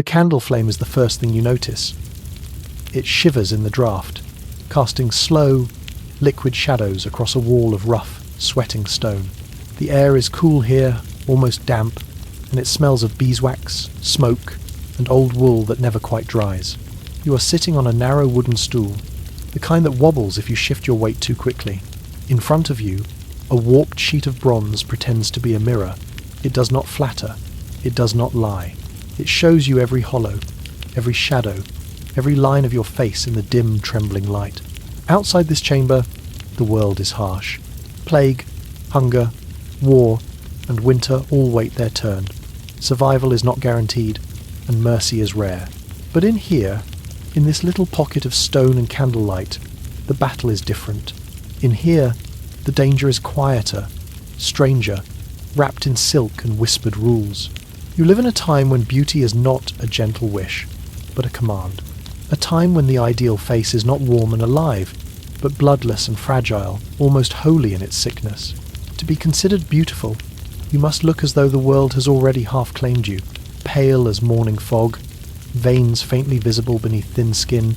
The candle flame is the first thing you notice. It shivers in the draught, casting slow, liquid shadows across a wall of rough, sweating stone. The air is cool here, almost damp, and it smells of beeswax, smoke, and old wool that never quite dries. You are sitting on a narrow wooden stool, the kind that wobbles if you shift your weight too quickly. In front of you, a warped sheet of bronze pretends to be a mirror. It does not flatter. It does not lie. It shows you every hollow, every shadow, every line of your face in the dim, trembling light. Outside this chamber, the world is harsh. Plague, hunger, war, and winter all wait their turn. Survival is not guaranteed, and mercy is rare. But in here, in this little pocket of stone and candlelight, the battle is different. In here, the danger is quieter, stranger, wrapped in silk and whispered rules. You live in a time when beauty is not a gentle wish, but a command. A time when the ideal face is not warm and alive, but bloodless and fragile, almost holy in its sickness. To be considered beautiful, you must look as though the world has already half claimed you, pale as morning fog, veins faintly visible beneath thin skin,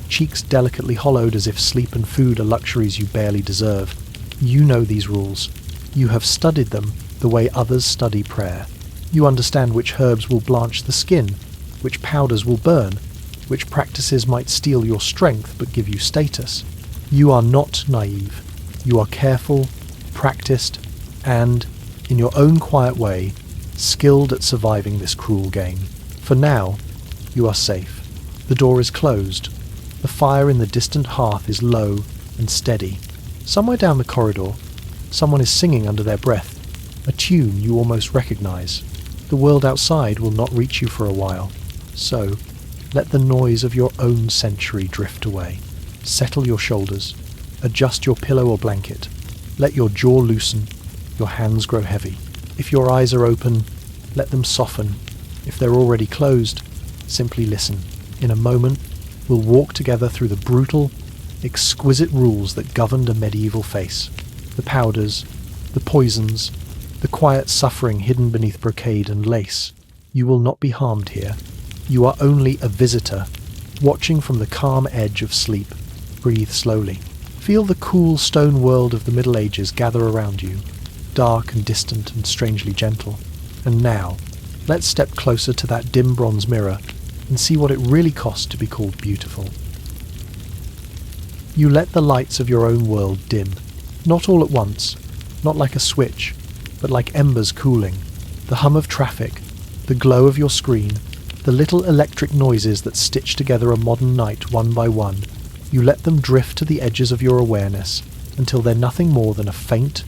cheeks delicately hollowed as if sleep and food are luxuries you barely deserve. You know these rules. You have studied them the way others study prayer. You understand which herbs will blanch the skin, which powders will burn, which practices might steal your strength but give you status. You are not naive. You are careful, practiced, and, in your own quiet way, skilled at surviving this cruel game. For now, you are safe. The door is closed. The fire in the distant hearth is low and steady. Somewhere down the corridor, someone is singing under their breath, a tune you almost recognize. The world outside will not reach you for a while, so let the noise of your own century drift away. Settle your shoulders, adjust your pillow or blanket, let your jaw loosen, your hands grow heavy. If your eyes are open, let them soften. If they're already closed, simply listen. In a moment, we'll walk together through the brutal, exquisite rules that governed a medieval face. The powders, the poisons, the quiet suffering hidden beneath brocade and lace. You will not be harmed here. You are only a visitor, watching from the calm edge of sleep. Breathe slowly. Feel the cool stone world of the Middle Ages gather around you, dark and distant and strangely gentle. And now, let's step closer to that dim bronze mirror and see what it really costs to be called beautiful. You let the lights of your own world dim, not all at once, not like a switch, but like embers cooling. The hum of traffic, the glow of your screen, the little electric noises that stitch together a modern night one by one, you let them drift to the edges of your awareness until they're nothing more than a faint,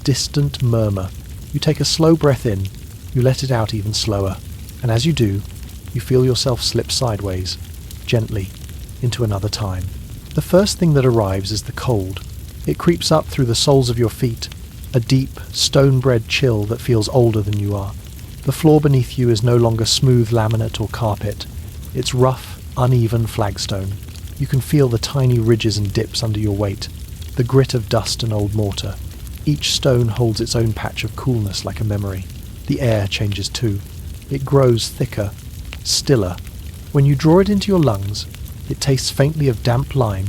distant murmur. You take a slow breath in, you let it out even slower, and as you do, you feel yourself slip sideways, gently, into another time. The first thing that arrives is the cold. It creeps up through the soles of your feet, a deep, stone-bred chill that feels older than you are. The floor beneath you is no longer smooth laminate or carpet. It's rough, uneven flagstone. You can feel the tiny ridges and dips under your weight, the grit of dust and old mortar. Each stone holds its own patch of coolness like a memory. The air changes too. It grows thicker, stiller. When you draw it into your lungs, it tastes faintly of damp lime,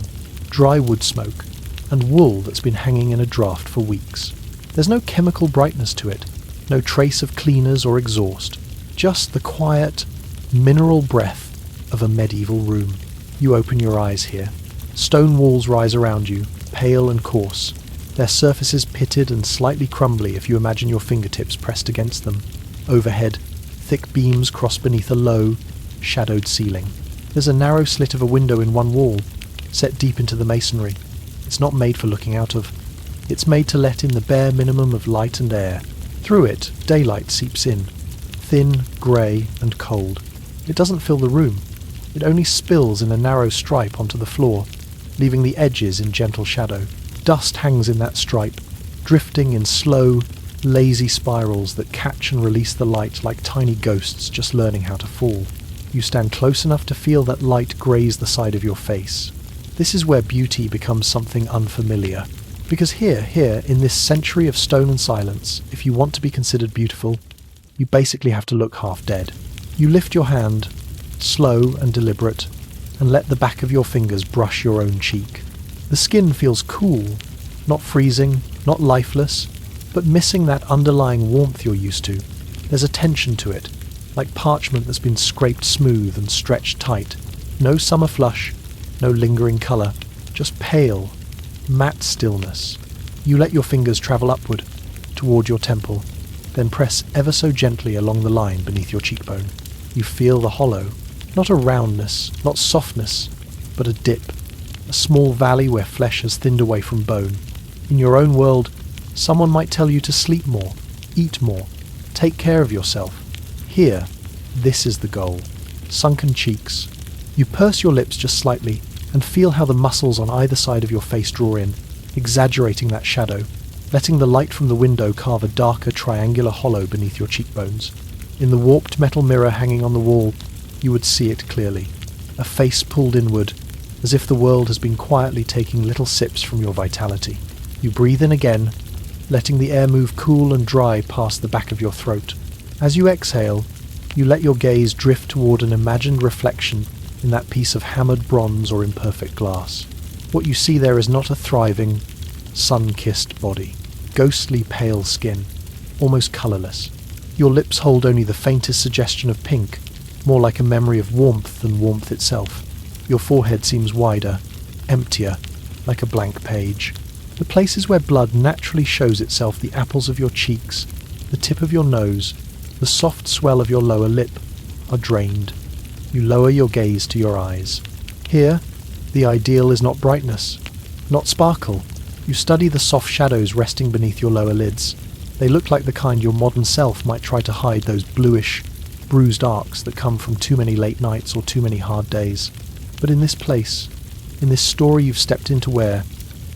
dry wood smoke, and wool that's been hanging in a draft for weeks. There's no chemical brightness to it, no trace of cleaners or exhaust, just the quiet, mineral breath of a medieval room. You open your eyes here. Stone walls rise around you, pale and coarse, their surfaces pitted and slightly crumbly if you imagine your fingertips pressed against them. Overhead, thick beams cross beneath a low, shadowed ceiling. There's a narrow slit of a window in one wall, set deep into the masonry. It's not made for looking out of. It's made to let in the bare minimum of light and air. Through it, daylight seeps in, thin, grey and cold. It doesn't fill the room. It only spills in a narrow stripe onto the floor, leaving the edges in gentle shadow. Dust hangs in that stripe, drifting in slow, lazy spirals that catch and release the light like tiny ghosts just learning how to fall. You stand close enough to feel that light graze the side of your face. This is where beauty becomes something unfamiliar. Because here, in this century of stone and silence, if you want to be considered beautiful, you basically have to look half dead. You lift your hand, slow and deliberate, and let the back of your fingers brush your own cheek. The skin feels cool, not freezing, not lifeless, but missing that underlying warmth you're used to. There's a tension to it, like parchment that's been scraped smooth and stretched tight. No summer flush, no lingering colour, just pale, matte stillness. You let your fingers travel upward, toward your temple, then press ever so gently along the line beneath your cheekbone. You feel the hollow, not a roundness, not softness, but a dip, a small valley where flesh has thinned away from bone. In your own world, someone might tell you to sleep more, eat more, take care of yourself. Here, this is the goal. Sunken cheeks. You purse your lips just slightly and feel how the muscles on either side of your face draw in, exaggerating that shadow, letting the light from the window carve a darker triangular hollow beneath your cheekbones. In the warped metal mirror hanging on the wall, you would see it clearly. A face pulled inward, as if the world has been quietly taking little sips from your vitality. You breathe in again, letting the air move cool and dry past the back of your throat. As you exhale, you let your gaze drift toward an imagined reflection in that piece of hammered bronze or imperfect glass. What you see there is not a thriving, sun-kissed body. Ghostly pale skin, almost colourless. Your lips hold only the faintest suggestion of pink, more like a memory of warmth than warmth itself. Your forehead seems wider, emptier, like a blank page. The places where blood naturally shows itself, the apples of your cheeks, the tip of your nose, the soft swell of your lower lip, are drained. You lower your gaze to your eyes. Here, the ideal is not brightness, not sparkle. You study the soft shadows resting beneath your lower lids. They look like the kind your modern self might try to hide those bluish, bruised arcs that come from too many late nights or too many hard days. But in this place, in this story you've stepped into where,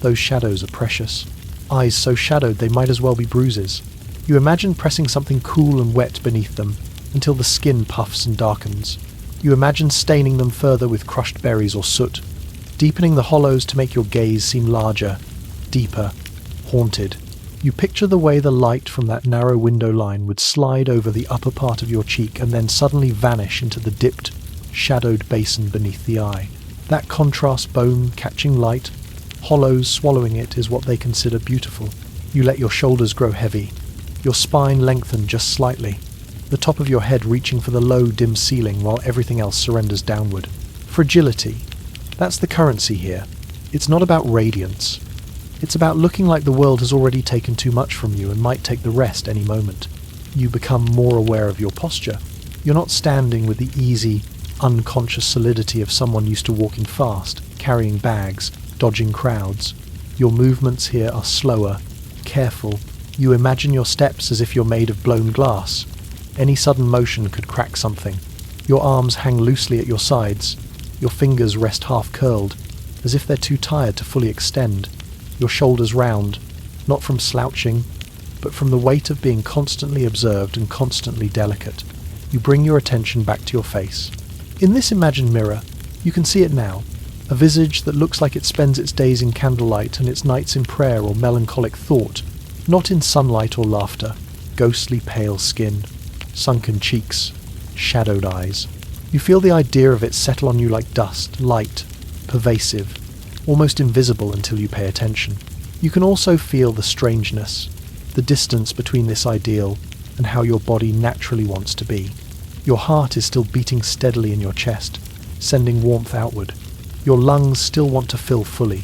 those shadows are precious. Eyes so shadowed they might as well be bruises. You imagine pressing something cool and wet beneath them until the skin puffs and darkens. You imagine staining them further with crushed berries or soot, deepening the hollows to make your gaze seem larger, deeper, haunted. You picture the way the light from that narrow window line would slide over the upper part of your cheek and then suddenly vanish into the dipped, shadowed basin beneath the eye. That contrast bone catching light, hollows swallowing it, is what they consider beautiful. You let your shoulders grow heavy, your spine lengthen just slightly, the top of your head reaching for the low, dim ceiling while everything else surrenders downward. Fragility. That's the currency here. It's not about radiance. It's about looking like the world has already taken too much from you and might take the rest any moment. You become more aware of your posture. You're not standing with the easy, unconscious solidity of someone used to walking fast, carrying bags, dodging crowds. Your movements here are slower, careful. You imagine your steps as if you're made of blown glass. Any sudden motion could crack something. Your arms hang loosely at your sides. Your fingers rest half-curled, as if they're too tired to fully extend. Your shoulders round, not from slouching, but from the weight of being constantly observed and constantly delicate. You bring your attention back to your face. In this imagined mirror, you can see it now, a visage that looks like it spends its days in candlelight and its nights in prayer or melancholic thought, not in sunlight or laughter. Ghostly pale skin, sunken cheeks, shadowed eyes. You feel the idea of it settle on you like dust, light, pervasive, almost invisible until you pay attention. You can also feel the strangeness, the distance between this ideal and how your body naturally wants to be. Your heart is still beating steadily in your chest, sending warmth outward. Your lungs still want to fill fully.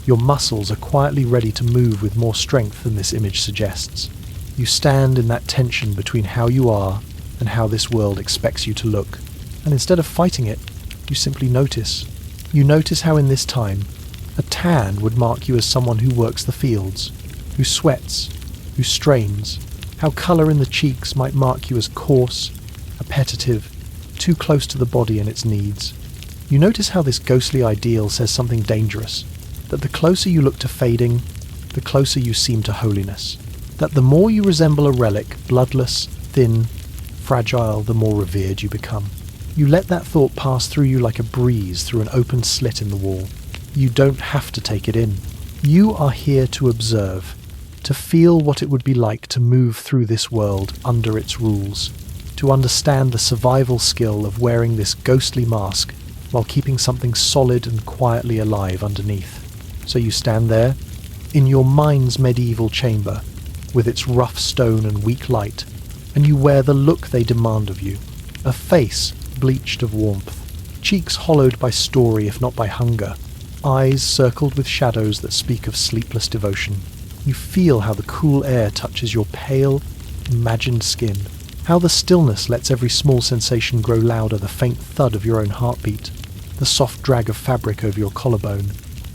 Your muscles are quietly ready to move with more strength than this image suggests. You stand in that tension between how you are and how this world expects you to look. And instead of fighting it, you simply notice. You notice how in this time, a tan would mark you as someone who works the fields, who sweats, who strains. How colour in the cheeks might mark you as coarse, appetitive, too close to the body and its needs. You notice how this ghostly ideal says something dangerous, that the closer you look to fading, the closer you seem to holiness. That the more you resemble a relic, bloodless, thin, fragile, the more revered you become. You let that thought pass through you like a breeze through an open slit in the wall. You don't have to take it in. You are here to observe, to feel what it would be like to move through this world under its rules. to understand the survival skill of wearing this ghostly mask while keeping something solid and quietly alive underneath. So you stand there, in your mind's medieval chamber, with its rough stone and weak light, and you wear the look they demand of you, a face bleached of warmth, cheeks hollowed by story if not by hunger, eyes circled with shadows that speak of sleepless devotion. You feel how the cool air touches your pale, imagined skin, how the stillness lets every small sensation grow louder, the faint thud of your own heartbeat, the soft drag of fabric over your collarbone,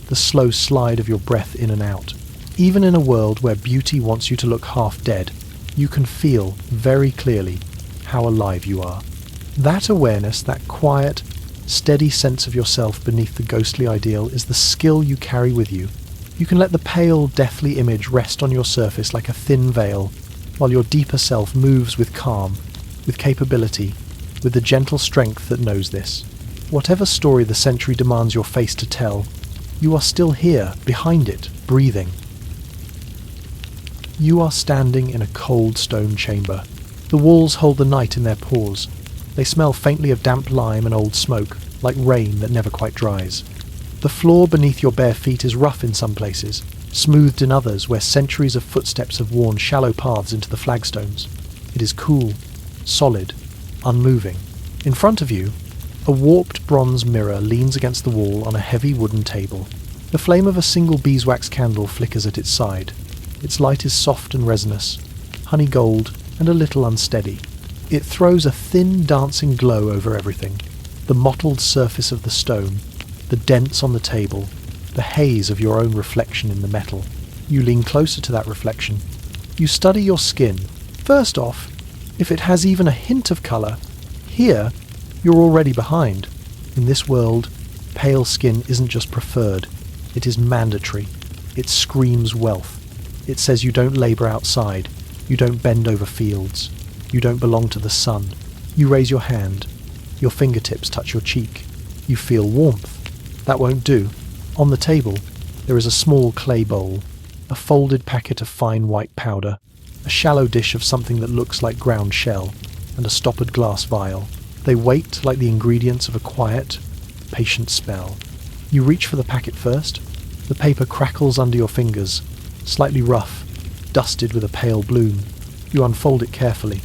the slow slide of your breath in and out. Even in a world where beauty wants you to look half dead, you can feel very clearly how alive you are. That awareness, that quiet, steady sense of yourself beneath the ghostly ideal is the skill you carry with you. You can let the pale, deathly image rest on your surface like a thin veil, while your deeper self moves with calm, with capability, with the gentle strength that knows this. Whatever story the century demands your face to tell, you are still here, behind it, breathing. You are standing in a cold stone chamber. The walls hold the night in their pores. They smell faintly of damp lime and old smoke, like rain that never quite dries. The floor beneath your bare feet is rough in some places, smoothed in others where centuries of footsteps have worn shallow paths into the flagstones. It is cool, solid, unmoving. In front of you, a warped bronze mirror leans against the wall on a heavy wooden table. The flame of a single beeswax candle flickers at its side. Its light is soft and resinous, honey gold and a little unsteady. It throws a thin, dancing glow over everything. The mottled surface of the stone, the dents on the table, the haze of your own reflection in the metal. You lean closer to that reflection. You study your skin. First off, if it has even a hint of colour, here you're already behind. In this world, pale skin isn't just preferred, it is mandatory. It screams wealth. It says you don't labour outside, you don't bend over fields, you don't belong to the sun. You raise your hand, your fingertips touch your cheek. You feel warmth. That won't do. On the table, there is a small clay bowl, a folded packet of fine white powder, a shallow dish of something that looks like ground shell, and a stoppered glass vial. They wait like the ingredients of a quiet, patient spell. You reach for the packet first. The paper crackles under your fingers, slightly rough, dusted with a pale bloom. You unfold it carefully.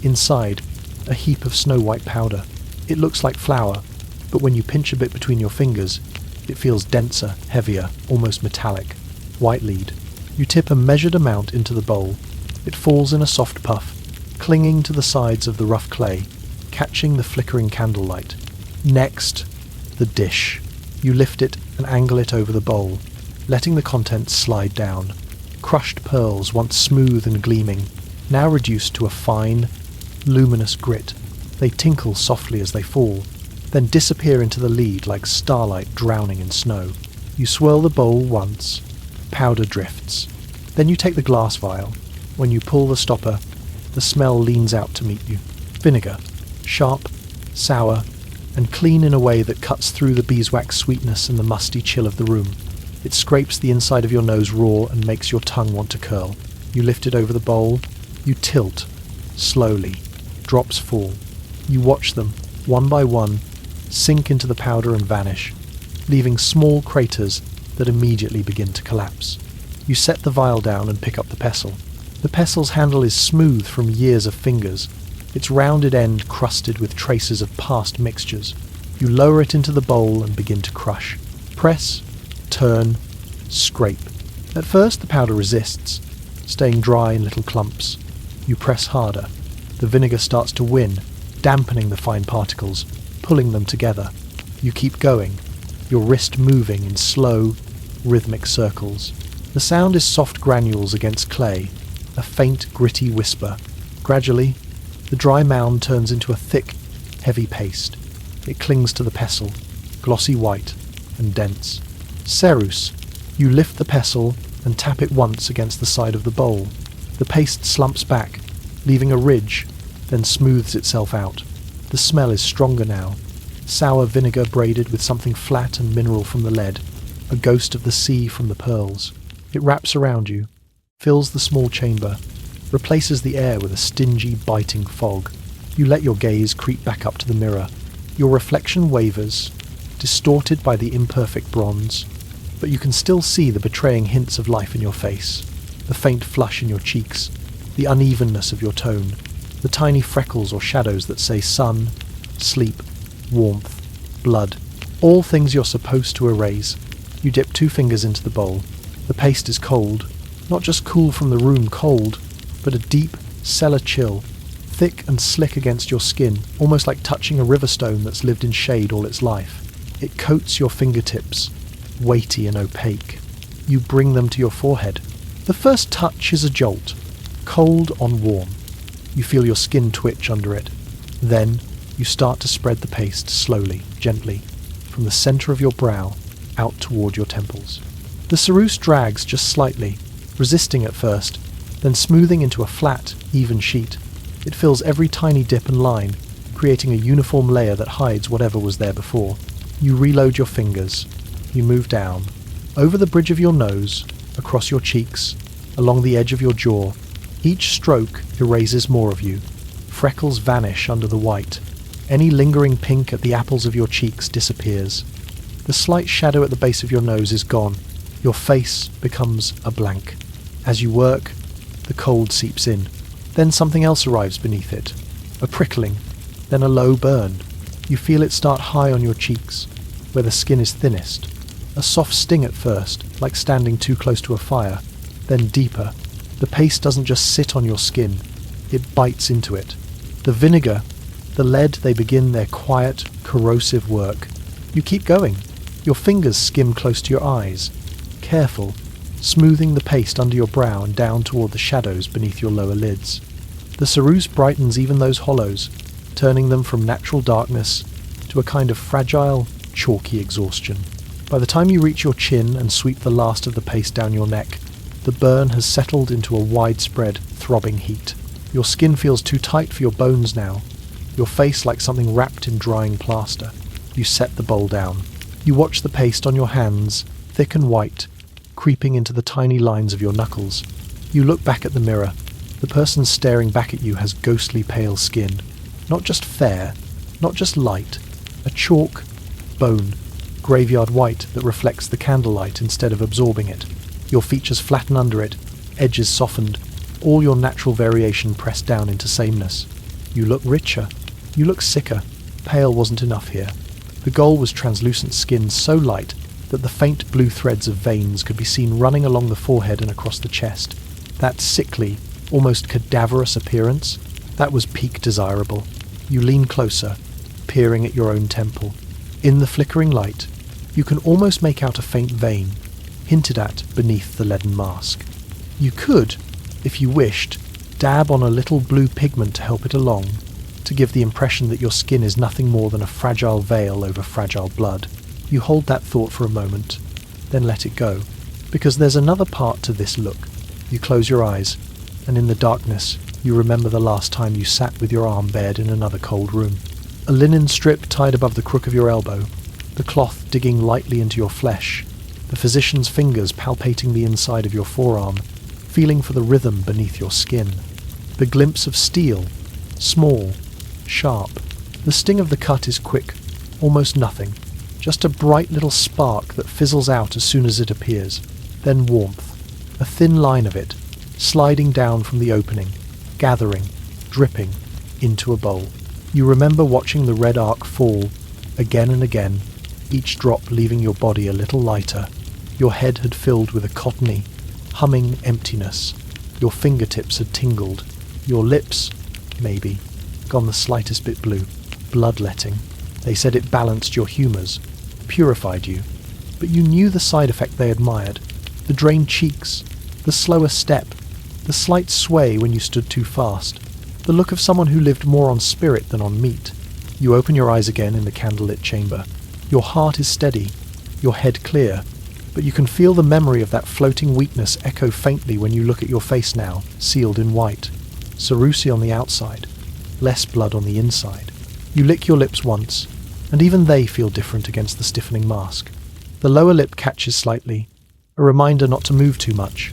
Inside, a heap of snow-white powder. It looks like flour, but when you pinch a bit between your fingers, it feels denser, heavier, almost metallic. White lead. You tip a measured amount into the bowl. It falls in a soft puff, clinging to the sides of the rough clay, catching the flickering candlelight. Next, the dish. You lift it and angle it over the bowl, letting the contents slide down. Crushed pearls, once smooth and gleaming, now reduced to a fine, luminous grit. They tinkle softly as they fall, then disappear into the lead like starlight drowning in snow. You swirl the bowl once. Powder drifts. Then you take the glass vial. When you pull the stopper, the smell leans out to meet you. Vinegar. Sharp, sour, and clean in a way that cuts through the beeswax sweetness and the musty chill of the room. It scrapes the inside of your nose raw and makes your tongue want to curl. You lift it over the bowl. You tilt. Slowly. Drops fall. You watch them, one by one, sink into the powder and vanish, leaving small craters that immediately begin to collapse. You set the vial down and pick up the pestle. The pestle's handle is smooth from years of fingers, its rounded end crusted with traces of past mixtures. You lower it into the bowl and begin to crush. Press, turn, scrape. At first the powder resists, staying dry in little clumps. You press harder. The vinegar starts to win, dampening the fine particles, pulling them together. You keep going, your wrist moving in slow, rhythmic circles. The sound is soft granules against clay, a faint, gritty whisper. Gradually, the dry mound turns into a thick, heavy paste. It clings to the pestle, glossy white and dense. Cerus. You lift the pestle and tap it once against the side of the bowl. The paste slumps back, leaving a ridge, then smooths itself out. The smell is stronger now. Sour vinegar braided with something flat and mineral from the lead, a ghost of the sea from the pearls. It wraps around you, fills the small chamber, replaces the air with a stingy, biting fog. You let your gaze creep back up to the mirror. Your reflection wavers, distorted by the imperfect bronze, but you can still see the betraying hints of life in your face, the faint flush in your cheeks, the unevenness of your tone, the tiny freckles or shadows that say sun, sleep, warmth, blood, all things you're supposed to erase. You dip 2 fingers into the bowl. The paste is cold, not just cool from the room cold, but a deep cellar chill, thick and slick against your skin, almost like touching a river stone that's lived in shade all its life. It coats your fingertips, weighty and opaque. You bring them to your forehead. The first touch is a jolt, cold on warm. You feel your skin twitch under it. Then you start to spread the paste slowly, gently, from the centre of your brow out toward your temples. The ceruse drags just slightly, resisting at first, then smoothing into a flat, even sheet. It fills every tiny dip and line, creating a uniform layer that hides whatever was there before. You reload your fingers. You move down, over the bridge of your nose, across your cheeks, along the edge of your jaw. Each stroke erases more of you. Freckles vanish under the white. Any lingering pink at the apples of your cheeks disappears. The slight shadow at the base of your nose is gone. Your face becomes a blank. As you work, the cold seeps in. Then something else arrives beneath it. A prickling, then a low burn. You feel it start high on your cheeks, where the skin is thinnest. A soft sting at first, like standing too close to a fire, then deeper. The paste doesn't just sit on your skin, it bites into it. The vinegar, the lead, they begin their quiet, corrosive work. You keep going. Your fingers skim close to your eyes, careful, smoothing the paste under your brow and down toward the shadows beneath your lower lids. The ceruse brightens even those hollows, turning them from natural darkness to a kind of fragile, chalky exhaustion. By the time you reach your chin and sweep the last of the paste down your neck, the burn has settled into a widespread, throbbing heat. Your skin feels too tight for your bones now, your face like something wrapped in drying plaster. You set the bowl down. You watch the paste on your hands, thick and white, creeping into the tiny lines of your knuckles. You look back at the mirror. The person staring back at you has ghostly pale skin. Not just fair, not just light, a chalk, bone, graveyard white that reflects the candlelight instead of absorbing it. Your features flatten under it, edges softened, all your natural variation pressed down into sameness. You look richer. You look sicker. Pale wasn't enough here. The goal was translucent skin so light that the faint blue threads of veins could be seen running along the forehead and across the chest. That sickly, almost cadaverous appearance, that was peak desirable. You lean closer, peering at your own temple. In the flickering light, you can almost make out a faint vein, hinted at beneath the leaden mask. You could, if you wished, dab on a little blue pigment to help it along, to give the impression that your skin is nothing more than a fragile veil over fragile blood. You hold that thought for a moment, then let it go, because there's another part to this look. You close your eyes, and in the darkness, you remember the last time you sat with your arm bared in another cold room. A linen strip tied above the crook of your elbow, the cloth digging lightly into your flesh, the physician's fingers palpating the inside of your forearm, feeling for the rhythm beneath your skin. The glimpse of steel, small, sharp. The sting of the cut is quick, almost nothing, just a bright little spark that fizzles out as soon as it appears. Then warmth, a thin line of it, sliding down from the opening, gathering, dripping, into a bowl. You remember watching the red arc fall, again and again, each drop leaving your body a little lighter. Your head had filled with a cottony, humming emptiness. Your fingertips had tingled. Your lips, maybe, gone the slightest bit blue. Bloodletting. They said it balanced your humours, purified you. But you knew the side effect they admired. The drained cheeks, the slower step, the slight sway when you stood too fast. The look of someone who lived more on spirit than on meat. You open your eyes again in the candlelit chamber. Your heart is steady, your head clear, but you can feel the memory of that floating weakness echo faintly when you look at your face now, sealed in white. Ceruse on the outside, less blood on the inside. You lick your lips once, and even they feel different against the stiffening mask. The lower lip catches slightly, a reminder not to move too much,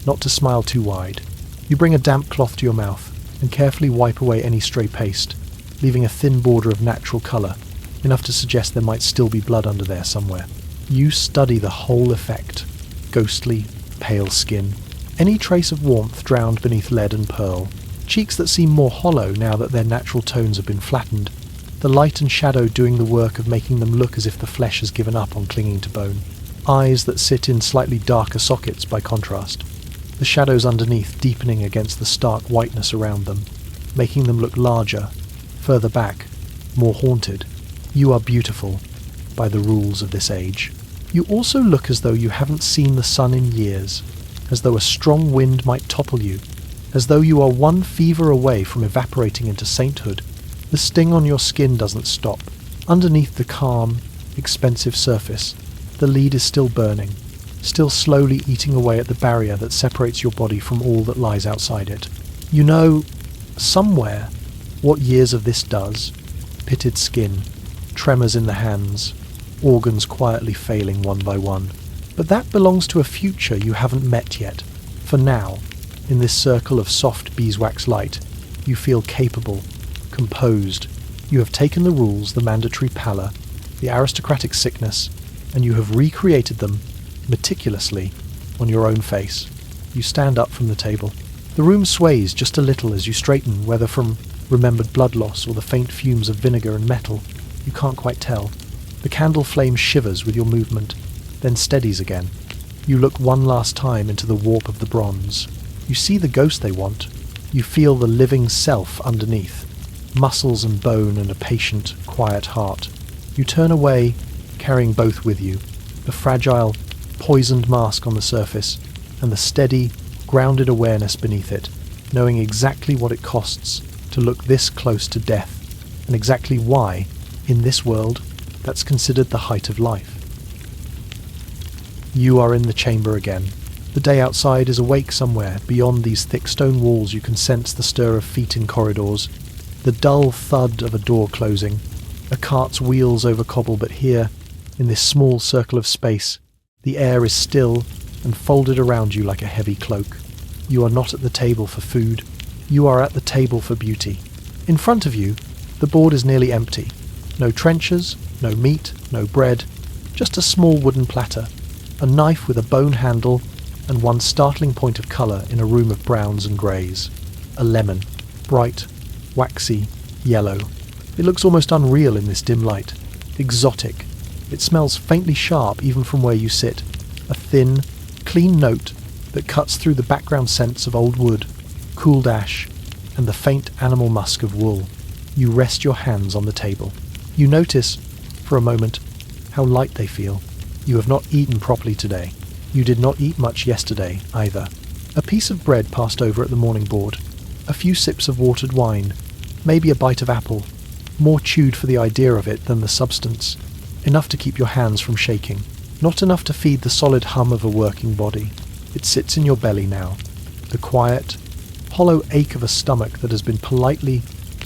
not to smile too wide. You bring a damp cloth to your mouth and carefully wipe away any stray paste. leaving a thin border of natural colour, enough to suggest there might still be blood under there somewhere. You study the whole effect. Ghostly, pale skin. Any trace of warmth drowned beneath lead and pearl. Cheeks that seem more hollow now that their natural tones have been flattened. The light and shadow doing the work of making them look as if the flesh has given up on clinging to bone. Eyes that sit in slightly darker sockets by contrast. The shadows underneath deepening against the stark whiteness around them, making them look larger, further back, more haunted. You are beautiful, by the rules of this age. You also look as though you haven't seen the sun in years, as though a strong wind might topple you, as though you are one fever away from evaporating into sainthood. The sting on your skin doesn't stop. Underneath the calm, expensive surface, the lead is still burning, still slowly eating away at the barrier that separates your body from all that lies outside it. You know, somewhere, what years of this does. Pitted skin, tremors in the hands, organs quietly failing one by one. But that belongs to a future you haven't met yet. For now, in this circle of soft beeswax light, you feel capable, composed. You have taken the rules, the mandatory pallor, the aristocratic sickness, and you have recreated them, meticulously, on your own face. You stand up from the table. The room sways just a little as you straighten, whether from remembered blood loss or the faint fumes of vinegar and metal. You can't quite tell. The candle flame shivers with your movement, then steadies again. You look one last time into the warp of the bronze. You see the ghost they want. You feel the living self underneath, muscles and bone and a patient, quiet heart. You turn away, carrying both with you, the fragile, poisoned mask on the surface, and the steady, grounded awareness beneath it, knowing exactly what it costs to look this close to death, and exactly why, in this world, that's considered the height of life. You are in the chamber again. The day outside is awake somewhere. Beyond these thick stone walls you can sense the stir of feet in corridors, the dull thud of a door closing, a cart's wheels over cobble, but here, in this small circle of space, the air is still and folded around you like a heavy cloak. You are not at the table for food. You are at the table for beauty. In front of you, the board is nearly empty. No trenchers, no meat, no bread, just a small wooden platter, a knife with a bone handle, and one startling point of colour in a room of browns and greys. A lemon, bright, waxy, yellow. It looks almost unreal in this dim light. Exotic. It smells faintly sharp even from where you sit. A thin, clean note that cuts through the background scents of old wood, cooled ash, and the faint animal musk of wool. You rest your hands on the table. You notice, for a moment, how light they feel. You have not eaten properly today. You did not eat much yesterday, either. A piece of bread passed over at the morning board. A few sips of watered wine. Maybe a bite of apple. More chewed for the idea of it than the substance. Enough to keep your hands from shaking. Not enough to feed the solid hum of a working body. It sits in your belly now. The quiet, hollow ache of a stomach that has been politely,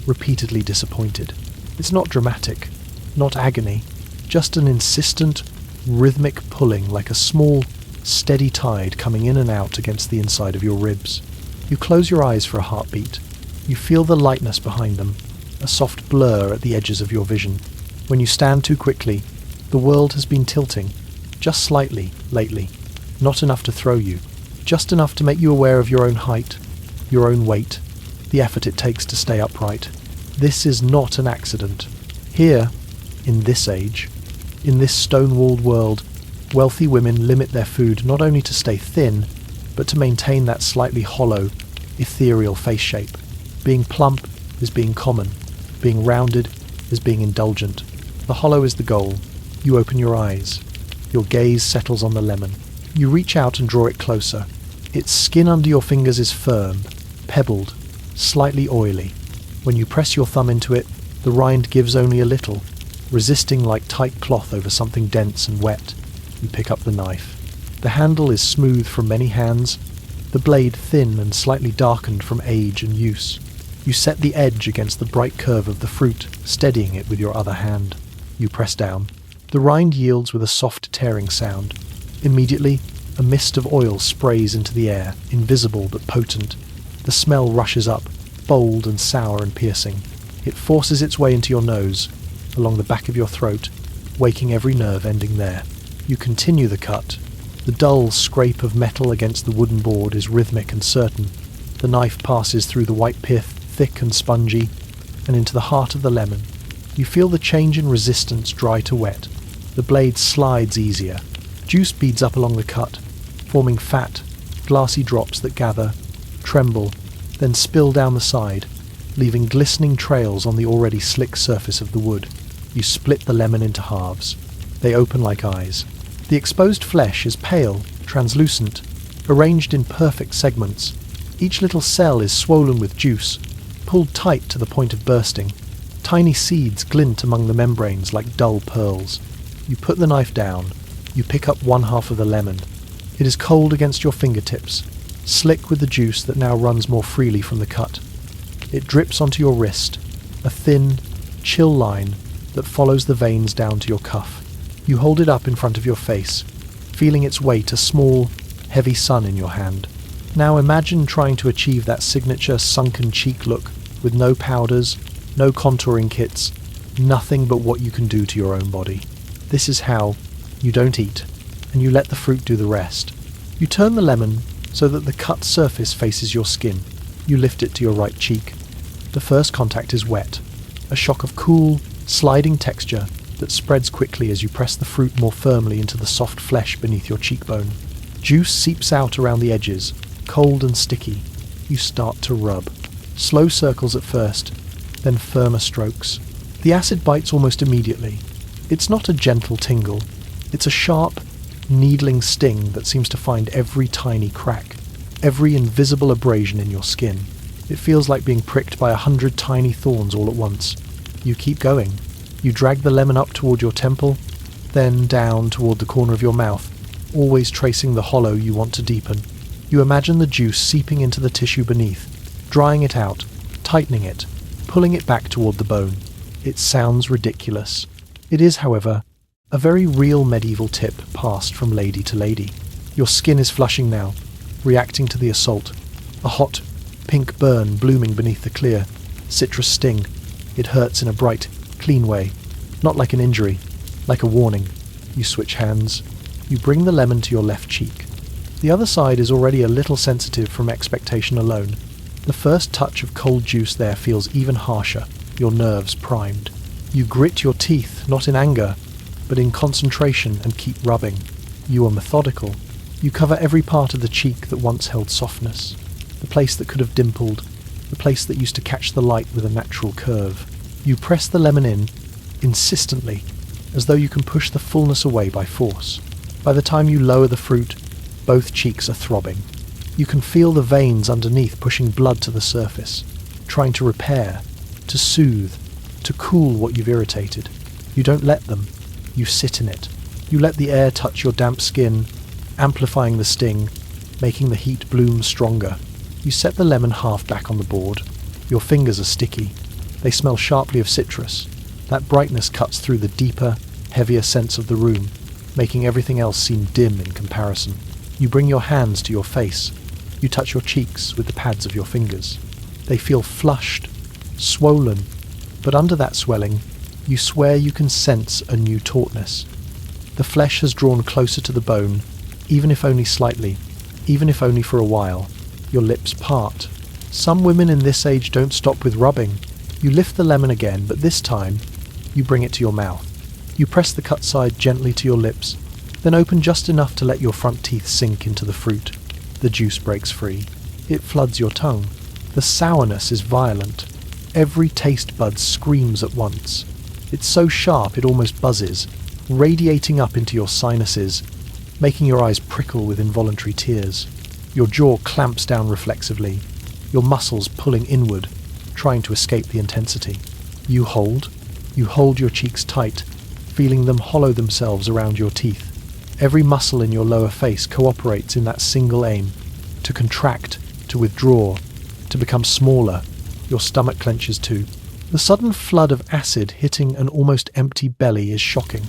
repeatedly disappointed. It's not dramatic, not agony, just an insistent, rhythmic pulling like a small, steady tide coming in and out against the inside of your ribs. You close your eyes for a heartbeat. You feel the lightness behind them, a soft blur at the edges of your vision. When you stand too quickly, the world has been tilting, just slightly, lately. Not enough to throw you, just enough to make you aware of your own height, your own weight, the effort it takes to stay upright. This is not an accident. Here, in this age, in this stone-walled world, wealthy women limit their food not only to stay thin, but to maintain that slightly hollow, ethereal face shape. Being plump is being common. Being rounded is being indulgent. The hollow is the goal. You open your eyes. Your gaze settles on the lemon. You reach out and draw it closer. Its skin under your fingers is firm, pebbled, slightly oily. When you press your thumb into it, the rind gives only a little, resisting like tight cloth over something dense and wet. You pick up the knife. The handle is smooth from many hands, the blade thin and slightly darkened from age and use. You set the edge against the bright curve of the fruit, steadying it with your other hand. You press down. The rind yields with a soft tearing sound. Immediately, a mist of oil sprays into the air, invisible but potent. The smell rushes up, bold and sour and piercing. It forces its way into your nose, along the back of your throat, waking every nerve ending there. You continue the cut. The dull scrape of metal against the wooden board is rhythmic and certain. The knife passes through the white pith, thick and spongy, and into the heart of the lemon. You feel the change in resistance dry to wet. The blade slides easier. Juice beads up along the cut, forming fat, glassy drops that gather, tremble, then spill down the side, leaving glistening trails on the already slick surface of the wood. You split the lemon into halves. They open like eyes. The exposed flesh is pale, translucent, arranged in perfect segments. Each little cell is swollen with juice, pulled tight to the point of bursting. Tiny seeds glint among the membranes like dull pearls. You put the knife down. You pick up one half of the lemon. It is cold against your fingertips, slick with the juice that now runs more freely from the cut. It drips onto your wrist, a thin, chill line that follows the veins down to your cuff. You hold it up in front of your face, feeling its weight a small, heavy sun in your hand. Now imagine trying to achieve that signature sunken cheek look with no powders, no contouring kits, nothing but what you can do to your own body. This is how you don't eat, and you let the fruit do the rest. You turn the lemon so that the cut surface faces your skin. You lift it to your right cheek. The first contact is wet, a shock of cool, sliding texture that spreads quickly as you press the fruit more firmly into the soft flesh beneath your cheekbone. Juice seeps out around the edges, cold and sticky. You start to rub. Slow circles at first, then firmer strokes. The acid bites almost immediately. It's not a gentle tingle. It's a sharp, needling sting that seems to find every tiny crack, every invisible abrasion in your skin. It feels like being pricked by 100 tiny thorns all at once. You keep going. You drag the lemon up toward your temple, then down toward the corner of your mouth, always tracing the hollow you want to deepen. You imagine the juice seeping into the tissue beneath, drying it out, tightening it, pulling it back toward the bone. It sounds ridiculous. It is, however, a very real medieval tip passed from lady to lady. Your skin is flushing now, reacting to the assault. A hot, pink burn blooming beneath the clear, citrus sting. It hurts in a bright, clean way, not like an injury, like a warning. You switch hands. You bring the lemon to your left cheek. The other side is already a little sensitive from expectation alone. The first touch of cold juice there feels even harsher, your nerves primed. You grit your teeth, not in anger, but in concentration, and keep rubbing. You are methodical. You cover every part of the cheek that once held softness, the place that could have dimpled, the place that used to catch the light with a natural curve. You press the lemon in, insistently, as though you can push the fullness away by force. By the time you lower the fruit, both cheeks are throbbing. You can feel the veins underneath pushing blood to the surface, trying to repair, to soothe, to cool what you've irritated. You don't let them. You sit in it. You let the air touch your damp skin, amplifying the sting, making the heat bloom stronger. You set the lemon half back on the board. Your fingers are sticky. They smell sharply of citrus. That brightness cuts through the deeper, heavier sense of the room, making everything else seem dim in comparison. You bring your hands to your face. You touch your cheeks with the pads of your fingers. They feel flushed, swollen, but under that swelling, you swear you can sense a new tautness. The flesh has drawn closer to the bone, even if only slightly, even if only for a while. Your lips part. Some women in this age don't stop with rubbing. You lift the lemon again, but this time, you bring it to your mouth. You press the cut side gently to your lips, then open just enough to let your front teeth sink into the fruit. The juice breaks free. It floods your tongue. The sourness is violent. Every taste bud screams at once. It's so sharp it almost buzzes, radiating up into your sinuses, making your eyes prickle with involuntary tears. Your jaw clamps down reflexively, your muscles pulling inward, trying to escape the intensity. You hold your cheeks tight, feeling them hollow themselves around your teeth. Every muscle in your lower face cooperates in that single aim, to contract, to withdraw, to become smaller. Your stomach clenches too. The sudden flood of acid hitting an almost empty belly is shocking.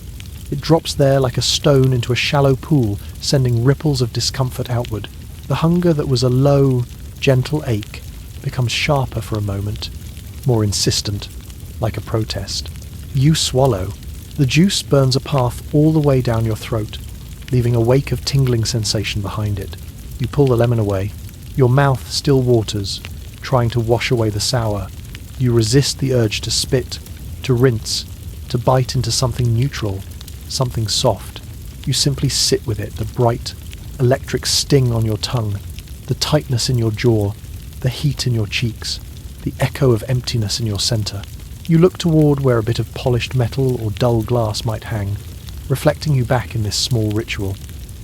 It drops there like a stone into a shallow pool, sending ripples of discomfort outward. The hunger that was a low, gentle ache becomes sharper for a moment, more insistent. like a protest. You swallow. The juice burns a path all the way down your throat, leaving a wake of tingling sensation behind it. You pull the lemon away. Your mouth still waters, trying to wash away the sour. You resist the urge to spit, to rinse, to bite into something neutral, something soft. You simply sit with it, the bright, electric sting on your tongue, the tightness in your jaw, the heat in your cheeks, the echo of emptiness in your centre. You look toward where a bit of polished metal or dull glass might hang, reflecting you back in this small ritual.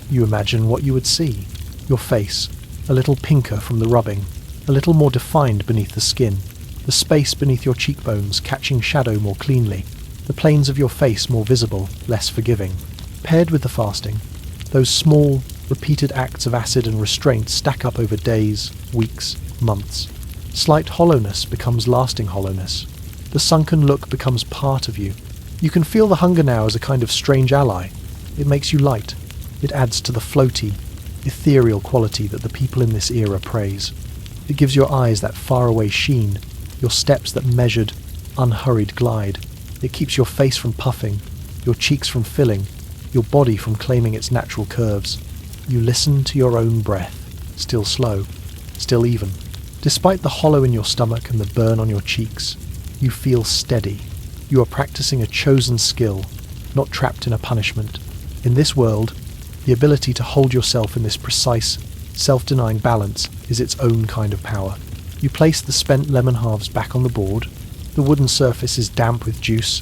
You imagine what you would see. Your face, a little pinker from the rubbing, a little more defined beneath the skin, the space beneath your cheekbones catching shadow more cleanly, the planes of your face more visible, less forgiving. Paired with the fasting, those small, repeated acts of acid and restraint stack up over days, weeks, months. Slight hollowness becomes lasting hollowness. The sunken look becomes part of you. You can feel the hunger now as a kind of strange ally. It makes you light. It adds to the floaty, ethereal quality that the people in this era praise. It gives your eyes that faraway sheen, your steps that measured, unhurried glide. It keeps your face from puffing, your cheeks from filling, your body from claiming its natural curves. You listen to your own breath, still slow, still even. Despite the hollow in your stomach and the burn on your cheeks, you feel steady. You are practicing a chosen skill, not trapped in a punishment. In this world, the ability to hold yourself in this precise, self-denying balance is its own kind of power. You place the spent lemon halves back on the board. The wooden surface is damp with juice,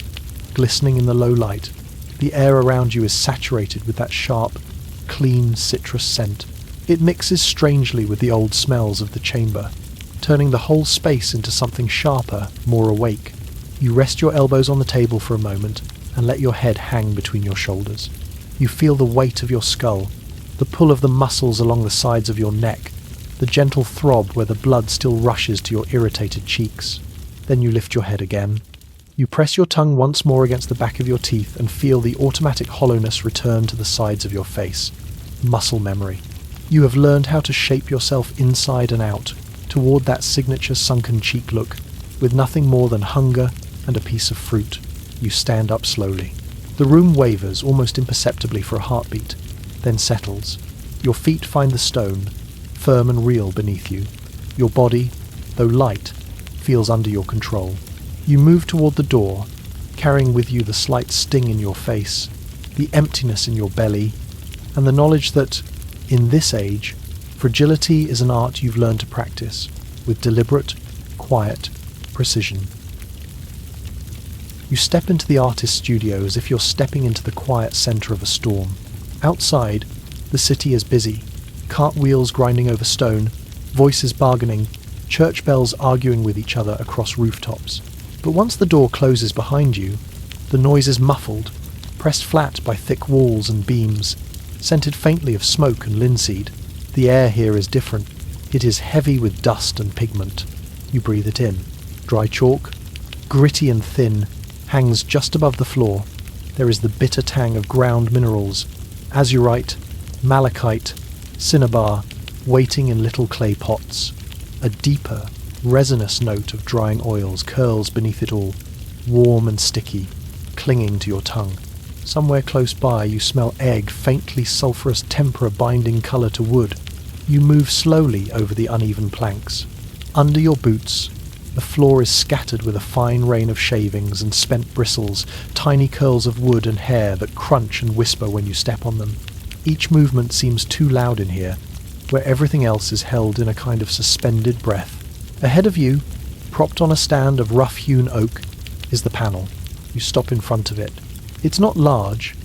glistening in the low light. The air around you is saturated with that sharp, clean citrus scent. It mixes strangely with the old smells of the chamber, turning the whole space into something sharper, more awake. You rest your elbows on the table for a moment and let your head hang between your shoulders. You feel the weight of your skull, the pull of the muscles along the sides of your neck, the gentle throb where the blood still rushes to your irritated cheeks. Then you lift your head again. You press your tongue once more against the back of your teeth and feel the automatic hollowness return to the sides of your face. Muscle memory. You have learned how to shape yourself inside and out, toward that signature sunken cheek look, with nothing more than hunger and a piece of fruit. You stand up slowly. The room wavers almost imperceptibly for a heartbeat, then settles. Your feet find the stone, firm and real beneath you. Your body, though light, feels under your control. You move toward the door, carrying with you the slight sting in your face, the emptiness in your belly, and the knowledge that, in this age, fragility is an art you've learned to practice, with deliberate, quiet precision. You step into the artist's studio as if you're stepping into the quiet centre of a storm. Outside, the city is busy, cartwheels grinding over stone, voices bargaining, church bells arguing with each other across rooftops. But once the door closes behind you, the noise is muffled, pressed flat by thick walls and beams, scented faintly of smoke and linseed. The air here is different. It is heavy with dust and pigment. You breathe it in. Dry chalk, gritty and thin, hangs just above the floor. There is the bitter tang of ground minerals, azurite, malachite, cinnabar, waiting in little clay pots. A deeper, resinous note of drying oils curls beneath it all, warm and sticky, clinging to your tongue. Somewhere close by you smell egg, faintly sulphurous tempera binding colour to wood. You move slowly over the uneven planks. Under your boots, the floor is scattered with a fine rain of shavings and spent bristles, tiny curls of wood and hair that crunch and whisper when you step on them. Each movement seems too loud in here, where everything else is held in a kind of suspended breath. Ahead of you, propped on a stand of rough-hewn oak, is the panel. You stop in front of it. It's not large,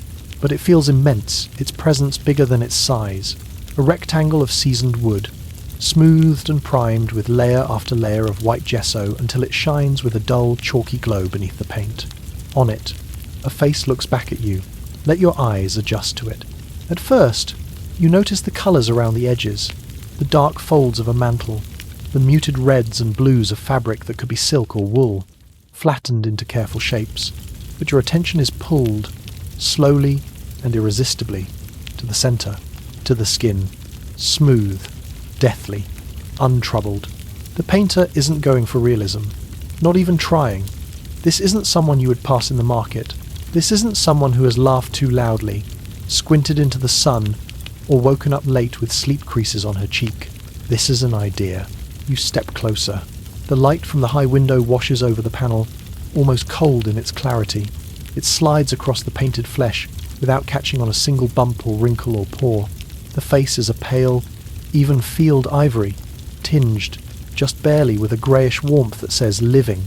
but it feels immense, its presence bigger than its size. A rectangle of seasoned wood, smoothed and primed with layer after layer of white gesso until it shines with a dull, chalky glow beneath the paint. On it, a face looks back at you. Let your eyes adjust to it. At first, you notice the colours around the edges, the dark folds of a mantle, the muted reds and blues of fabric that could be silk or wool, flattened into careful shapes. But your attention is pulled, slowly and irresistibly, to the centre, to the skin, smooth, deathly, untroubled. The painter isn't going for realism, not even trying. This isn't someone you would pass in the market. This isn't someone who has laughed too loudly, squinted into the sun, or woken up late with sleep creases on her cheek. This is an idea. You step closer. The light from the high window washes over the panel, almost cold in its clarity. It slides across the painted flesh without catching on a single bump or wrinkle or pore. The face is a pale, even field ivory, tinged, just barely, with a greyish warmth that says living,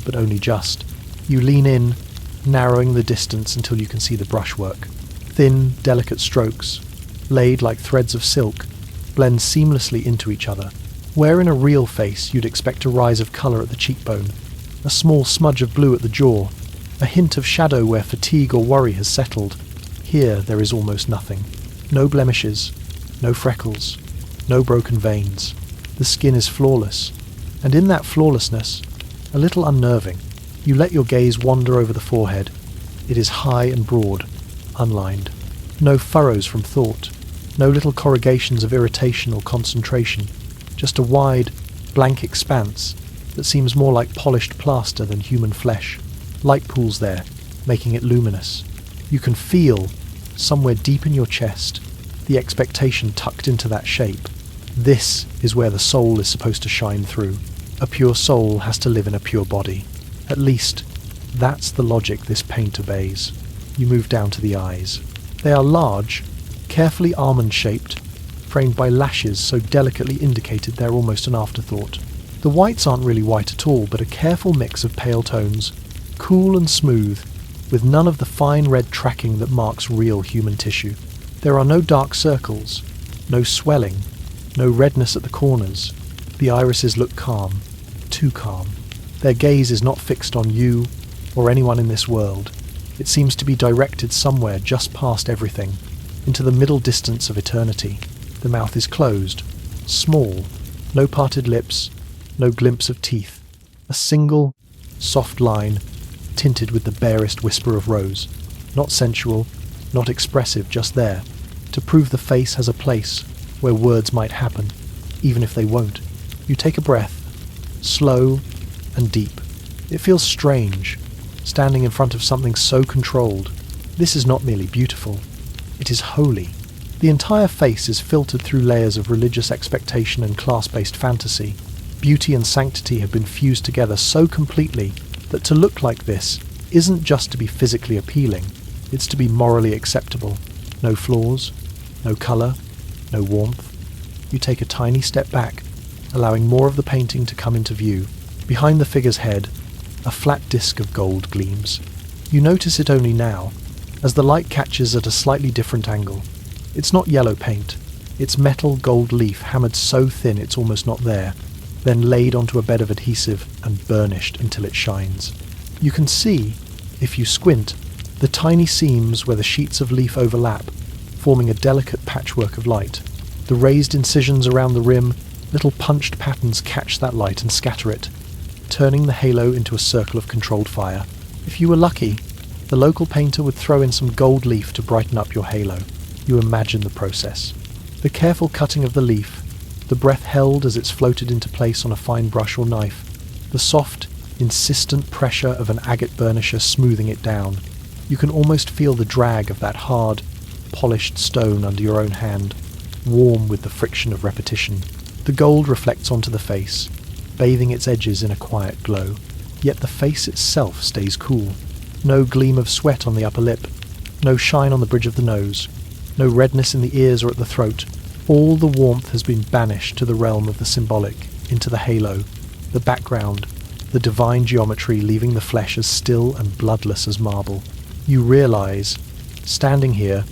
but only just. You lean in, narrowing the distance until you can see the brushwork. Thin, delicate strokes, laid like threads of silk, blend seamlessly into each other. Where in a real face you'd expect a rise of colour at the cheekbone, a small smudge of blue at the jaw, a hint of shadow where fatigue or worry has settled, here there is almost nothing. No blemishes, no freckles, no broken veins. The skin is flawless, and in that flawlessness, a little unnerving. You let your gaze wander over the forehead. It is high and broad, unlined. No furrows from thought, no little corrugations of irritation or concentration, just a wide, blank expanse that seems more like polished plaster than human flesh. Light pools there, making it luminous. You can feel, somewhere deep in your chest, the expectation tucked into that shape. This is where the soul is supposed to shine through. A pure soul has to live in a pure body. At least, that's the logic this paint obeys. You move down to the eyes. They are large, carefully almond-shaped, framed by lashes so delicately indicated they're almost an afterthought. The whites aren't really white at all, but a careful mix of pale tones, cool and smooth, with none of the fine red tracking that marks real human tissue. There are no dark circles, no swelling, no redness at the corners. The irises look calm, too calm. Their gaze is not fixed on you or anyone in this world. It seems to be directed somewhere just past everything, into the middle distance of eternity. The mouth is closed, small, no parted lips, no glimpse of teeth. A single, soft line, tinted with the barest whisper of rose. Not sensual, not expressive, just there, to prove the face has a place where words might happen, even if they won't. You take a breath, slow and deep. It feels strange, standing in front of something so controlled. This is not merely beautiful, it is holy. The entire face is filtered through layers of religious expectation and class-based fantasy. Beauty and sanctity have been fused together so completely that to look like this isn't just to be physically appealing, it's to be morally acceptable. No flaws, no colour, no warmth. You take a tiny step back, allowing more of the painting to come into view. Behind the figure's head, a flat disc of gold gleams. You notice it only now, as the light catches at a slightly different angle. It's not yellow paint, it's metal gold leaf hammered so thin it's almost not there, then laid onto a bed of adhesive and burnished until it shines. You can see, if you squint, the tiny seams where the sheets of leaf overlap, forming a delicate patchwork of light. The raised incisions around the rim, little punched patterns catch that light and scatter it, turning the halo into a circle of controlled fire. If you were lucky, the local painter would throw in some gold leaf to brighten up your halo. You imagine the process. The careful cutting of the leaf, the breath held as it's floated into place on a fine brush or knife, the soft, insistent pressure of an agate burnisher smoothing it down. You can almost feel the drag of that hard, polished stone under your own hand, warm with the friction of repetition. The gold reflects onto the face, bathing its edges in a quiet glow. Yet the face itself stays cool. No gleam of sweat on the upper lip, no shine on the bridge of the nose, no redness in the ears or at the throat. All the warmth has been banished to the realm of the symbolic, into the halo, the background, the divine geometry, leaving the flesh as still and bloodless as marble. You realise, standing here,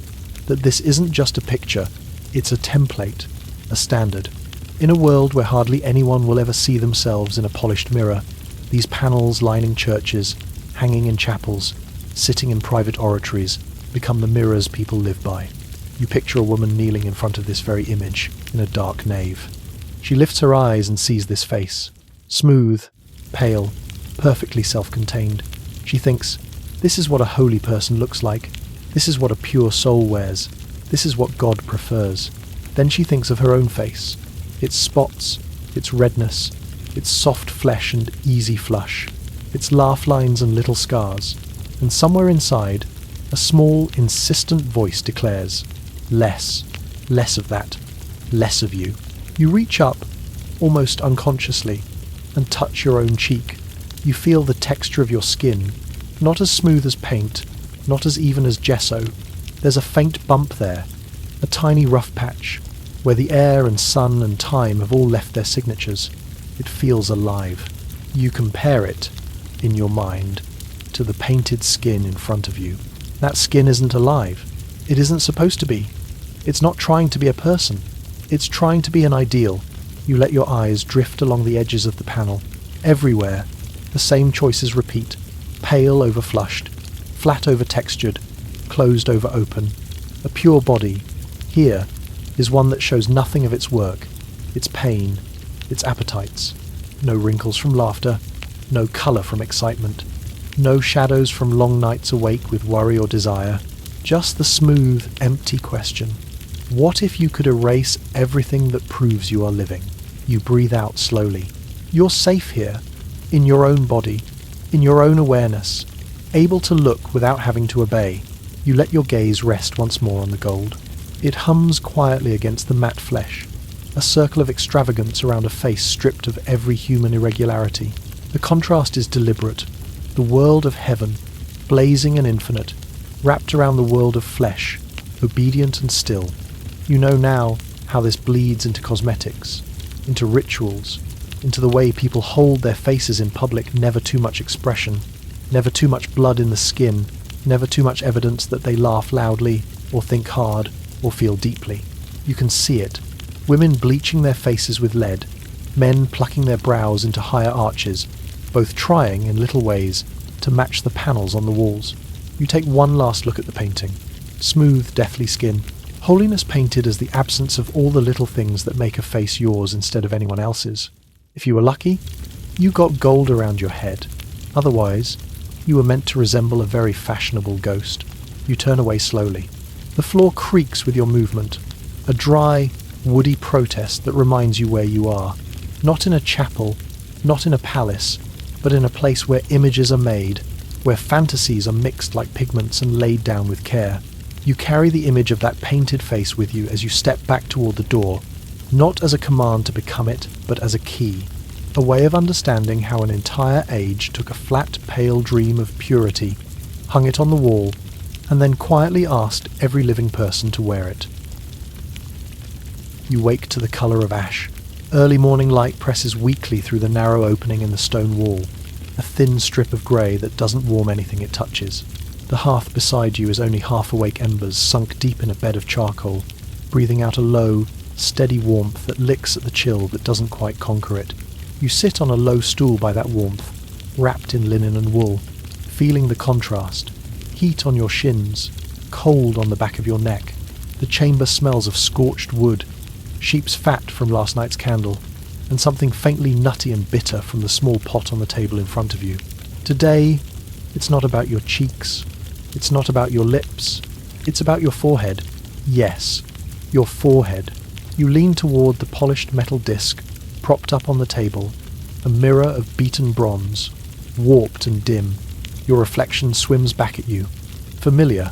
that this isn't just a picture, it's a template, a standard. In a world where hardly anyone will ever see themselves in a polished mirror, these panels lining churches, hanging in chapels, sitting in private oratories, become the mirrors people live by. You picture a woman kneeling in front of this very image, in a dark nave. She lifts her eyes and sees this face. Smooth, pale, perfectly self-contained. She thinks, this is what a holy person looks like. This is what a pure soul wears. This is what God prefers. Then she thinks of her own face, its spots, its redness, its soft flesh and easy flush. its laugh lines and little scars, and somewhere inside, a small, insistent voice declares, less of that, less of you. You reach up, almost unconsciously, and touch your own cheek. You feel the texture of your skin, not as smooth as paint, not as even as gesso. There's a faint bump there, a tiny rough patch, where the air and sun and time have all left their signatures. It feels alive. You compare it, in your mind, to the painted skin in front of you. That skin isn't alive. It isn't supposed to be. It's not trying to be a person. It's trying to be an ideal. You let your eyes drift along the edges of the panel. Everywhere, the same choices repeat. Pale over flushed, flat over textured, closed over open. A pure body, here, is one that shows nothing of its work, its pain, its appetites. No wrinkles from laughter, no colour from excitement, no shadows from long nights awake with worry or desire. Just the smooth, empty question. What if you could erase everything that proves you are living? You breathe out slowly. You're safe here, in your own body, in your own awareness, able to look without having to obey. You let your gaze rest once more on the gold. It hums quietly against the matte flesh, a circle of extravagance around a face stripped of every human irregularity. The contrast is deliberate. The world of heaven, blazing and infinite, wrapped around the world of flesh, obedient and still. You know now how this bleeds into cosmetics, into rituals, into the way people hold their faces in public. Never too much expression, never too much blood in the skin, never too much evidence that they laugh loudly, or think hard, or feel deeply. You can see it. Women bleaching their faces with lead, men plucking their brows into higher arches, both trying, in little ways, to match the panels on the walls. You take one last look at the painting. Smooth, deathly skin. Holiness painted as the absence of all the little things that make a face yours instead of anyone else's. If you were lucky, you got gold around your head. Otherwise, you were meant to resemble a very fashionable ghost. You turn away slowly. The floor creaks with your movement, a dry, woody protest that reminds you where you are. Not in a chapel, not in a palace, but in a place where images are made, where fantasies are mixed like pigments and laid down with care. You carry the image of that painted face with you as you step back toward the door, not as a command to become it, but as a key, a way of understanding how an entire age took a flat, pale dream of purity, hung it on the wall, and then quietly asked every living person to wear it. You wake to the colour of ash. Early morning light presses weakly through the narrow opening in the stone wall, a thin strip of grey that doesn't warm anything it touches. The hearth beside you is only half-awake embers sunk deep in a bed of charcoal, breathing out a low, steady warmth that licks at the chill but doesn't quite conquer it. You sit on a low stool by that warmth, wrapped in linen and wool, feeling the contrast. Heat on your shins, cold on the back of your neck. The chamber smells of scorched wood, sheep's fat from last night's candle, and something faintly nutty and bitter from the small pot on the table in front of you. Today, it's not about your cheeks, it's not about your lips, it's about your forehead. Yes, your forehead. You lean toward the polished metal disc, propped up on the table, a mirror of beaten bronze, warped and dim. Your reflection swims back at you, familiar,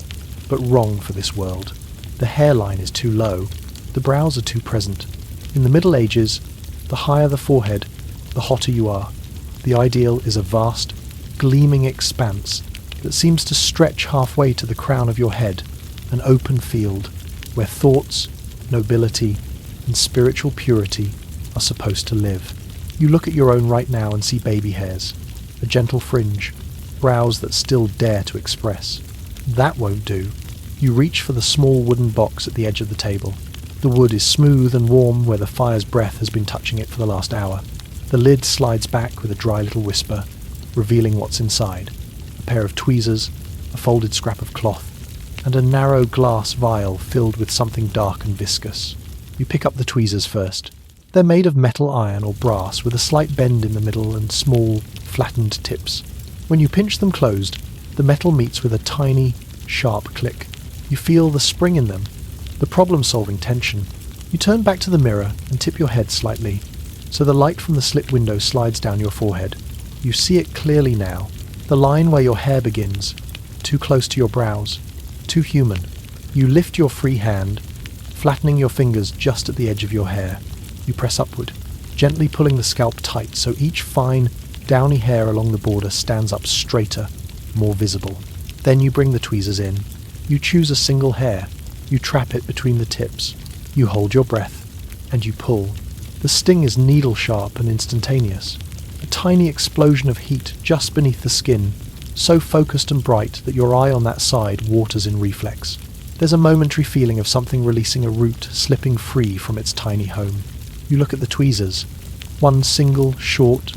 but wrong for this world. The hairline is too low, the brows are too present. In the Middle Ages, the higher the forehead, the hotter you are. The ideal is a vast, gleaming expanse that seems to stretch halfway to the crown of your head, an open field where thoughts, nobility, and spiritual purity are supposed to live. You look at your own right now and see baby hairs, a gentle fringe, brows that still dare to express. That won't do. You reach for the small wooden box at the edge of the table. The wood is smooth and warm where the fire's breath has been touching it for the last hour. The lid slides back with a dry little whisper, revealing what's inside. A pair of tweezers, a folded scrap of cloth, and a narrow glass vial filled with something dark and viscous. You pick up the tweezers first. They're made of metal iron or brass with a slight bend in the middle and small, flattened tips. When you pinch them closed, the metal meets with a tiny, sharp click. You feel the spring in them, the problem-solving tension. You turn back to the mirror and tip your head slightly, so the light from the slit window slides down your forehead. You see it clearly now. The line where your hair begins, too close to your brows, too human. You lift your free hand, flattening your fingers just at the edge of your hair. You press upward, gently pulling the scalp tight so each fine, downy hair along the border stands up straighter, more visible. Then you bring the tweezers in. You choose a single hair. You trap it between the tips. You hold your breath, and you pull. The sting is needle-sharp and instantaneous. A tiny explosion of heat just beneath the skin, so focused and bright that your eye on that side waters in reflex. There's a momentary feeling of something releasing a root, slipping free from its tiny home. You look at the tweezers. One single, short,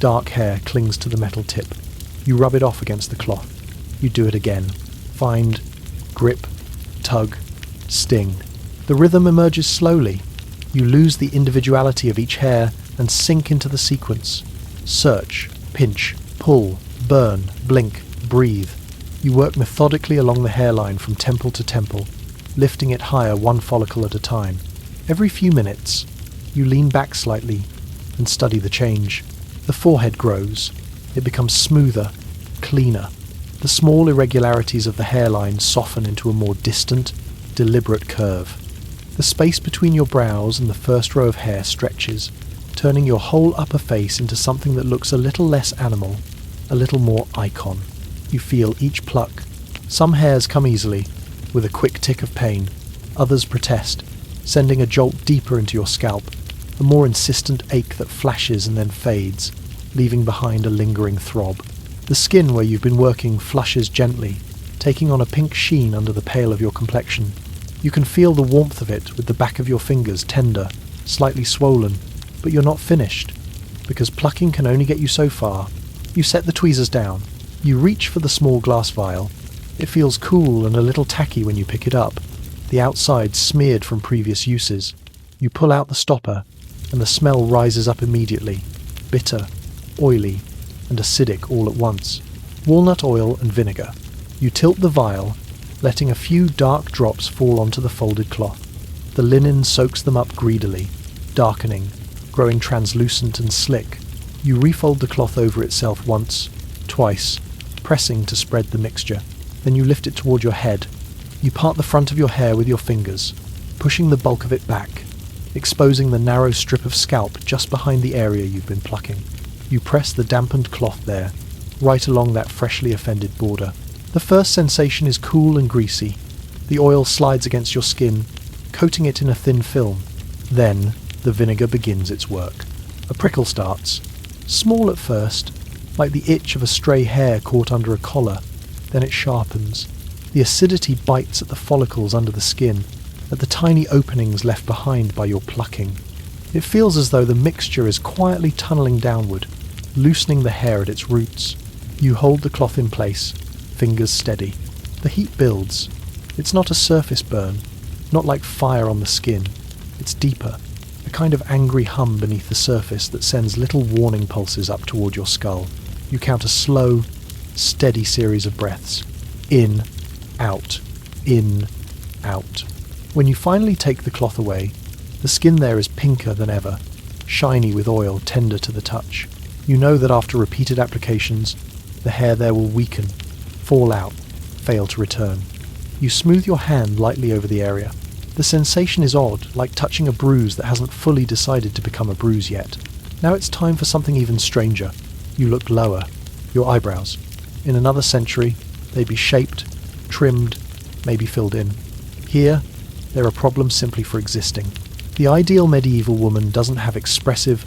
dark hair clings to the metal tip. You rub it off against the cloth. You do it again. Find, grip, tug, sting. The rhythm emerges slowly. You lose the individuality of each hair and sink into the sequence. Search, pinch, pull, burn, blink, breathe. You work methodically along the hairline from temple to temple, lifting it higher one follicle at a time. Every few minutes, you lean back slightly and study the change. The forehead grows. It becomes smoother, cleaner. The small irregularities of the hairline soften into a more distant, deliberate curve. The space between your brows and the first row of hair stretches, turning your whole upper face into something that looks a little less animal, a little more icon. You feel each pluck. Some hairs come easily, with a quick tick of pain. Others protest, sending a jolt deeper into your scalp, a more insistent ache that flashes and then fades, leaving behind a lingering throb. The skin where you've been working flushes gently, taking on a pink sheen under the pale of your complexion. You can feel the warmth of it with the back of your fingers tender, slightly swollen, but you're not finished, because plucking can only get you so far. You set the tweezers down. You reach for the small glass vial. It feels cool and a little tacky when you pick it up, the outside smeared from previous uses. You pull out the stopper, and the smell rises up immediately, bitter, oily, and acidic all at once. Walnut oil and vinegar. You tilt the vial, letting a few dark drops fall onto the folded cloth. The linen soaks them up greedily, darkening, growing translucent and slick. You refold the cloth over itself once, twice, pressing to spread the mixture. Then you lift it toward your head. You part the front of your hair with your fingers, pushing the bulk of it back, exposing the narrow strip of scalp just behind the area you've been plucking. You press the dampened cloth there, right along that freshly offended border. The first sensation is cool and greasy. The oil slides against your skin, coating it in a thin film. Then, the vinegar begins its work. A prickle starts, small at first, like the itch of a stray hair caught under a collar. Then it sharpens. The acidity bites at the follicles under the skin, at the tiny openings left behind by your plucking. It feels as though the mixture is quietly tunneling downward, loosening the hair at its roots. You hold the cloth in place, fingers steady. The heat builds. It's not a surface burn, not like fire on the skin. It's deeper, a kind of angry hum beneath the surface that sends little warning pulses up toward your skull. You count a slow, steady series of breaths. In, out, in, out. When you finally take the cloth away, the skin there is pinker than ever, shiny with oil, tender to the touch. You know that after repeated applications, the hair there will weaken, fall out, fail to return. You smooth your hand lightly over the area. The sensation is odd, like touching a bruise that hasn't fully decided to become a bruise yet. Now it's time for something even stranger. You look lower, your eyebrows. In another century, they'd be shaped, trimmed, maybe filled in. Here, they're a problem simply for existing. The ideal medieval woman doesn't have expressive,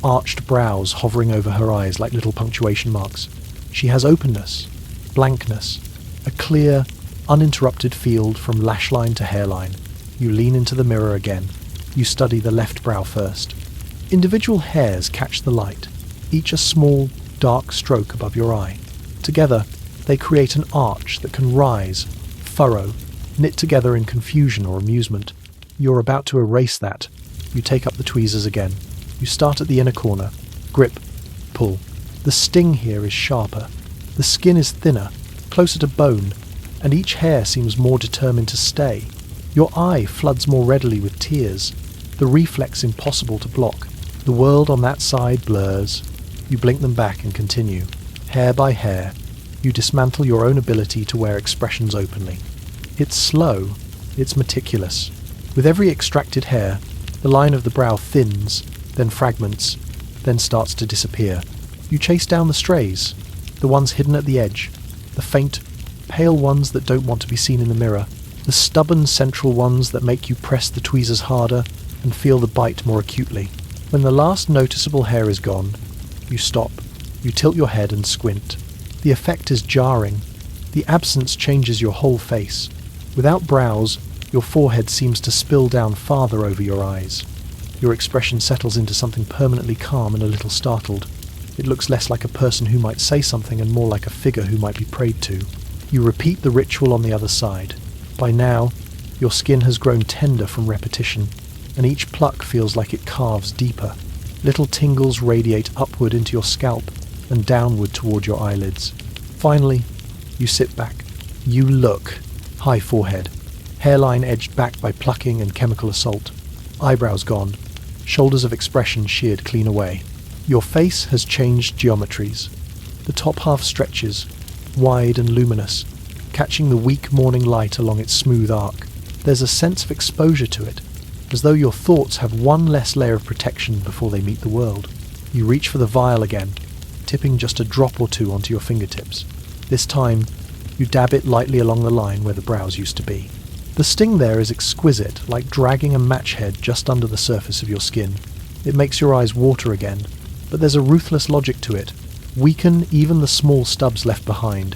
arched brows hovering over her eyes like little punctuation marks. She has openness, blankness, a clear, uninterrupted field from lash line to hairline. You lean into the mirror again. You study the left brow first. Individual hairs catch the light, each a small, dark stroke above your eye. Together, they create an arch that can rise, furrow, knit together in confusion or amusement. You're about to erase that. You take up the tweezers again. You start at the inner corner. Grip, pull. The sting here is sharper. The skin is thinner, closer to bone, and each hair seems more determined to stay. Your eye floods more readily with tears, the reflex impossible to block. The world on that side blurs. You blink them back and continue. Hair by hair, you dismantle your own ability to wear expressions openly. It's slow, it's meticulous. With every extracted hair, the line of the brow thins, then fragments, then starts to disappear. You chase down the strays, the ones hidden at the edge, the faint, pale ones that don't want to be seen in the mirror, the stubborn central ones that make you press the tweezers harder and feel the bite more acutely. When the last noticeable hair is gone, you stop. You tilt your head and squint. The effect is jarring. The absence changes your whole face. Without brows, your forehead seems to spill down farther over your eyes. Your expression settles into something permanently calm and a little startled. It looks less like a person who might say something and more like a figure who might be prayed to. You repeat the ritual on the other side. By now, your skin has grown tender from repetition, and each pluck feels like it carves deeper. Little tingles radiate upward into your scalp and downward toward your eyelids. Finally, you sit back. You look. High forehead. Hairline edged back by plucking and chemical assault. Eyebrows gone. Shoulders of expression sheared clean away. Your face has changed geometries. The top half stretches, wide and luminous, catching the weak morning light along its smooth arc. There's a sense of exposure to it, as though your thoughts have one less layer of protection before they meet the world. You reach for the vial again, tipping just a drop or two onto your fingertips. This time, you dab it lightly along the line where the brows used to be. The sting there is exquisite, like dragging a match head just under the surface of your skin. It makes your eyes water again, but there's a ruthless logic to it. Weaken even the small stubs left behind.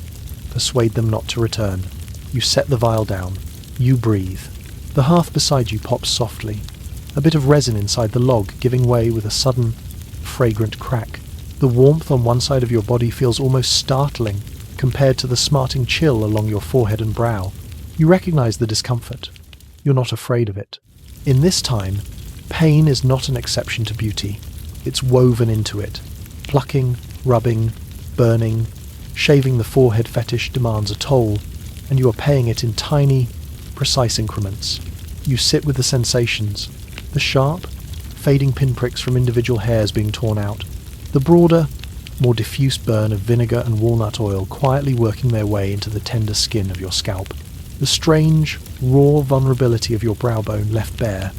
Persuade them not to return. You set the vial down. You breathe. The hearth beside you pops softly, a bit of resin inside the log giving way with a sudden, fragrant crack. The warmth on one side of your body feels almost startling compared to the smarting chill along your forehead and brow. You recognize the discomfort. You're not afraid of it. In this time, pain is not an exception to beauty. It's woven into it. Plucking, rubbing, burning, shaving the forehead fetish demands a toll, and you are paying it in tiny, precise increments. You sit with the sensations, the sharp, fading pinpricks from individual hairs being torn out, the broader, more diffuse burn of vinegar and walnut oil quietly working their way into the tender skin of your scalp, the strange, raw vulnerability of your brow bone left bare,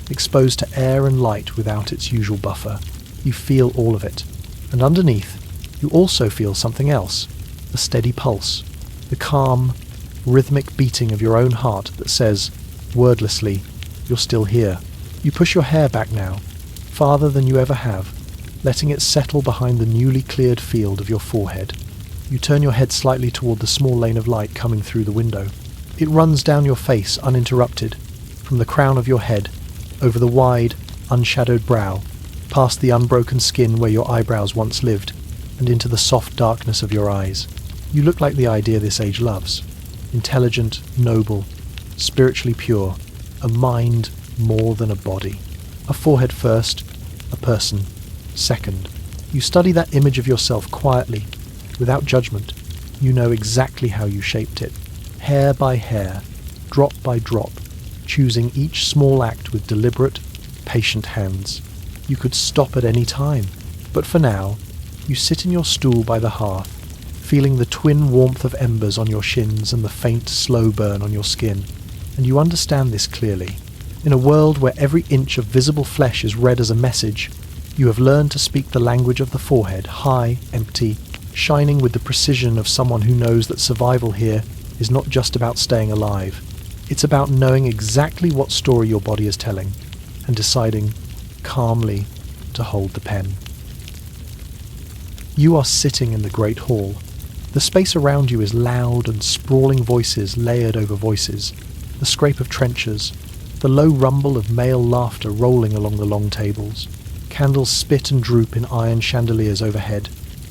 exposed to air and light without its usual buffer. You feel all of it, and underneath, you also feel something else, a steady pulse, the calm, rhythmic beating of your own heart that says, wordlessly, you're still here. You push your hair back now, farther than you ever have, letting it settle behind the newly cleared field of your forehead. You turn your head slightly toward the small lane of light coming through the window. It runs down your face uninterrupted, from the crown of your head, over the wide, unshadowed brow, past the unbroken skin where your eyebrows once lived, and into the soft darkness of your eyes. You look like the idea this age loves. Intelligent, noble, spiritually pure, a mind more than a body. A forehead first, a person second. You study that image of yourself quietly, without judgment. You know exactly how you shaped it, hair by hair, drop by drop, choosing each small act with deliberate, patient hands. You could stop at any time, but for now, you sit in your stool by the hearth, feeling the twin warmth of embers on your shins and the faint, slow burn on your skin, and you understand this clearly. In a world where every inch of visible flesh is read as a message, you have learned to speak the language of the forehead, high, empty, shining with the precision of someone who knows that survival here is not just about staying alive. It's about knowing exactly what story your body is telling, and deciding, calmly, to hold the pen. You are sitting in the great hall. The space around you is loud and sprawling voices layered over voices, the scrape of trenchers, the low rumble of male laughter rolling along the long tables. Candles spit and droop in iron chandeliers overhead,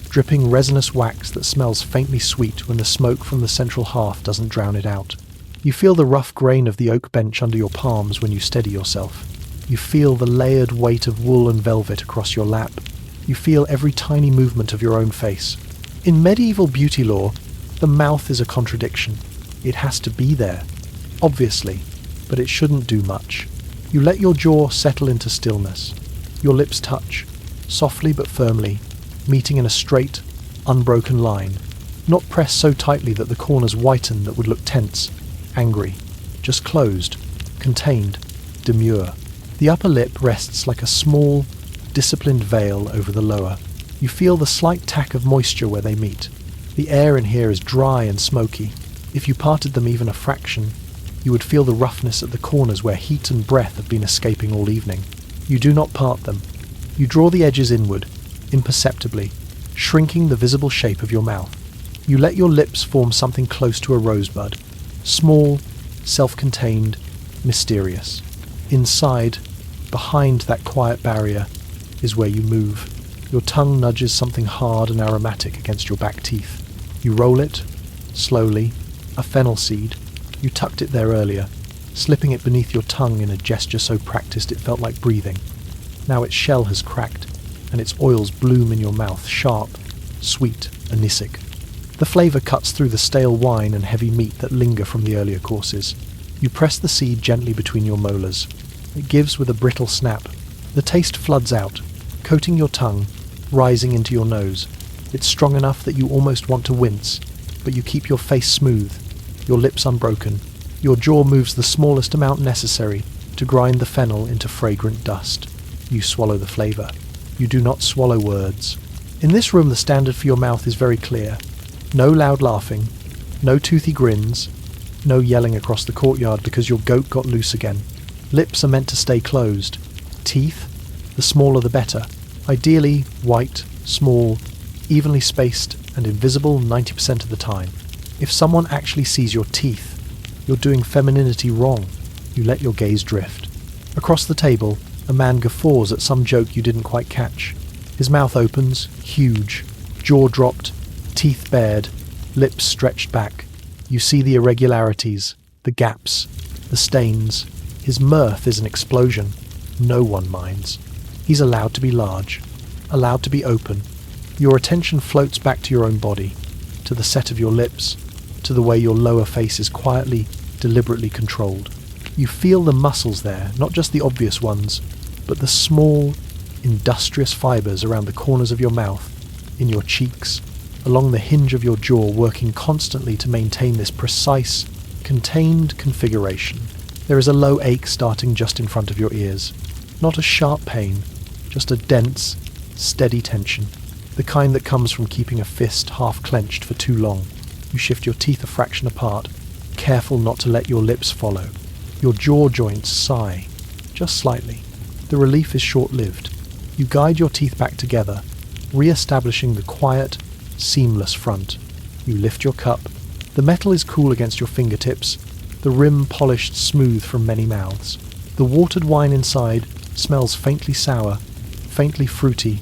dripping resinous wax that smells faintly sweet when the smoke from the central hearth doesn't drown it out. You feel the rough grain of the oak bench under your palms when you steady yourself. You feel the layered weight of wool and velvet across your lap. You feel every tiny movement of your own face. In medieval beauty lore, the mouth is a contradiction. It has to be there, obviously, but it shouldn't do much. You let your jaw settle into stillness. Your lips touch, softly but firmly, meeting in a straight, unbroken line, not pressed so tightly that the corners whiten that would look tense, angry, just closed, contained, demure. The upper lip rests like a small, disciplined veil over the lower. You feel the slight tack of moisture where they meet. The air in here is dry and smoky. If you parted them even a fraction, you would feel the roughness at the corners where heat and breath have been escaping all evening. You do not part them. You draw the edges inward, imperceptibly, shrinking the visible shape of your mouth. You let your lips form something close to a rosebud, small, self-contained, mysterious. Inside, behind that quiet barrier, is where you move. Your tongue nudges something hard and aromatic against your back teeth. You roll it, slowly, a fennel seed. You tucked it there earlier, slipping it beneath your tongue in a gesture so practiced it felt like breathing. Now its shell has cracked, and its oils bloom in your mouth, sharp, sweet, anisik. The flavour cuts through the stale wine and heavy meat that linger from the earlier courses. You press the seed gently between your molars. It gives with a brittle snap. The taste floods out, coating your tongue, rising into your nose. It's strong enough that you almost want to wince, but you keep your face smooth, your lips unbroken. Your jaw moves the smallest amount necessary to grind the fennel into fragrant dust. You swallow the flavour. You do not swallow words. In this room the standard for your mouth is very clear. No loud laughing, no toothy grins, no yelling across the courtyard because your goat got loose again. Lips are meant to stay closed. Teeth, the smaller the better. Ideally white, small, evenly spaced and invisible 90% of the time. If someone actually sees your teeth, you're doing femininity wrong. You let your gaze drift. Across the table, a man guffaws at some joke you didn't quite catch. His mouth opens, huge, jaw dropped, teeth bared, lips stretched back. You see the irregularities, the gaps, the stains. His mirth is an explosion. No one minds. He's allowed to be large, allowed to be open. Your attention floats back to your own body, to the set of your lips, to the way your lower face is quietly, deliberately controlled. You feel the muscles there, not just the obvious ones, but the small, industrious fibres around the corners of your mouth, in your cheeks, along the hinge of your jaw, working constantly to maintain this precise, contained configuration. There is a low ache starting just in front of your ears. Not a sharp pain, just a dense, steady tension, the kind that comes from keeping a fist half clenched for too long. You shift your teeth a fraction apart, careful not to let your lips follow. Your jaw joints sigh, just slightly. The relief is short-lived. You guide your teeth back together, re-establishing the quiet, seamless front. You lift your cup. The metal is cool against your fingertips, the rim polished smooth from many mouths. The watered wine inside smells faintly sour, faintly fruity,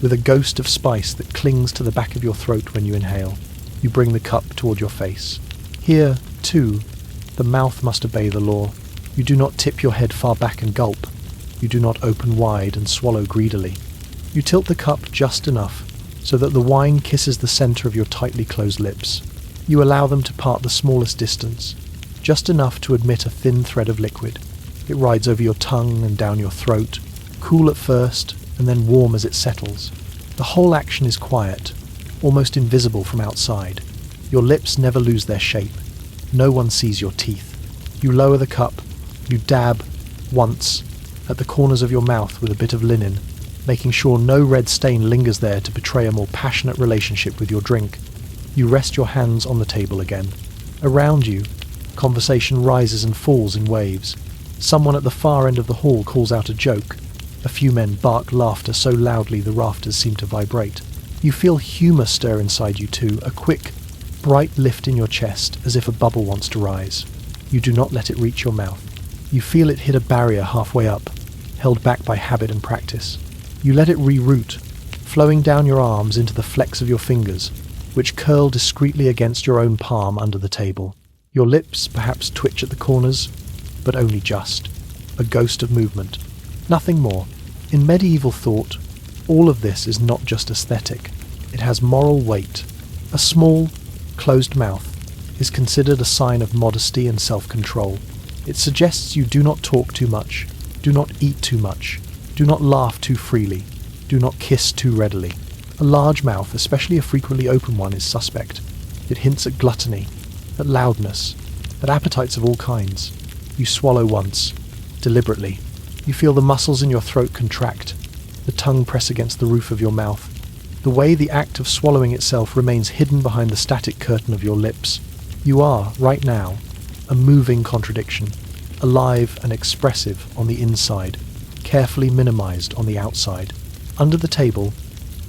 with a ghost of spice that clings to the back of your throat when you inhale. You bring the cup toward your face. Here, too, the mouth must obey the law. You do not tip your head far back and gulp. You do not open wide and swallow greedily. You tilt the cup just enough so that the wine kisses the centre of your tightly closed lips. You allow them to part the smallest distance, just enough to admit a thin thread of liquid. It rides over your tongue and down your throat, cool at first and then warm as it settles. The whole action is quiet, almost invisible from outside. Your lips never lose their shape. No one sees your teeth. You lower the cup. You dab, once, at the corners of your mouth with a bit of linen, making sure no red stain lingers there to betray a more passionate relationship with your drink. You rest your hands on the table again. Around you, conversation rises and falls in waves. Someone at the far end of the hall calls out a joke. A few men bark laughter so loudly the rafters seem to vibrate. You feel humour stir inside you too, a quick, bright lift in your chest as if a bubble wants to rise. You do not let it reach your mouth. You feel it hit a barrier halfway up, held back by habit and practice. You let it reroot, flowing down your arms into the flecks of your fingers, which curl discreetly against your own palm under the table. Your lips perhaps twitch at the corners, but only just. A ghost of movement. Nothing more. In medieval thought, all of this is not just aesthetic. It has moral weight. A small, closed mouth is considered a sign of modesty and self-control. It suggests you do not talk too much, do not eat too much, do not laugh too freely, do not kiss too readily. A large mouth, especially a frequently open one, is suspect. It hints at gluttony, at loudness, at appetites of all kinds. You swallow once, deliberately. You feel the muscles in your throat contract, the tongue press against the roof of your mouth. The way the act of swallowing itself remains hidden behind the static curtain of your lips. You are, right now, a moving contradiction, alive and expressive on the inside, carefully minimized on the outside. Under the table,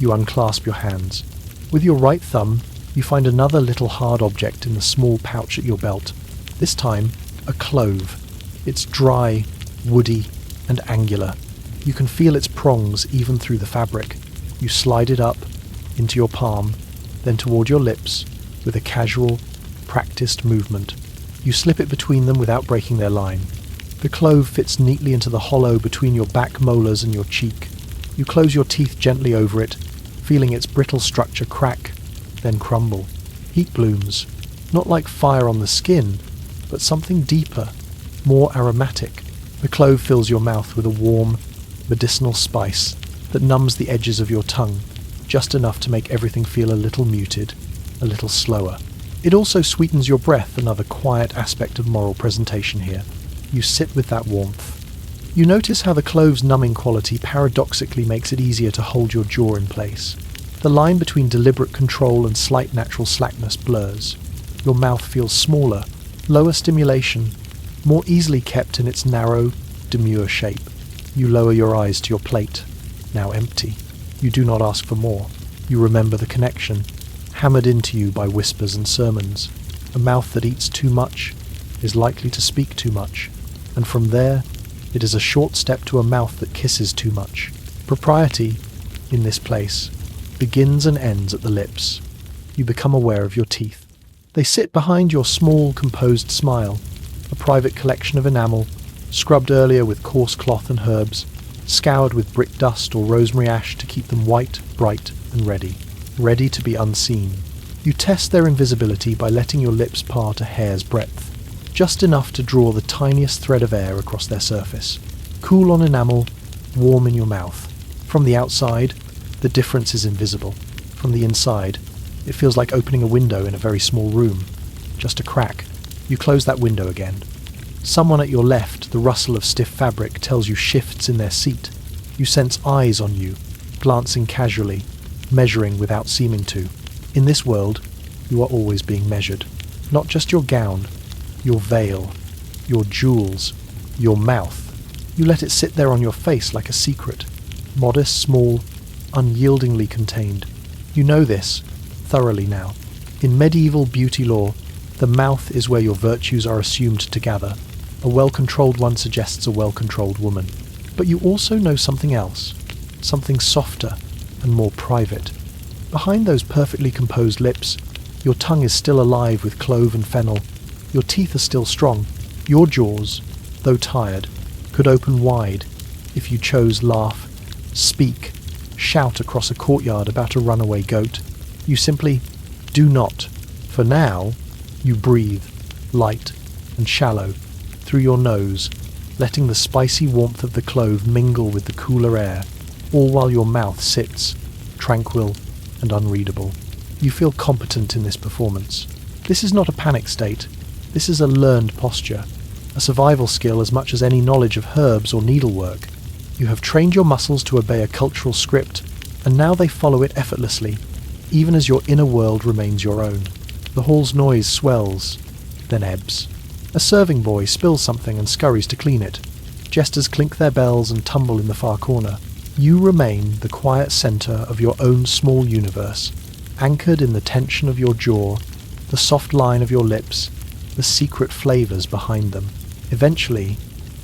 you unclasp your hands. With your right thumb, you find another little hard object in the small pouch at your belt. This time, a clove. It's dry, woody, and angular. You can feel its prongs even through the fabric. You slide it up into your palm, then toward your lips with a casual, practiced movement. You slip it between them without breaking their line. The clove fits neatly into the hollow between your back molars and your cheek. You close your teeth gently over it, feeling its brittle structure crack, then crumble. Heat blooms, not like fire on the skin, but something deeper, more aromatic. The clove fills your mouth with a warm, medicinal spice that numbs the edges of your tongue, just enough to make everything feel a little muted, a little slower. It also sweetens your breath, another quiet aspect of moral presentation here. You sit with that warmth. You notice how the clove's numbing quality paradoxically makes it easier to hold your jaw in place. The line between deliberate control and slight natural slackness blurs. Your mouth feels smaller, lower stimulation, more easily kept in its narrow, demure shape. You lower your eyes to your plate, now empty. You do not ask for more. You remember the connection, hammered into you by whispers and sermons. A mouth that eats too much is likely to speak too much, and from there, it is a short step to a mouth that kisses too much. Propriety, in this place, begins and ends at the lips. You become aware of your teeth. They sit behind your small, composed smile, a private collection of enamel, scrubbed earlier with coarse cloth and herbs, scoured with brick dust or rosemary ash to keep them white, bright, and ready to be unseen. You test their invisibility by letting your lips part a hair's breadth, just enough to draw the tiniest thread of air across their surface. Cool on enamel, warm in your mouth. From the outside, the difference is invisible. From the inside, it feels like opening a window in a very small room. Just a crack. You close that window again. Someone at your left, the rustle of stiff fabric tells you shifts in their seat. You sense eyes on you, glancing casually, measuring without seeming to. In this world, you are always being measured. Not just your gown, your veil, your jewels, your mouth. You let it sit there on your face like a secret. Modest, small, unyieldingly contained. You know this, thoroughly now. In medieval beauty law, the mouth is where your virtues are assumed to gather. A well-controlled one suggests a well-controlled woman. But you also know something else, something softer and more private. Behind those perfectly composed lips, your tongue is still alive with clove and fennel. Your teeth are still strong. Your jaws, though tired, could open wide if you chose laugh, speak, shout across a courtyard about a runaway goat. You simply do not. For now, you breathe, light and shallow, through your nose, letting the spicy warmth of the clove mingle with the cooler air, all while your mouth sits, tranquil and unreadable. You feel competent in this performance. This is not a panic state. This is a learned posture, a survival skill as much as any knowledge of herbs or needlework. You have trained your muscles to obey a cultural script, and now they follow it effortlessly, even as your inner world remains your own. The hall's noise swells, then ebbs. A serving boy spills something and scurries to clean it. Jesters clink their bells and tumble in the far corner. You remain the quiet centre of your own small universe, anchored in the tension of your jaw, the soft line of your lips, the secret flavours behind them. Eventually,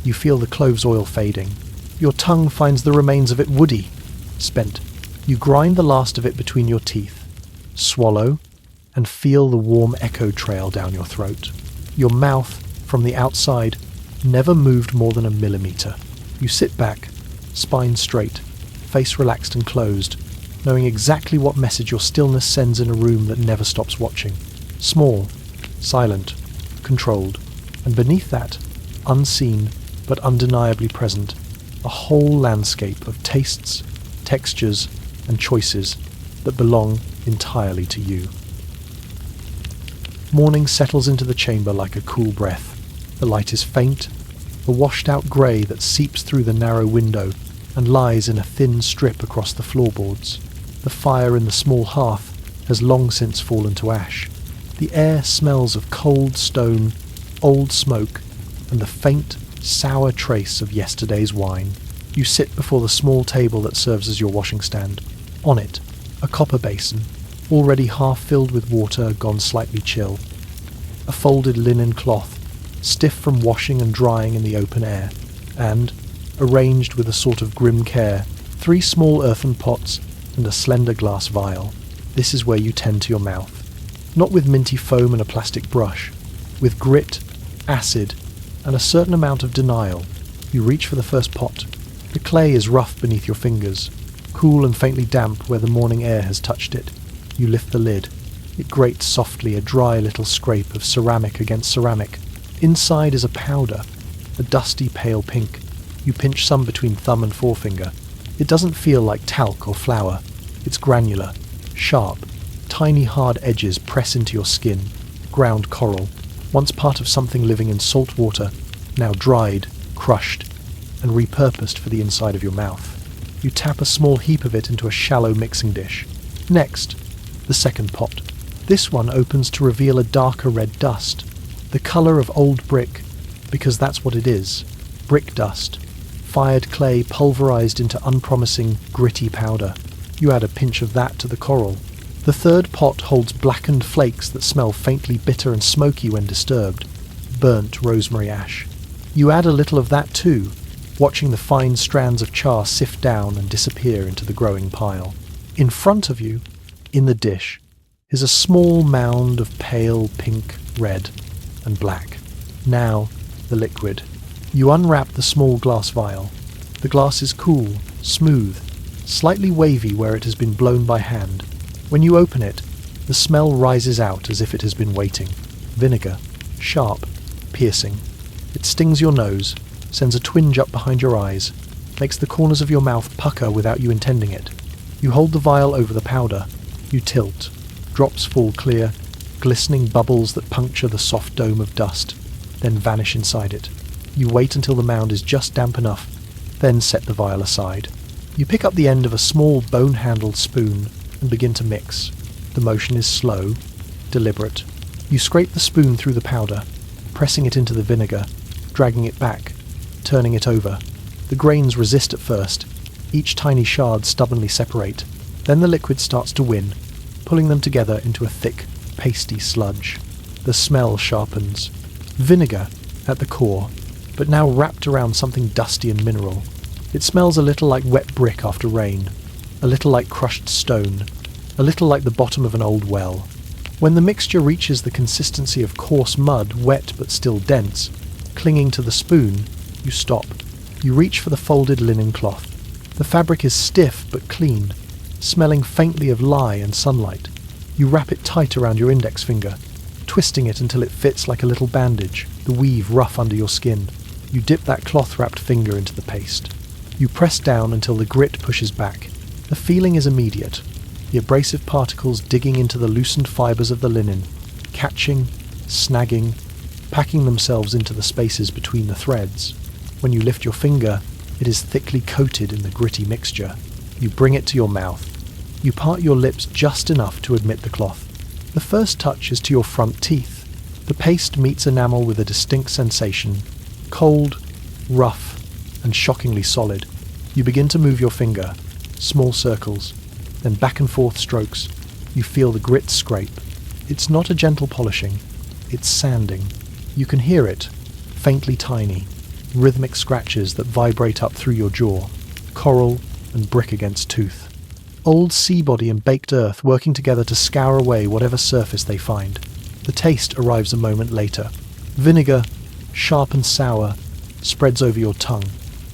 you feel the clove's oil fading. Your tongue finds the remains of it woody, spent. You grind the last of it between your teeth, swallow, and feel the warm echo trail down your throat. Your mouth, from the outside, never moved more than a millimetre. You sit back, spine straight, face relaxed and closed, knowing exactly what message your stillness sends in a room that never stops watching. Small, silent, controlled, and beneath that, unseen but undeniably present, a whole landscape of tastes, textures, and choices. that belong entirely to you. Morning settles into the chamber like a cool breath. The light is faint, a washed-out grey that seeps through the narrow window and lies in a thin strip across the floorboards. The fire in the small hearth has long since fallen to ash. The air smells of cold stone, old smoke, and the faint, sour trace of yesterday's wine. You sit before the small table that serves as your washing stand. On it, a copper basin, already half filled with water gone slightly chill. A folded linen cloth, stiff from washing and drying in the open air, and, arranged with a sort of grim care, 3 small earthen pots and a slender glass vial. This is where you tend to your mouth. Not with minty foam and a plastic brush. With grit, acid, and a certain amount of denial, you reach for the first pot. The clay is rough beneath your fingers, cool and faintly damp where the morning air has touched it. You lift the lid. It grates softly, a dry little scrape of ceramic against ceramic. Inside is a powder, a dusty pale pink. You pinch some between thumb and forefinger. It doesn't feel like talc or flour. It's granular, sharp. Tiny hard edges press into your skin. Ground coral, once part of something living in salt water, now dried, crushed, and repurposed for the inside of your mouth. You tap a small heap of it into a shallow mixing dish. Next, the second pot. This one opens to reveal a darker red dust, the colour of old brick, because that's what it is. Brick dust. Fired clay pulverised into unpromising, gritty powder. You add a pinch of that to the coral. The third pot holds blackened flakes that smell faintly bitter and smoky when disturbed. Burnt rosemary ash. You add a little of that too, watching the fine strands of char sift down and disappear into the growing pile. In front of you, in the dish, is a small mound of pale pink, red, and black. Now, the liquid. You unwrap the small glass vial. The glass is cool, smooth, slightly wavy where it has been blown by hand. When you open it, the smell rises out as if it has been waiting. Vinegar. Sharp. Piercing. It stings your nose, sends a twinge up behind your eyes, makes the corners of your mouth pucker without you intending it. You hold the vial over the powder. You tilt. Drops fall clear, glistening bubbles that puncture the soft dome of dust, then vanish inside it. You wait until the mound is just damp enough, then set the vial aside. You pick up the end of a small bone-handled spoon and begin to mix. The motion is slow, deliberate. You scrape the spoon through the powder, pressing it into the vinegar, dragging it back, turning it over. The grains resist at first. Each tiny shard stubbornly separate. Then the liquid starts to win, pulling them together into a thick, pasty sludge. The smell sharpens. Vinegar at the core, but now wrapped around something dusty and mineral. It smells a little like wet brick after rain, a little like crushed stone, a little like the bottom of an old well. When the mixture reaches the consistency of coarse mud, wet but still dense, clinging to the spoon, you stop. You reach for the folded linen cloth. The fabric is stiff but clean, smelling faintly of lye and sunlight. You wrap it tight around your index finger, twisting it until it fits like a little bandage, the weave rough under your skin. You dip that cloth-wrapped finger into the paste. You press down until the grit pushes back. The feeling is immediate, the abrasive particles digging into the loosened fibres of the linen, catching, snagging, packing themselves into the spaces between the threads. When you lift your finger, it is thickly coated in the gritty mixture. You bring it to your mouth. You part your lips just enough to admit the cloth. The first touch is to your front teeth. The paste meets enamel with a distinct sensation, cold, rough, and shockingly solid. You begin to move your finger, small circles, then back and forth strokes. You feel the grit scrape. It's not a gentle polishing, it's sanding. You can hear it, faintly tiny, rhythmic scratches that vibrate up through your jaw, coral and brick against tooth. Old sea body and baked earth working together to scour away whatever surface they find. The taste arrives a moment later. Vinegar, sharp and sour, spreads over your tongue.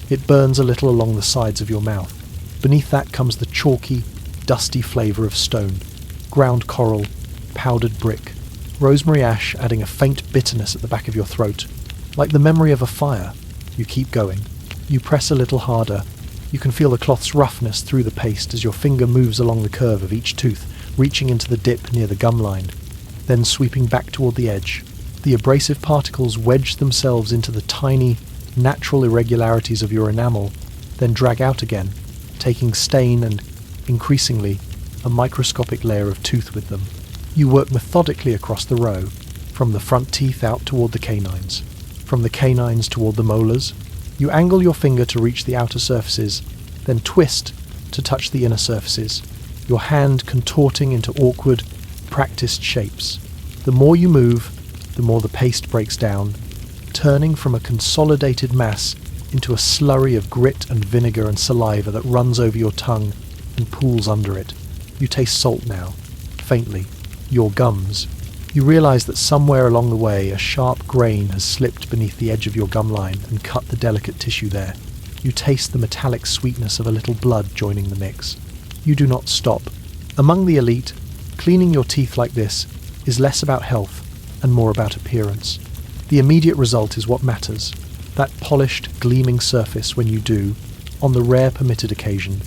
It burns a little along the sides of your mouth. Beneath that comes the chalky, dusty flavour of stone, ground coral, powdered brick, rosemary ash adding a faint bitterness at the back of your throat. Like the memory of a fire, you keep going. You press a little harder, You can feel the cloth's roughness through the paste as your finger moves along the curve of each tooth, reaching into the dip near the gum line, then sweeping back toward the edge. The abrasive particles wedge themselves into the tiny, natural irregularities of your enamel, then drag out again, taking stain and, increasingly, a microscopic layer of tooth with them. You work methodically across the row, from the front teeth out toward the canines, from the canines toward the molars. You angle your finger to reach the outer surfaces, then twist to touch the inner surfaces, your hand contorting into awkward, practiced shapes. The more you move, the more the paste breaks down, turning from a consolidated mass into a slurry of grit and vinegar and saliva that runs over your tongue and pools under it. You taste salt now, faintly, your gums. You realize that somewhere along the way a sharp grain has slipped beneath the edge of your gum line and cut the delicate tissue there. You taste the metallic sweetness of a little blood joining the mix. You do not stop. Among the elite, cleaning your teeth like this is less about health and more about appearance. The immediate result is what matters, that polished, gleaming surface when you do, on the rare permitted occasion,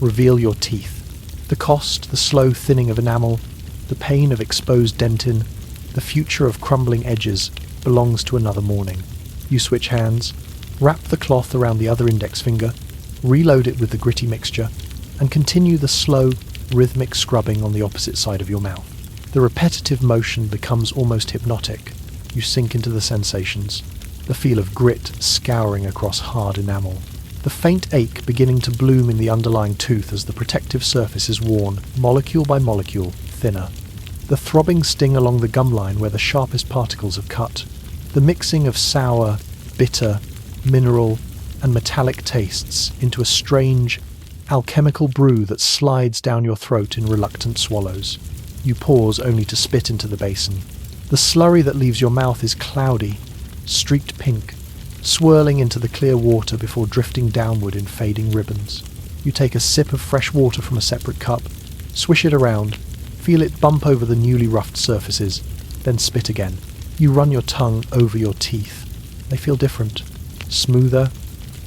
reveal your teeth. The cost, the slow thinning of enamel, the pain of exposed dentin, the future of crumbling edges belongs to another morning. You switch hands, wrap the cloth around the other index finger, reload it with the gritty mixture, and continue the slow, rhythmic scrubbing on the opposite side of your mouth. The repetitive motion becomes almost hypnotic. You sink into the sensations, the feel of grit scouring across hard enamel, the faint ache beginning to bloom in the underlying tooth as the protective surface is worn, molecule by molecule, thinner, the throbbing sting along the gum line where the sharpest particles have cut, the mixing of sour, bitter, mineral, and metallic tastes into a strange, alchemical brew that slides down your throat in reluctant swallows. You pause only to spit into the basin. The slurry that leaves your mouth is cloudy, streaked pink, swirling into the clear water before drifting downward in fading ribbons. You take a sip of fresh water from a separate cup, swish it around, feel it bump over the newly roughed surfaces, then spit again. You run your tongue over your teeth. They feel different. Smoother?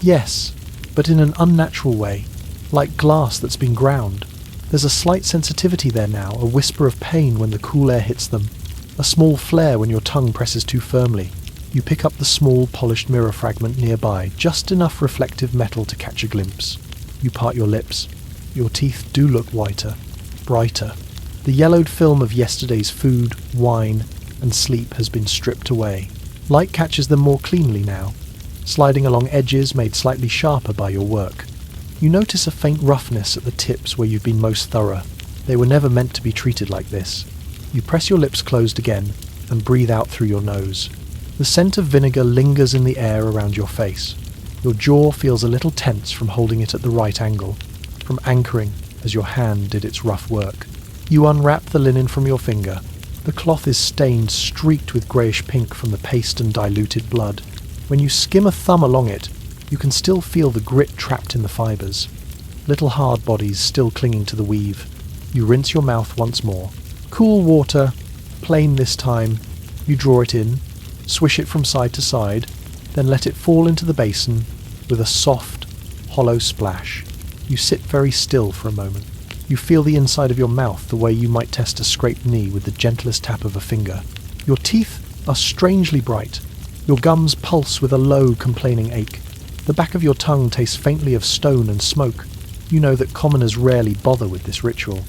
Yes, but in an unnatural way, like glass that's been ground. There's a slight sensitivity there now, a whisper of pain when the cool air hits them, a small flare when your tongue presses too firmly. You pick up the small, polished mirror fragment nearby, just enough reflective metal to catch a glimpse. You part your lips. Your teeth do look whiter, brighter. The yellowed film of yesterday's food, wine, and sleep has been stripped away. Light catches them more cleanly now, sliding along edges made slightly sharper by your work. You notice a faint roughness at the tips where you've been most thorough. They were never meant to be treated like this. You press your lips closed again and breathe out through your nose. The scent of vinegar lingers in the air around your face. Your jaw feels a little tense from holding it at the right angle, from anchoring as your hand did its rough work. You unwrap the linen from your finger. The cloth is stained, streaked with greyish pink from the paste and diluted blood. When you skim a thumb along it, you can still feel the grit trapped in the fibres, little hard bodies still clinging to the weave. You rinse your mouth once more. Cool water, plain this time. You draw it in, swish it from side to side, then let it fall into the basin with a soft, hollow splash. You sit very still for a moment. You feel the inside of your mouth the way you might test a scraped knee with the gentlest tap of a finger. Your teeth are strangely bright. Your gums pulse with a low, complaining ache. The back of your tongue tastes faintly of stone and smoke. You know that commoners rarely bother with this ritual,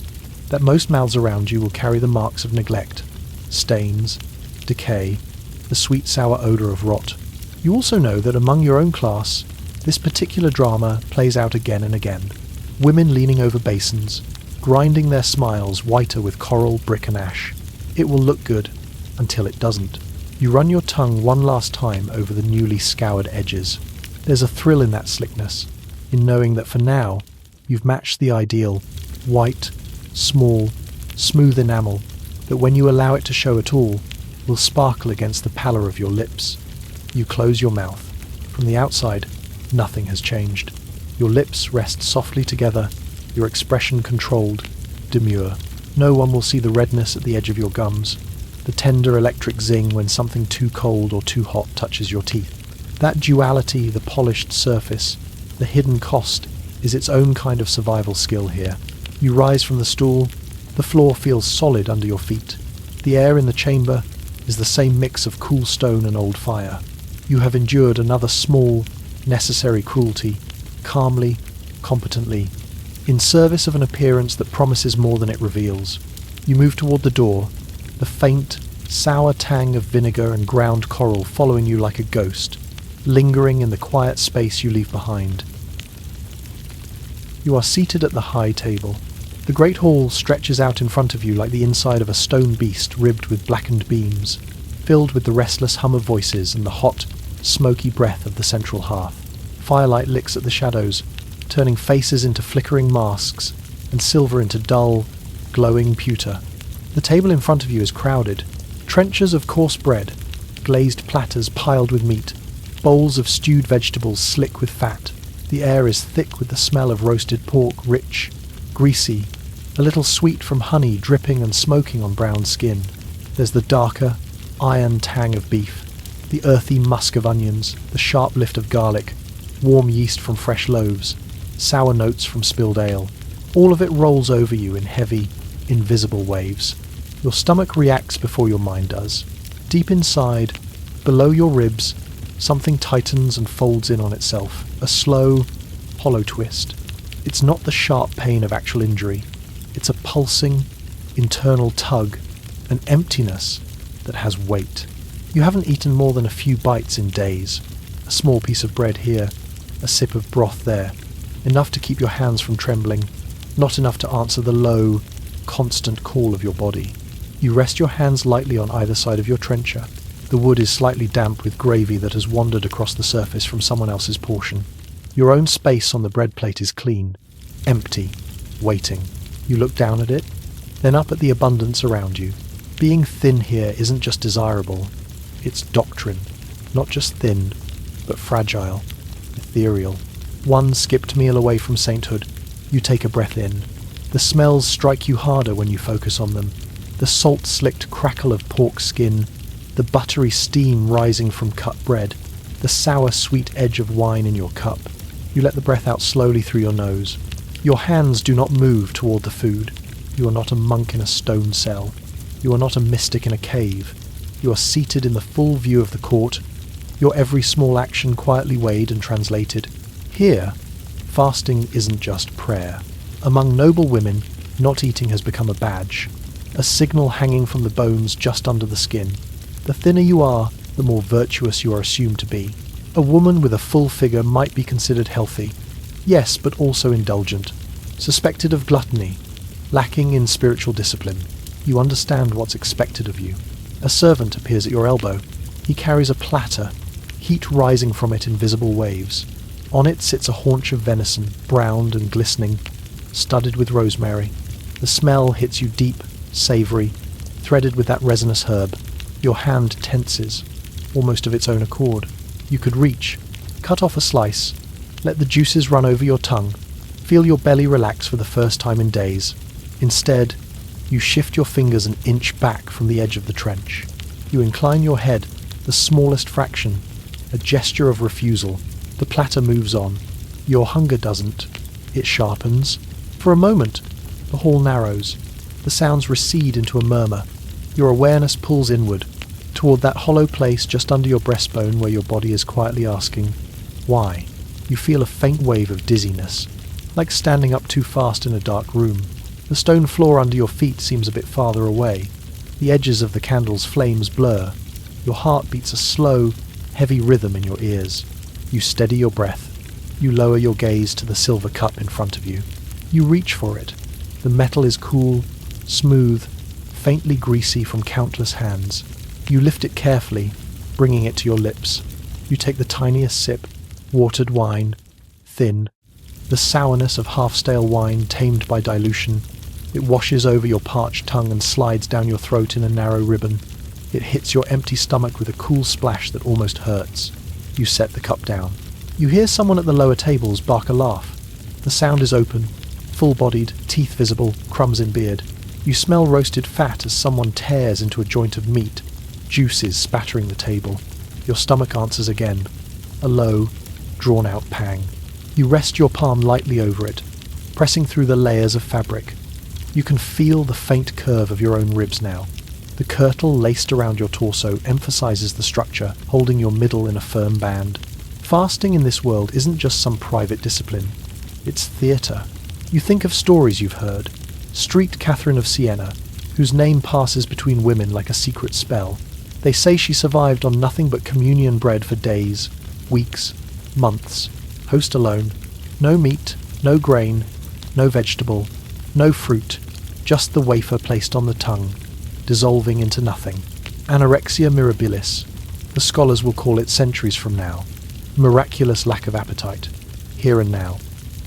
that most mouths around you will carry the marks of neglect, stains, decay, the sweet sour odour of rot. You also know that among your own class, this particular drama plays out again and again. Women leaning over basins, grinding their smiles whiter with coral, brick and ash. It will look good until it doesn't. You run your tongue one last time over the newly scoured edges. There's a thrill in that slickness, in knowing that for now, you've matched the ideal, white, small, smooth enamel that when you allow it to show at all, will sparkle against the pallor of your lips. You close your mouth. From the outside, nothing has changed. Your lips rest softly together, your expression controlled, demure. No one will see the redness at the edge of your gums, the tender electric zing when something too cold or too hot touches your teeth. That duality, the polished surface, the hidden cost is its own kind of survival skill here. You rise from the stool, the floor feels solid under your feet. The air in the chamber is the same mix of cool stone and old fire. You have endured another small, necessary cruelty, calmly, competently, in service of an appearance that promises more than it reveals. You move toward the door, the faint, sour tang of vinegar and ground coral following you like a ghost, lingering in the quiet space you leave behind. You are seated at the high table. The great hall stretches out in front of you like the inside of a stone beast ribbed with blackened beams, filled with the restless hum of voices and the hot, smoky breath of the central hearth. Firelight licks at the shadows, turning faces into flickering masks and silver into dull, glowing pewter. The table in front of you is crowded. Trenchers of coarse bread, glazed platters piled with meat, bowls of stewed vegetables slick with fat. The air is thick with the smell of roasted pork, rich, greasy, a little sweet from honey dripping and smoking on brown skin. There's the darker, iron tang of beef, the earthy musk of onions, the sharp lift of garlic, warm yeast from fresh loaves, sour notes from spilled ale. All of it rolls over you in heavy, invisible waves. Your stomach reacts before your mind does. Deep inside, below your ribs, something tightens and folds in on itself, a slow, hollow twist. It's not the sharp pain of actual injury. It's a pulsing, internal tug, an emptiness that has weight. You haven't eaten more than a few bites in days. A small piece of bread here, a sip of broth there. Enough to keep your hands from trembling, not enough to answer the low, constant call of your body. You rest your hands lightly on either side of your trencher. The wood is slightly damp with gravy that has wandered across the surface from someone else's portion. Your own space on the bread plate is clean, empty, waiting. You look down at it, then up at the abundance around you. Being thin here isn't just desirable, it's doctrine. Not just thin, but fragile, ethereal. One skipped meal away from sainthood. You take a breath in. The smells strike you harder when you focus on them. The salt-slicked crackle of pork skin, the buttery steam rising from cut bread, the sour-sweet edge of wine in your cup. You let the breath out slowly through your nose. Your hands do not move toward the food. You are not a monk in a stone cell. You are not a mystic in a cave. You are seated in the full view of the court, your every small action quietly weighed and translated. Here, fasting isn't just prayer. Among noble women, not eating has become a badge, a signal hanging from the bones just under the skin. The thinner you are, the more virtuous you are assumed to be. A woman with a full figure might be considered healthy, yes, but also indulgent, suspected of gluttony, lacking in spiritual discipline. You understand what's expected of you. A servant appears at your elbow. He carries a platter, heat rising from it in visible waves. On it sits a haunch of venison, browned and glistening, studded with rosemary. The smell hits you deep, savoury, threaded with that resinous herb. Your hand tenses, almost of its own accord. You could reach, cut off a slice, let the juices run over your tongue, feel your belly relax for the first time in days. Instead, you shift your fingers an inch back from the edge of the trench. You incline your head, the smallest fraction, a gesture of refusal. The platter moves on. Your hunger doesn't. It sharpens. For a moment, the hall narrows. The sounds recede into a murmur. Your awareness pulls inward, toward that hollow place just under your breastbone where your body is quietly asking, why? You feel a faint wave of dizziness, like standing up too fast in a dark room. The stone floor under your feet seems a bit farther away. The edges of the candle's flames blur. Your heart beats a slow, heavy rhythm in your ears. You steady your breath. You lower your gaze to the silver cup in front of you. You reach for it. The metal is cool, smooth, faintly greasy from countless hands. You lift it carefully, bringing it to your lips. You take the tiniest sip, watered wine, thin, the sourness of half-stale wine tamed by dilution. It washes over your parched tongue and slides down your throat in a narrow ribbon. It hits your empty stomach with a cool splash that almost hurts. You set the cup down. You hear someone at the lower tables bark a laugh. The sound is open, full-bodied, teeth visible, crumbs in beard. You smell roasted fat as someone tears into a joint of meat, juices spattering the table. Your stomach answers again, a low, drawn-out pang. You rest your palm lightly over it, pressing through the layers of fabric. You can feel the faint curve of your own ribs now. The kirtle laced around your torso emphasizes the structure, holding your middle in a firm band. Fasting in this world isn't just some private discipline. It's theatre. You think of stories you've heard. Street Catherine of Siena, whose name passes between women like a secret spell. They say she survived on nothing but communion bread for days, weeks, months. Host alone. No meat, no grain, no vegetable, no fruit, just the wafer placed on the tongue, dissolving into nothing. Anorexia mirabilis. The scholars will call it centuries from now. Miraculous lack of appetite. Here and now.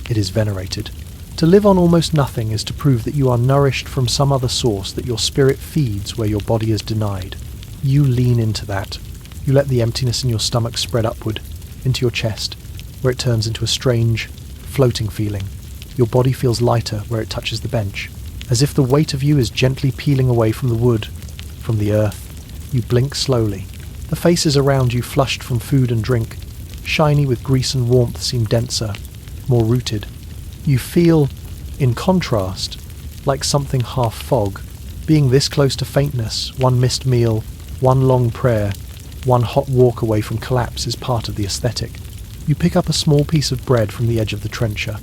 It is venerated. To live on almost nothing is to prove that you are nourished from some other source that your spirit feeds where your body is denied. You lean into that. You let the emptiness in your stomach spread upward, into your chest, where it turns into a strange, floating feeling. Your body feels lighter where it touches the bench, as if the weight of you is gently peeling away from the wood, from the earth. You blink slowly. The faces around you, flushed from food and drink, shiny with grease and warmth, seem denser, more rooted. You feel, in contrast, like something half fog. Being this close to faintness, one missed meal, one long prayer, one hot walk away from collapse is part of the aesthetic. You pick up a small piece of bread from the edge of the trencher.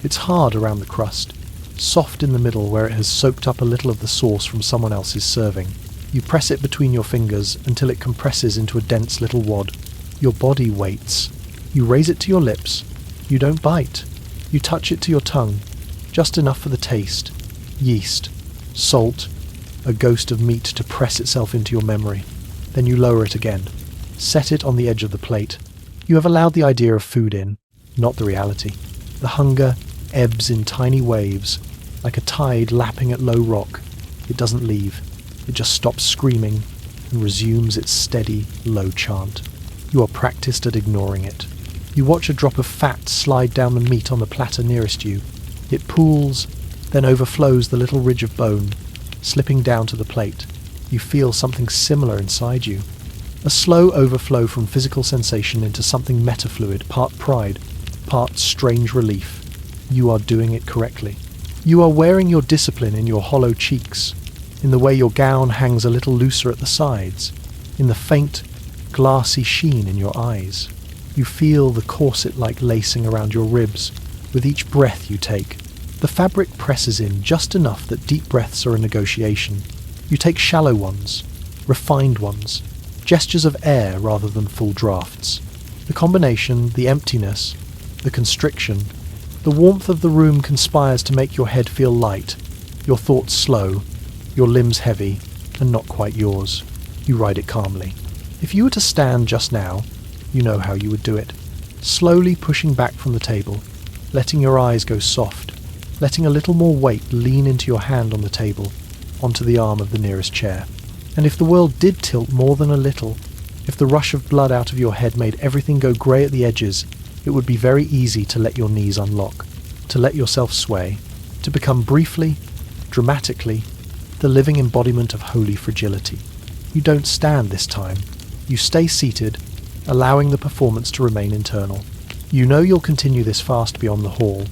It's hard around the crust, soft in the middle where it has soaked up a little of the sauce from someone else's serving. You press it between your fingers until it compresses into a dense little wad. Your body waits. You raise it to your lips. You don't bite. You touch it to your tongue, just enough for the taste. Yeast, salt, a ghost of meat to press itself into your memory. Then you lower it again. Set it on the edge of the plate. You have allowed the idea of food in, not the reality. The hunger ebbs in tiny waves, like a tide lapping at low rock. It doesn't leave. It just stops screaming and resumes its steady, low chant. You are practiced at ignoring it. You watch a drop of fat slide down the meat on the platter nearest you. It pools, then overflows the little ridge of bone, slipping down to the plate. You feel something similar inside you. A slow overflow from physical sensation into something metafluid, part pride, part strange relief. You are doing it correctly. You are wearing your discipline in your hollow cheeks, in the way your gown hangs a little looser at the sides, in the faint, glassy sheen in your eyes. You feel the corset-like lacing around your ribs with each breath you take. The fabric presses in just enough that deep breaths are a negotiation. You take shallow ones, refined ones, gestures of air rather than full drafts. The combination, the emptiness, the constriction, the warmth of the room conspires to make your head feel light, your thoughts slow, your limbs heavy, and not quite yours. You ride it calmly. If you were to stand just now, you know how you would do it. Slowly pushing back from the table, letting your eyes go soft, letting a little more weight lean into your hand on the table, onto the arm of the nearest chair. And if the world did tilt more than a little, if the rush of blood out of your head made everything go grey at the edges, it would be very easy to let your knees unlock, to let yourself sway, to become briefly, dramatically, the living embodiment of holy fragility. You don't stand this time. You stay seated, allowing the performance to remain internal. You know you'll continue this fast beyond the hall.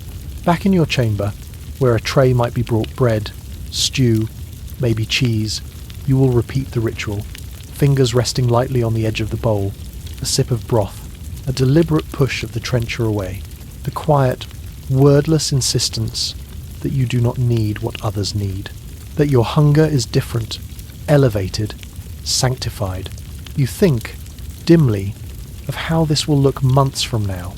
Back in your chamber, where a tray might be brought bread, stew, maybe cheese, you will repeat the ritual, fingers resting lightly on the edge of the bowl, a sip of broth, a deliberate push of the trencher away, the quiet, wordless insistence that you do not need what others need, that your hunger is different, elevated, sanctified. You think, dimly, of how this will look months from now,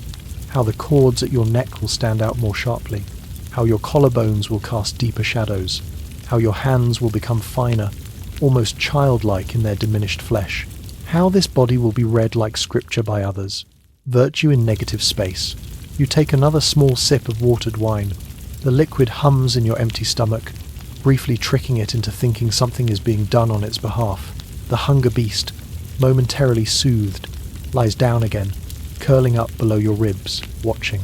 how the cords at your neck will stand out more sharply, how your collarbones will cast deeper shadows, how your hands will become finer, almost childlike in their diminished flesh, how this body will be read like scripture by others. Virtue in negative space. You take another small sip of watered wine. The liquid hums in your empty stomach, briefly tricking it into thinking something is being done on its behalf. The hunger beast, momentarily soothed, lies down again, curling up below your ribs, watching.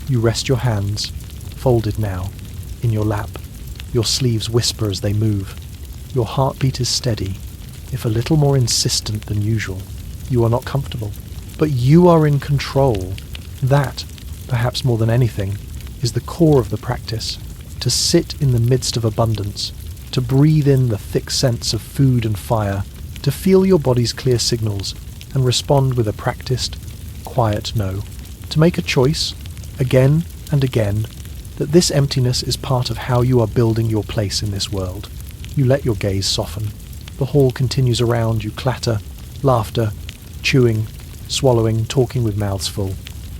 You rest your hands, folded now, in your lap. Your sleeves whisper as they move. Your heartbeat is steady, if a little more insistent than usual. You are not comfortable, but you are in control. That perhaps more than anything, is the core of the practice. To sit in the midst of abundance, to breathe in the thick scents of food and fire, to feel your body's clear signals and respond with a practiced, quiet no. To make a choice, again and again, that this emptiness is part of how you are building your place in this world. You let your gaze soften. The hall continues around you, clatter, laughter, chewing, swallowing, talking with mouths full.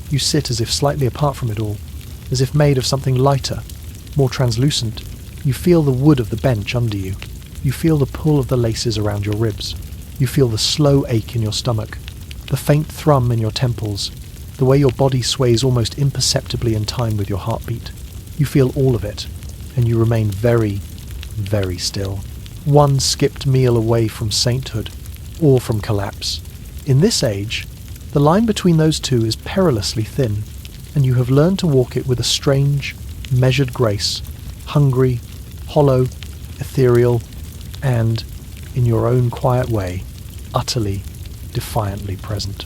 You sit as if slightly apart from it all, as if made of something lighter, more translucent. You feel the wood of the bench under you. You feel the pull of the laces around your ribs. You feel the slow ache in your stomach, the faint thrum in your temples, the way your body sways almost imperceptibly in time with your heartbeat. You feel all of it, and you remain very, very still. One skipped meal away from sainthood, or from collapse. In this age, the line between those two is perilously thin, and you have learned to walk it with a strange, measured grace, hungry, hollow, ethereal, and, in your own quiet way, utterly, defiantly present.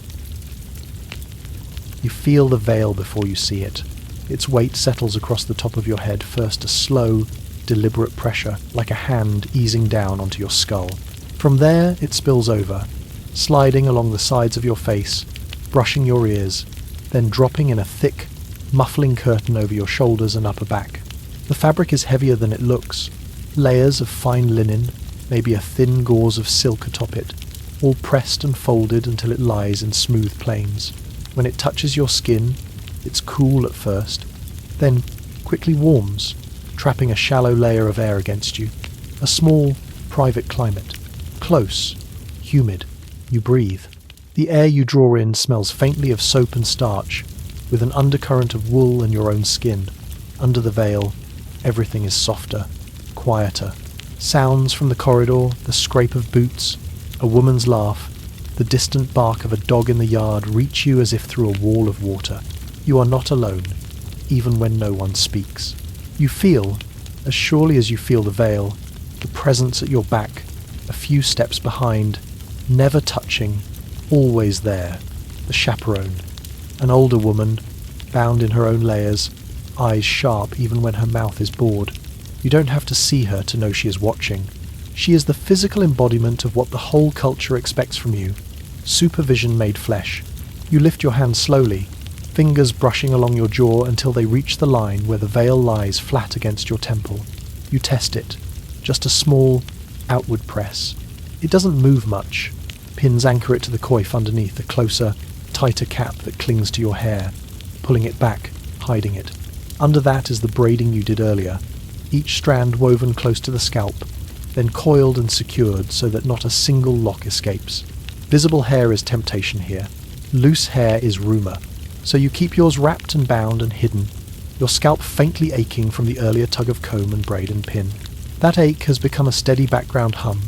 You feel the veil before you see it. Its weight settles across the top of your head, first a slow, deliberate pressure, like a hand easing down onto your skull. From there, it spills over, sliding along the sides of your face, brushing your ears, then dropping in a thick, muffling curtain over your shoulders and upper back. The fabric is heavier than it looks. Layers of fine linen, maybe a thin gauze of silk atop it, all pressed and folded until it lies in smooth planes. When it touches your skin, it's cool at first, then quickly warms, trapping a shallow layer of air against you. A small, private climate. Close, humid. You breathe. The air you draw in smells faintly of soap and starch, with an undercurrent of wool and your own skin. Under the veil, everything is softer, quieter. Sounds from the corridor, the scrape of boots, a woman's laugh, the distant bark of a dog in the yard reach you as if through a wall of water. You are not alone, even when no one speaks. You feel, as surely as you feel the veil, the presence at your back, a few steps behind, never touching, always there, the chaperone, an older woman, bound in her own layers, eyes sharp even when her mouth is bored. You don't have to see her to know she is watching. She is the physical embodiment of what the whole culture expects from you. Supervision made flesh. You lift your hand slowly, fingers brushing along your jaw until they reach the line where the veil lies flat against your temple. You test it. Just a small, outward press. It doesn't move much. Pins anchor it to the coif underneath, a closer, tighter cap that clings to your hair, pulling it back, hiding it. Under that is the braiding you did earlier, each strand woven close to the scalp, then coiled and secured so that not a single lock escapes. Visible hair is temptation here. Loose hair is rumour. So you keep yours wrapped and bound and hidden, your scalp faintly aching from the earlier tug of comb and braid and pin. That ache has become a steady background hum,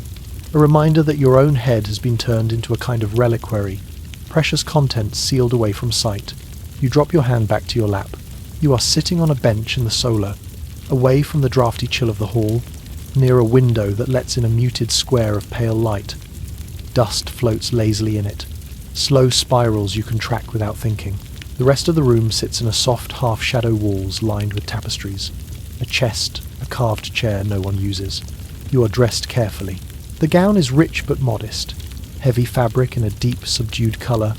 a reminder that your own head has been turned into a kind of reliquary, precious contents sealed away from sight. You drop your hand back to your lap. You are sitting on a bench in the solar, away from the drafty chill of the hall, near a window that lets in a muted square of pale light. Dust floats lazily in it, slow spirals you can track without thinking. The rest of the room sits in a soft half-shadow walls lined with tapestries. A chest, a carved chair no one uses. You are dressed carefully. The gown is rich but modest, heavy fabric in a deep, subdued colour,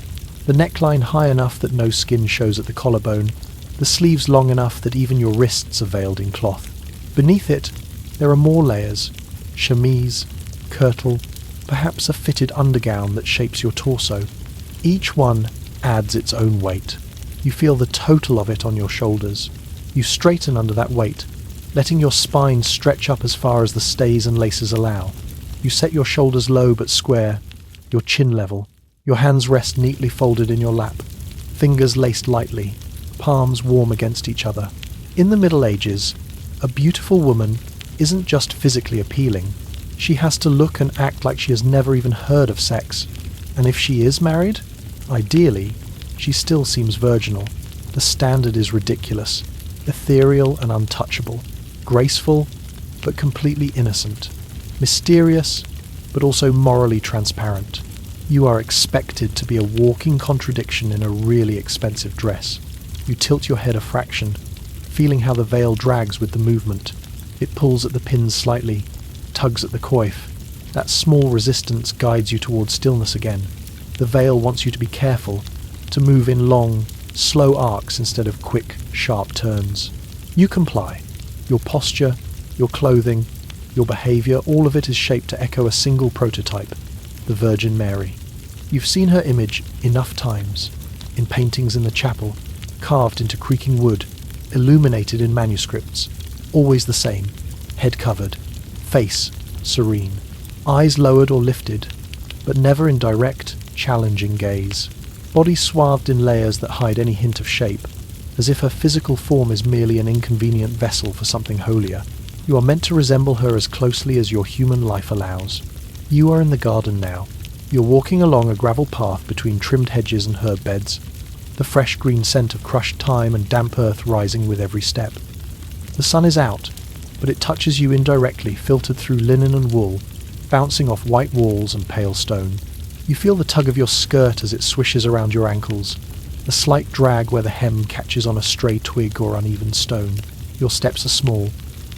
the neckline high enough that no skin shows at the collarbone, the sleeves long enough that even your wrists are veiled in cloth. Beneath it, there are more layers, chemise, kirtle, perhaps a fitted undergown that shapes your torso. Each one adds its own weight. You feel the total of it on your shoulders. You straighten under that weight, letting your spine stretch up as far as the stays and laces allow. You set your shoulders low but square, your chin level. Your hands rest neatly folded in your lap, fingers laced lightly, palms warm against each other. In the Middle Ages, a beautiful woman isn't just physically appealing. She has to look and act like she has never even heard of sex. And if she is married, ideally, she still seems virginal. The standard is ridiculous, ethereal and untouchable, graceful but completely innocent, mysterious but also morally transparent. You are expected to be a walking contradiction in a really expensive dress. You tilt your head a fraction, feeling how the veil drags with the movement. It pulls at the pins slightly, tugs at the coif. That small resistance guides you towards stillness again. The veil wants you to be careful, to move in long, slow arcs instead of quick, sharp turns. You comply. Your posture, your clothing, your behaviour, all of it is shaped to echo a single prototype, the Virgin Mary. You've seen her image enough times, in paintings in the chapel, carved into creaking wood, illuminated in manuscripts, always the same, head covered, face serene, eyes lowered or lifted, but never in direct, challenging gaze, body swathed in layers that hide any hint of shape, as if her physical form is merely an inconvenient vessel for something holier. You are meant to resemble her as closely as your human life allows. You are in the garden now. You're walking along a gravel path between trimmed hedges and herb beds, the fresh green scent of crushed thyme and damp earth rising with every step. The sun is out, but it touches you indirectly, filtered through linen and wool, bouncing off white walls and pale stone. You feel the tug of your skirt as it swishes around your ankles, a slight drag where the hem catches on a stray twig or uneven stone. Your steps are small.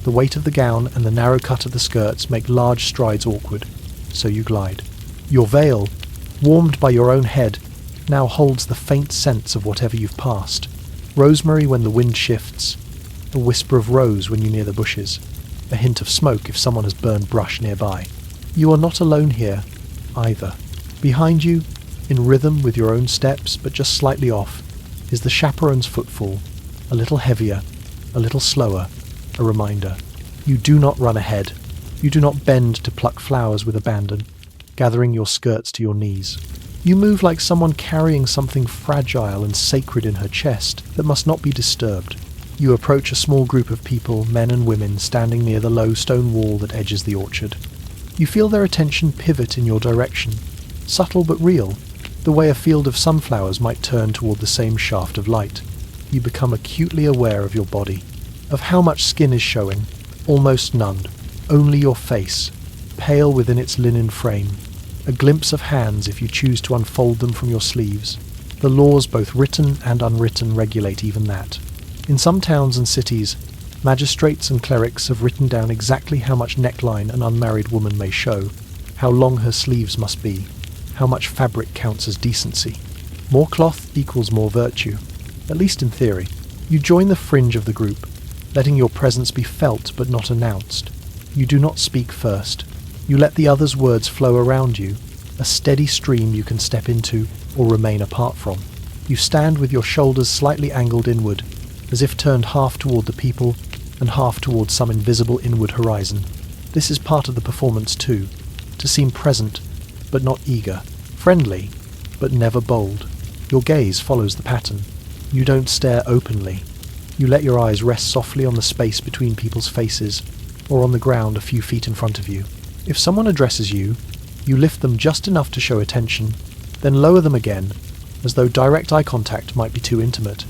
The weight of the gown and the narrow cut of the skirts make large strides awkward, so you glide. Your veil, warmed by your own head, now holds the faint sense of whatever you've passed. Rosemary when the wind shifts, a whisper of rose when you near the bushes, a hint of smoke if someone has burned brush nearby. You are not alone here, either. Behind you, in rhythm with your own steps, but just slightly off, is the chaperone's footfall, a little heavier, a little slower, a reminder. You do not run ahead. You do not bend to pluck flowers with abandon, gathering your skirts to your knees. You move like someone carrying something fragile and sacred in her chest that must not be disturbed. You approach a small group of people, men and women, standing near the low stone wall that edges the orchard. You feel their attention pivot in your direction, subtle but real, the way a field of sunflowers might turn toward the same shaft of light. You become acutely aware of your body, of how much skin is showing, almost none, only your face, pale within its linen frame, a glimpse of hands if you choose to unfold them from your sleeves. The laws, both written and unwritten, regulate even that. In some towns and cities, magistrates and clerics have written down exactly how much neckline an unmarried woman may show, how long her sleeves must be, how much fabric counts as decency. More cloth equals more virtue, at least in theory. You join the fringe of the group, letting your presence be felt but not announced. You do not speak first. You let the others' words flow around you, a steady stream you can step into or remain apart from. You stand with your shoulders slightly angled inward, as if turned half toward the people and half toward some invisible inward horizon. This is part of the performance too, to seem present but not eager, friendly but never bold. Your gaze follows the pattern. You don't stare openly. You let your eyes rest softly on the space between people's faces or on the ground a few feet in front of you. If someone addresses you, you lift them just enough to show attention, then lower them again, as though direct eye contact might be too intimate.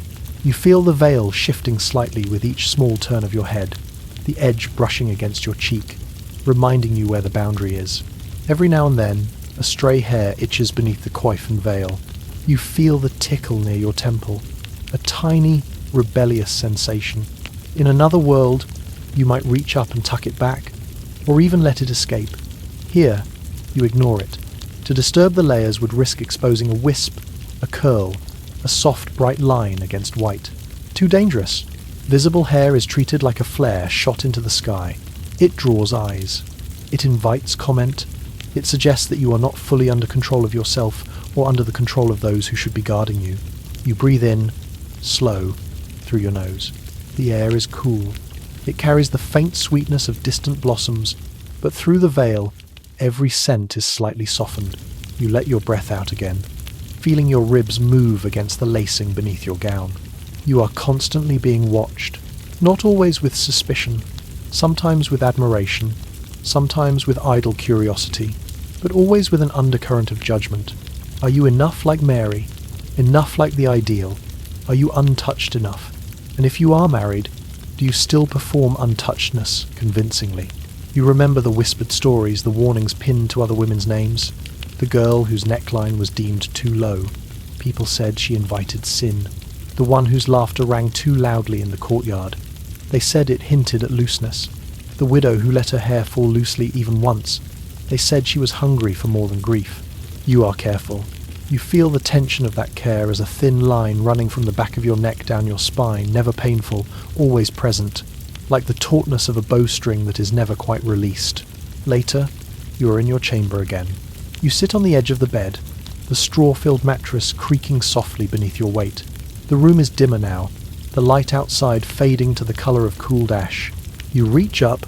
You feel the veil shifting slightly with each small turn of your head, the edge brushing against your cheek, reminding you where the boundary is. Every now and then, a stray hair itches beneath the coif and veil. You feel the tickle near your temple, a tiny, rebellious sensation. In another world, you might reach up and tuck it back, or even let it escape. Here, you ignore it. To disturb the layers would risk exposing a wisp, a curl, a soft, bright line against white. Too dangerous. Visible hair is treated like a flare shot into the sky. It draws eyes. It invites comment. It suggests that you are not fully under control of yourself or under the control of those who should be guarding you. You breathe in, slow, through your nose. The air is cool. It carries the faint sweetness of distant blossoms, but through the veil, every scent is slightly softened. You let your breath out again, feeling your ribs move against the lacing beneath your gown. You are constantly being watched, not always with suspicion, sometimes with admiration, sometimes with idle curiosity, but always with an undercurrent of judgment. Are you enough like Mary? Enough like the ideal? Are you untouched enough? And if you are married, do you still perform untouchedness convincingly? You remember the whispered stories, the warnings pinned to other women's names, the girl whose neckline was deemed too low. People said she invited sin. the one whose laughter rang too loudly in the courtyard. They said it hinted at looseness. The widow who let her hair fall loosely even once. They said she was hungry for more than grief. You are careful. You feel the tension of that care as a thin line running from the back of your neck down your spine, never painful, always present, like the tautness of a bowstring that is never quite released. Later, you are in your chamber again. You sit on the edge of the bed, the straw-filled mattress creaking softly beneath your weight. The room is dimmer now, the light outside fading to the colour of cooled ash. You reach up,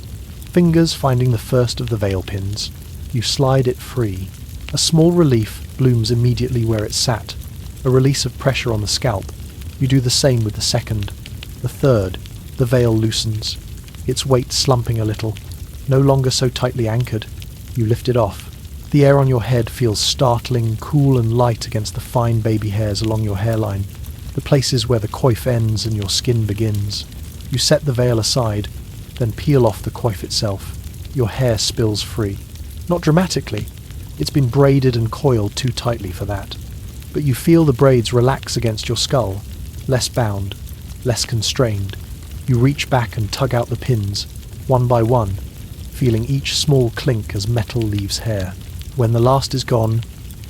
fingers finding the first of the veil pins. You slide it free. A small relief blooms immediately where it sat, a release of pressure on the scalp. You do the same with the second, the third. The veil loosens, its weight slumping a little, no longer so tightly anchored. You lift it off. The air on your head feels startling, cool and light against the fine baby hairs along your hairline, the places where the coif ends and your skin begins. You set the veil aside, then peel off the coif itself. Your hair spills free. Not dramatically. It's been braided and coiled too tightly for that. But you feel the braids relax against your skull, less bound, less constrained. You reach back and tug out the pins, one by one, feeling each small clink as metal leaves hair. When the last is gone,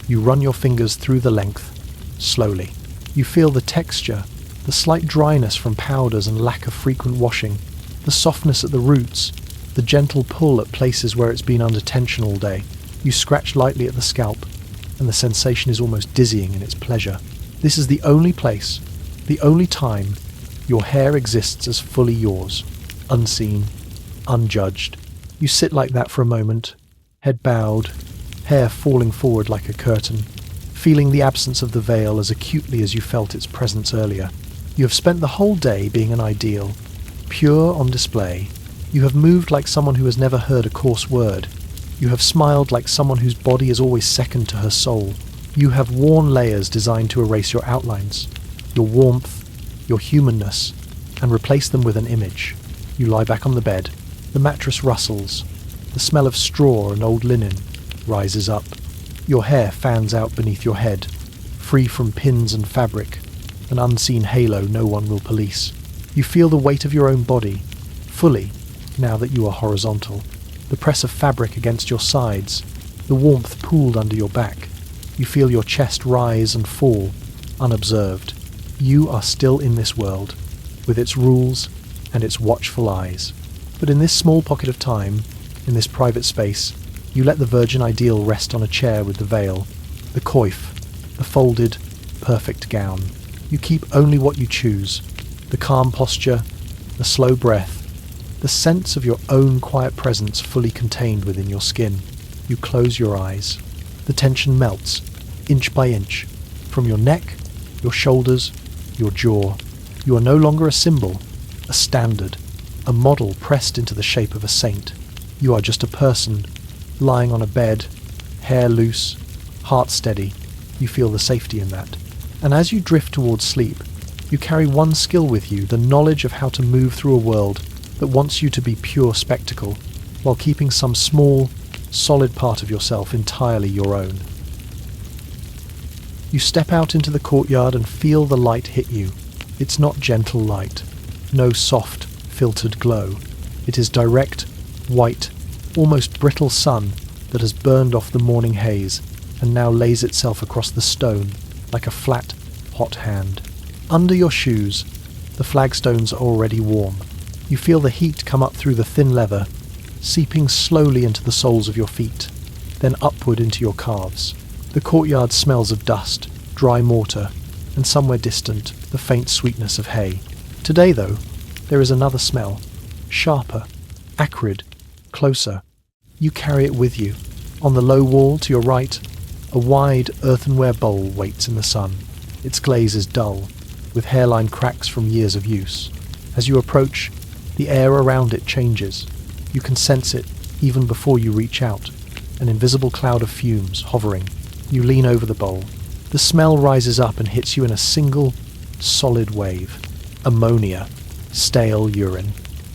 you run your fingers through the length, slowly. You feel the texture, the slight dryness from powders and lack of frequent washing, the softness at the roots, the gentle pull at places where it's been under tension all day. You scratch lightly at the scalp, and the sensation is almost dizzying in its pleasure. This is the only place, the only time, your hair exists as fully yours, unseen, unjudged. You sit like that for a moment, head bowed, hair falling forward like a curtain, feeling the absence of the veil as acutely as you felt its presence earlier. You have spent the whole day being an ideal, pure on display. You have moved like someone who has never heard a coarse word. You have smiled like someone whose body is always second to her soul. You have worn layers designed to erase your outlines, your warmth, your humanness, and replace them with an image. You lie back on the bed. The mattress rustles. The smell of straw and old linen rises up. Your hair fans out beneath your head, free from pins and fabric, an unseen halo no one will police. You feel the weight of your own body, fully, now that you are horizontal. The press of fabric against your sides, the warmth pooled under your back. You feel your chest rise and fall, unobserved. You are still in this world, with its rules and its watchful eyes. But in this small pocket of time, in this private space, you let the virgin ideal rest on a chair with the veil, the coif, the folded, perfect gown. You keep only what you choose, the calm posture, the slow breath, the sense of your own quiet presence fully contained within your skin. You close your eyes. The tension melts, inch by inch, from your neck, your shoulders, your jaw. You are no longer a symbol, a standard, a model pressed into the shape of a saint. You are just a person, lying on a bed, hair loose, heart steady. You feel the safety in that. And as you drift towards sleep, you carry one skill with you, the knowledge of how to move through a world that wants you to be pure spectacle, while keeping some small, solid part of yourself entirely your own. You step out into the courtyard and feel the light hit you. It's not gentle light, no soft, filtered glow. It is direct, white, almost brittle sun that has burned off the morning haze and now lays itself across the stone like a flat, hot hand. Under your shoes, the flagstones are already warm. You feel the heat come up through the thin leather, seeping slowly into the soles of your feet, then upward into your calves. The courtyard smells of dust, dry mortar, and somewhere distant, the faint sweetness of hay. Today, though, there is another smell, sharper, acrid, closer. You carry it with you. On the low wall to your right, a wide earthenware bowl waits in the sun. Its glaze is dull, with hairline cracks from years of use. As you approach, the air around it changes. You can sense it even before you reach out, an invisible cloud of fumes hovering. You lean over the bowl. The smell rises up and hits you in a single, solid wave. Ammonia, stale urine.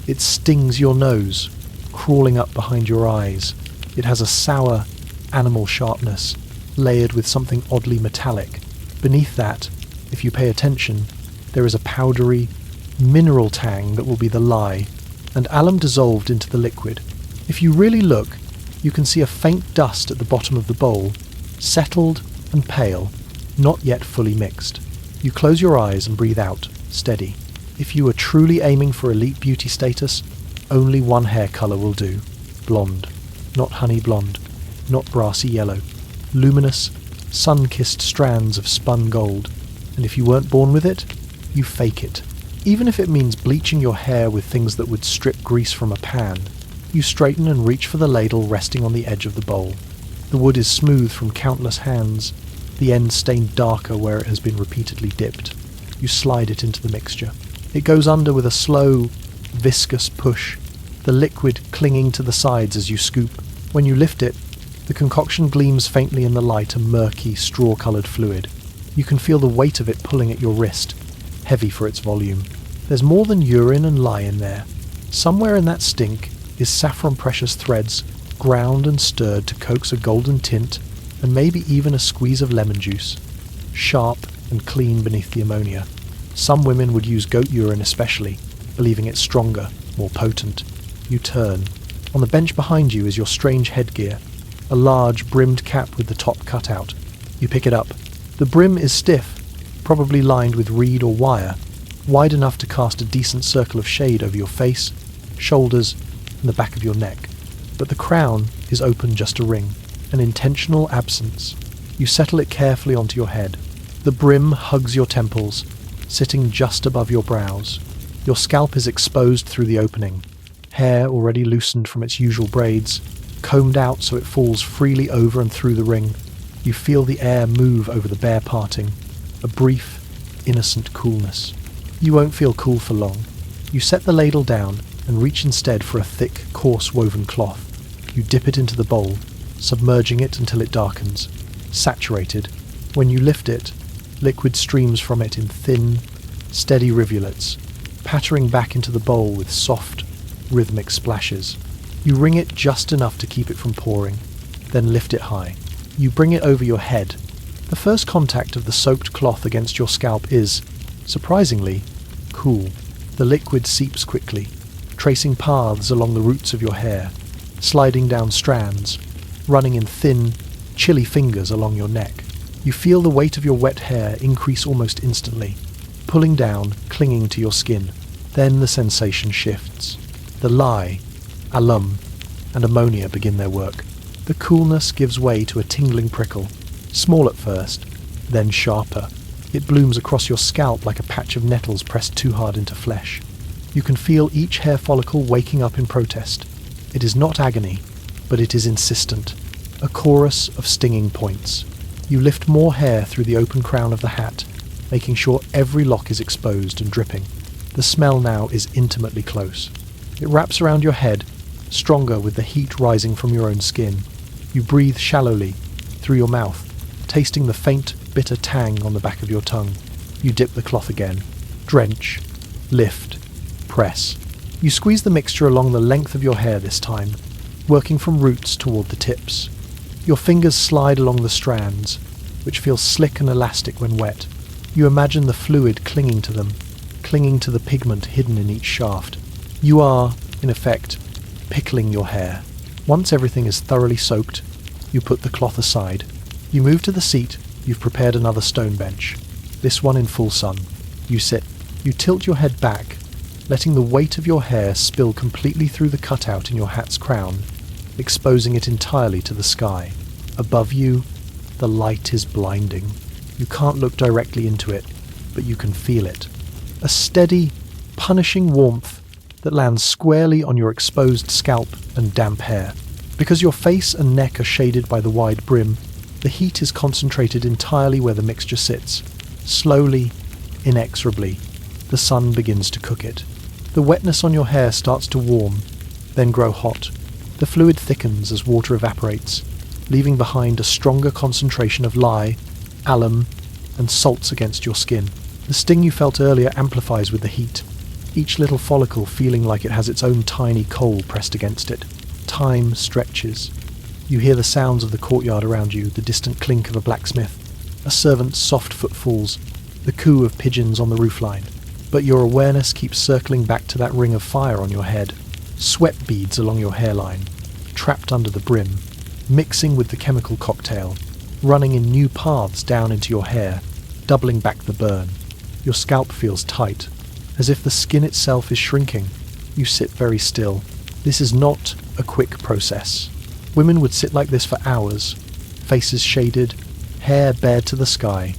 It stings your nose, crawling up behind your eyes. It has a sour, animal sharpness, layered with something oddly metallic. Beneath that, if you pay attention, There is a powdery, mineral tang that will be the lye, and alum dissolved into the liquid. If you really look, you can see a faint dust at the bottom of the bowl, settled and pale, not yet fully mixed. You close your eyes and breathe out, steady. If you are truly aiming for elite beauty status, only one hair colour will do. Blonde. Not honey blonde. Not brassy yellow. Luminous, sun-kissed strands of spun gold. And if you weren't born with it, you fake it. Even if it means bleaching your hair with things that would strip grease from a pan, you straighten and reach for the ladle resting on the edge of the bowl. The wood is smooth from countless hands, the end stained darker where it has been repeatedly dipped. You slide it into the mixture. It goes under with a slow, viscous push, the liquid clinging to the sides as you scoop. When you lift it, the concoction gleams faintly in the light, a murky, straw-coloured fluid. You can feel the weight of it pulling at your wrist, heavy for its volume. There's more than urine and lye in there. Somewhere in that stink is saffron precious threads, ground and stirred to coax a golden tint, and maybe even a squeeze of lemon juice. Sharp and clean beneath the ammonia. Some women would use goat urine especially, believing it stronger, more potent. You turn. On the bench behind you is your strange headgear, a large brimmed cap with the top cut out. You pick it up. The brim is stiff, probably lined with reed or wire, wide enough to cast a decent circle of shade over your face, shoulders, and the back of your neck. But the crown is open just a ring, an intentional absence. You settle it carefully onto your head. The brim hugs your temples, sitting just above your brows. Your scalp is exposed through the opening, hair already loosened from its usual braids, combed out so it falls freely over and through the ring. You feel the air move over the bare parting, a brief, innocent coolness. You won't feel cool for long. You set the ladle down and reach instead for a thick, coarse woven cloth. You dip it into the bowl, submerging it until it darkens, saturated. When you lift it, liquid streams from it in thin, steady rivulets, pattering back into the bowl with soft, rhythmic splashes. You wring it just enough to keep it from pouring, then lift it high. You bring it over your head. The first contact of the soaked cloth against your scalp is, surprisingly, cool. The liquid seeps quickly, tracing paths along the roots of your hair, sliding down strands, running in thin, chilly fingers along your neck. You feel the weight of your wet hair increase almost instantly, pulling down, clinging to your skin. Then the sensation shifts. The lye, alum, and ammonia begin their work. The coolness gives way to a tingling prickle, small at first, then sharper. It blooms across your scalp like a patch of nettles pressed too hard into flesh. You can feel each hair follicle waking up in protest. It is not agony, but it is insistent, a chorus of stinging points. You lift more hair through the open crown of the hat, making sure every lock is exposed and dripping. The smell now is intimately close. It wraps around your head, stronger with the heat rising from your own skin. You breathe shallowly, through your mouth, tasting the faint, bitter tang on the back of your tongue. You dip the cloth again. Drench. Lift. Press. You squeeze the mixture along the length of your hair this time, working from roots toward the tips. Your fingers slide along the strands, which feel slick and elastic when wet. You imagine the fluid clinging to them, clinging to the pigment hidden in each shaft. You are, in effect, pickling your hair. Once everything is thoroughly soaked, you put the cloth aside. You move to the seat. You've prepared another stone bench, this one in full sun. You sit. You tilt your head back, letting the weight of your hair spill completely through the cutout in your hat's crown, exposing it entirely to the sky. Above you, the light is blinding. You can't look directly into it, but you can feel it. A steady, punishing warmth that lands squarely on your exposed scalp and damp hair. Because your face and neck are shaded by the wide brim, the heat is concentrated entirely where the mixture sits. Slowly, inexorably, the sun begins to cook it. The wetness on your hair starts to warm, then grow hot. The fluid thickens as water evaporates, leaving behind a stronger concentration of lye, alum, and salts against your skin. The sting you felt earlier amplifies with the heat, each little follicle feeling like it has its own tiny coal pressed against it. Time stretches. You hear the sounds of the courtyard around you, the distant clink of a blacksmith, a servant's soft footfalls, the coo of pigeons on the roofline, but your awareness keeps circling back to that ring of fire on your head, sweat beads along your hairline, trapped under the brim, mixing with the chemical cocktail, running in new paths down into your hair, doubling back the burn. Your scalp feels tight, as if the skin itself is shrinking. You sit very still. This is not a quick process. Women would sit like this for hours, faces shaded, hair bared to the sky,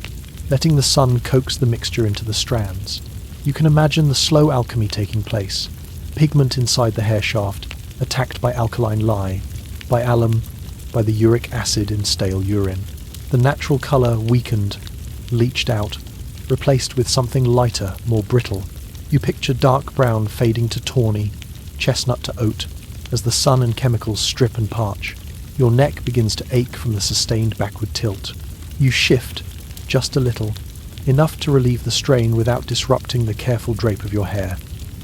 letting the sun coax the mixture into the strands. You can imagine the slow alchemy taking place. Pigment inside the hair shaft, attacked by alkaline lye, by alum, by the uric acid in stale urine. The natural colour weakened, leached out, replaced with something lighter, more brittle. You picture dark brown fading to tawny, chestnut to oat, as the sun and chemicals strip and parch. Your neck begins to ache from the sustained backward tilt. You shift, just a little, enough to relieve the strain without disrupting the careful drape of your hair.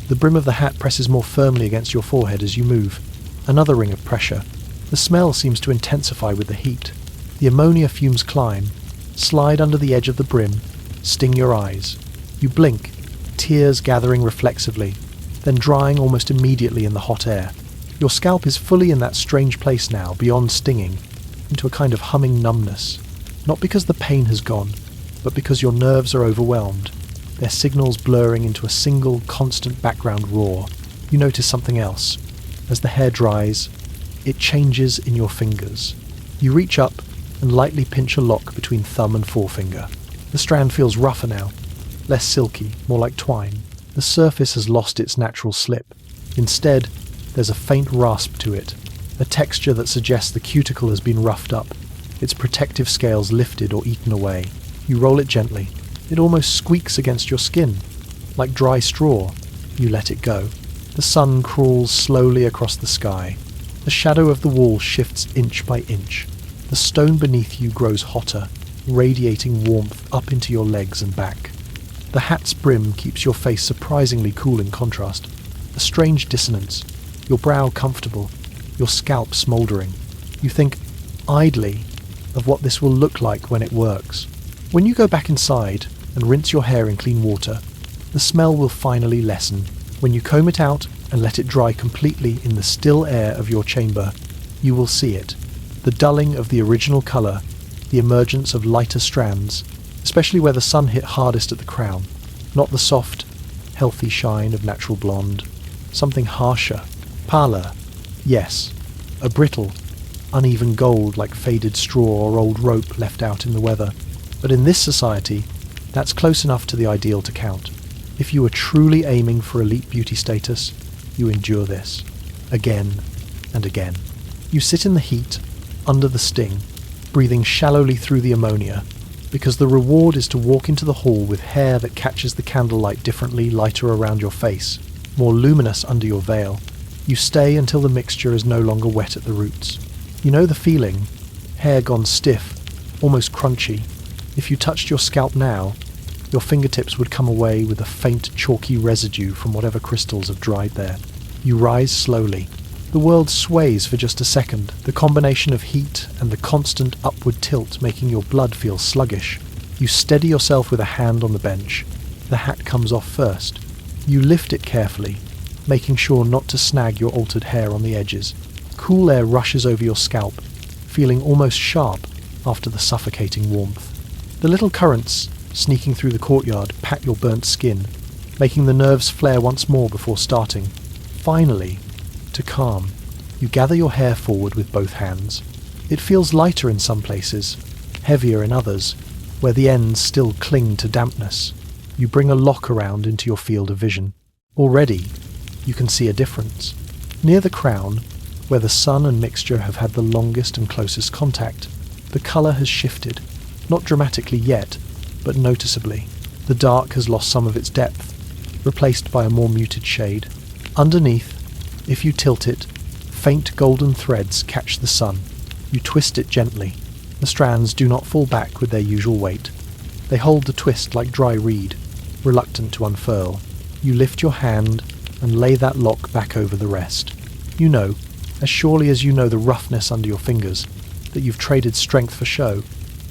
The brim of the hat presses more firmly against your forehead as you move. Another ring of pressure. The smell seems to intensify with the heat. The ammonia fumes climb, slide under the edge of the brim, sting your eyes. You blink, tears gathering reflexively, then drying almost immediately in the hot air. Your scalp is fully in that strange place now, beyond stinging, into a kind of humming numbness. Not because the pain has gone, but because your nerves are overwhelmed, their signals blurring into a single, constant background roar. You notice something else. As the hair dries, it changes in your fingers. You reach up and lightly pinch a lock between thumb and forefinger. The strand feels rougher now, less silky, more like twine. The surface has lost its natural slip. Instead, there's a faint rasp to it, a texture that suggests the cuticle has been roughed up, its protective scales lifted or eaten away. You roll it gently. It almost squeaks against your skin, like dry straw. You let it go. The sun crawls slowly across the sky. The shadow of the wall shifts inch by inch. The stone beneath you grows hotter, radiating warmth up into your legs and back. The hat's brim keeps your face surprisingly cool in contrast. A strange dissonance. Your brow comfortable, your scalp smouldering. You think, idly, of what this will look like when it works. When you go back inside and rinse your hair in clean water, the smell will finally lessen. When you comb it out and let it dry completely in the still air of your chamber, you will see it. The dulling of the original colour, the emergence of lighter strands, especially where the sun hit hardest at the crown. Not the soft, healthy shine of natural blonde. Something harsher, paler, yes, a brittle, uneven gold like faded straw or old rope left out in the weather. But in this society, that's close enough to the ideal to count. If you are truly aiming for elite beauty status, you endure this, again and again. You sit in the heat, under the sting, breathing shallowly through the ammonia, because the reward is to walk into the hall with hair that catches the candlelight differently, lighter around your face, more luminous under your veil. You stay until the mixture is no longer wet at the roots. You know the feeling, hair gone stiff, almost crunchy. If you touched your scalp now, your fingertips would come away with a faint chalky residue from whatever crystals have dried there. You rise slowly. The world sways for just a second, the combination of heat and the constant upward tilt making your blood feel sluggish. You steady yourself with a hand on the bench. The hat comes off first. You lift it carefully, making sure not to snag your altered hair on the edges. Cool air rushes over your scalp, feeling almost sharp after the suffocating warmth. The little currents sneaking through the courtyard pat your burnt skin, making the nerves flare once more before starting. Finally, to calm, you gather your hair forward with both hands. It feels lighter in some places, heavier in others, where the ends still cling to dampness. You bring a lock around into your field of vision. Already, you can see a difference. Near the crown, where the sun and mixture have had the longest and closest contact, the colour has shifted, not dramatically yet, but noticeably. The dark has lost some of its depth, replaced by a more muted shade. Underneath, if you tilt it, faint golden threads catch the sun. You twist it gently. The strands do not fall back with their usual weight. They hold the twist like dry reed, reluctant to unfurl. You lift your hand and lay that lock back over the rest. You know, as surely as you know the roughness under your fingers, that you've traded strength for show.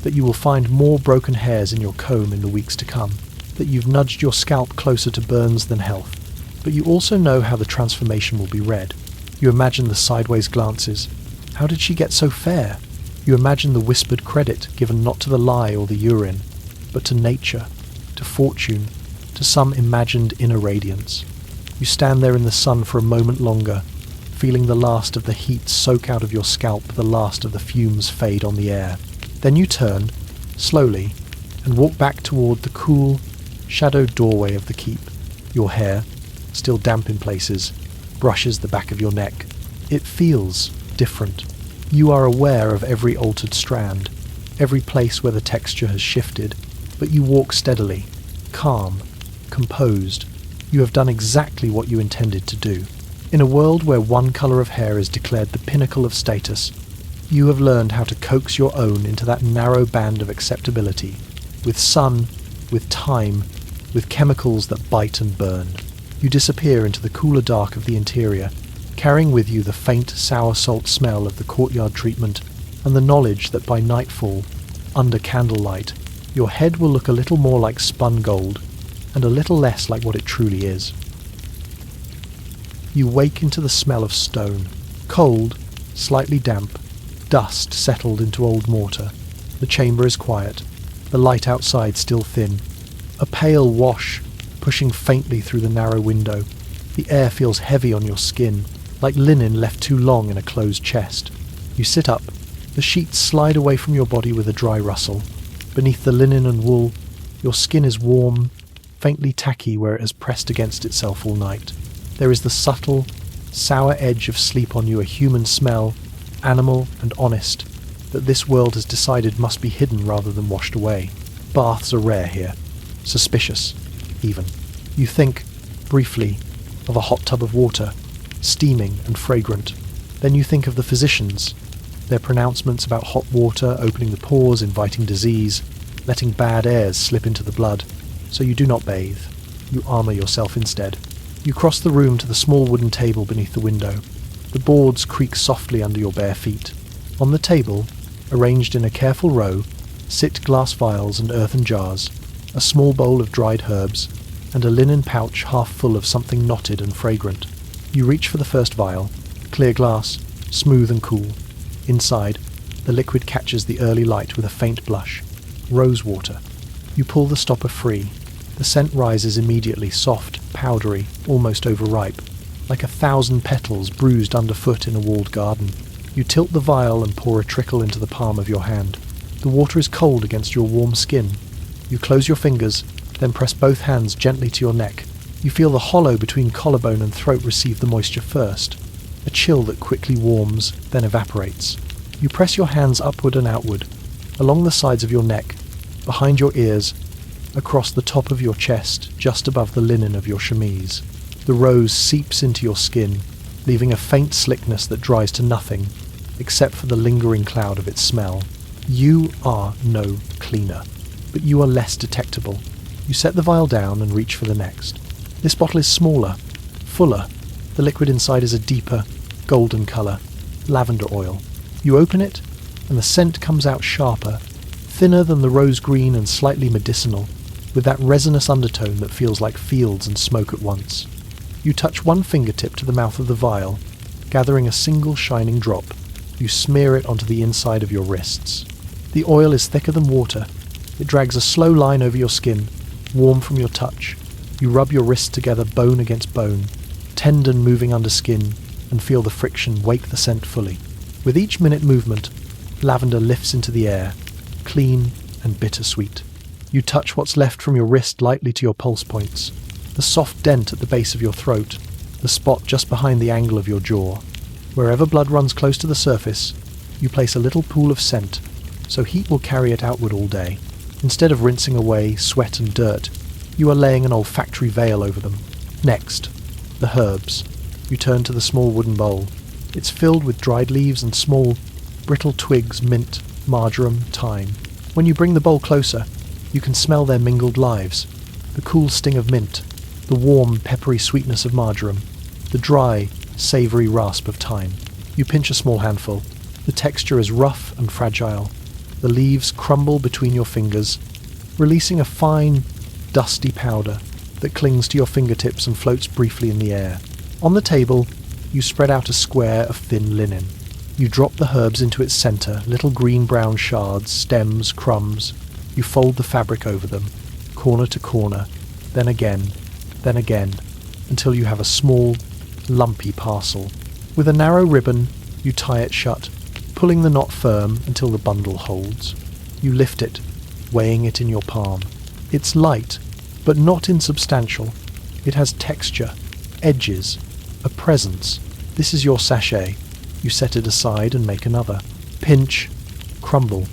that you will find more broken hairs in your comb in the weeks to come, that you've nudged your scalp closer to burns than health. But you also know how the transformation will be read. You imagine the sideways glances. How did she get so fair? You imagine the whispered credit given not to the lie or the urine, but to nature, to fortune, to some imagined inner radiance. You stand there in the sun for a moment longer, feeling the last of the heat soak out of your scalp, the last of the fumes fade on the air. Then you turn, slowly, and walk back toward the cool, shadowed doorway of the keep. Your hair, still damp in places, brushes the back of your neck. It feels different. You are aware of every altered strand, every place where the texture has shifted, but you walk steadily, calm, composed. You have done exactly what you intended to do. In a world where one colour of hair is declared the pinnacle of status, you have learned how to coax your own into that narrow band of acceptability, with sun, with time, with chemicals that bite and burn. You disappear into the cooler dark of the interior, carrying with you the faint sour salt smell of the courtyard treatment and the knowledge that by nightfall, under candlelight, your head will look a little more like spun gold and a little less like what it truly is. You wake into the smell of stone, cold, slightly damp, dust settled into old mortar. The chamber is quiet, the light outside still thin, a pale wash pushing faintly through the narrow window. The air feels heavy on your skin, like linen left too long in a closed chest. You sit up, the sheets slide away from your body with a dry rustle. Beneath the linen and wool, your skin is warm, faintly tacky where it has pressed against itself all night. There is the subtle, sour edge of sleep on you, a human smell, animal and honest, that this world has decided must be hidden rather than washed away. Baths are rare here, suspicious, even. You think, briefly, of a hot tub of water, steaming and fragrant. Then you think of the physicians, their pronouncements about hot water opening the pores, inviting disease, letting bad airs slip into the blood. So you do not bathe. You armour yourself instead. You cross the room to the small wooden table beneath the window. The boards creak softly under your bare feet. On the table, arranged in a careful row, sit glass vials and earthen jars, a small bowl of dried herbs, and a linen pouch half full of something knotted and fragrant. You reach for the first vial, clear glass, smooth and cool. Inside, the liquid catches the early light with a faint blush. Rose water. You pull the stopper free. The scent rises immediately, soft, powdery, almost overripe, like 1,000 petals bruised underfoot in a walled garden. You tilt the vial and pour a trickle into the palm of your hand. The water is cold against your warm skin. You close your fingers, then press both hands gently to your neck. You feel the hollow between collarbone and throat receive the moisture first, a chill that quickly warms, then evaporates. You press your hands upward and outward, along the sides of your neck, behind your ears, across the top of your chest, just above the linen of your chemise. The rose seeps into your skin, leaving a faint slickness that dries to nothing, except for the lingering cloud of its smell. You are no cleaner, but you are less detectable. You set the vial down and reach for the next. This bottle is smaller, fuller. The liquid inside is a deeper, golden colour, lavender oil. You open it, and the scent comes out sharper, thinner than the rose green and slightly medicinal, with that resinous undertone that feels like fields and smoke at once. You touch one fingertip to the mouth of the vial, gathering a single shining drop. You smear it onto the inside of your wrists. The oil is thicker than water. It drags a slow line over your skin, warm from your touch. You rub your wrists together, bone against bone, tendon moving under skin, and feel the friction wake the scent fully. With each minute movement, lavender lifts into the air, clean and bittersweet. You touch what's left from your wrist lightly to your pulse points, the soft dent at the base of your throat, the spot just behind the angle of your jaw. Wherever blood runs close to the surface, you place a little pool of scent, so heat will carry it outward all day. Instead of rinsing away sweat and dirt, you are laying an olfactory veil over them. Next, the herbs. You turn to the small wooden bowl. It's filled with dried leaves and small, brittle twigs, mint, marjoram, thyme. When you bring the bowl closer, you can smell their mingled lives. The cool sting of mint, the warm, peppery sweetness of marjoram, the dry, savoury rasp of thyme. You pinch a small handful. The texture is rough and fragile, The leaves crumble between your fingers, releasing a fine, dusty powder that clings to your fingertips and floats briefly in the air. On the table, you spread out a square of thin linen. You drop the herbs into its centre, little green-brown shards, stems, crumbs. You fold the fabric over them, corner to corner, then again, until you have a small, lumpy parcel. With a narrow ribbon, you tie it shut, pulling the knot firm until the bundle holds. You lift it, weighing it in your palm. It's light, but not insubstantial. It has texture, edges, a presence. This is your sachet. You set it aside and make another. Pinch, crumble,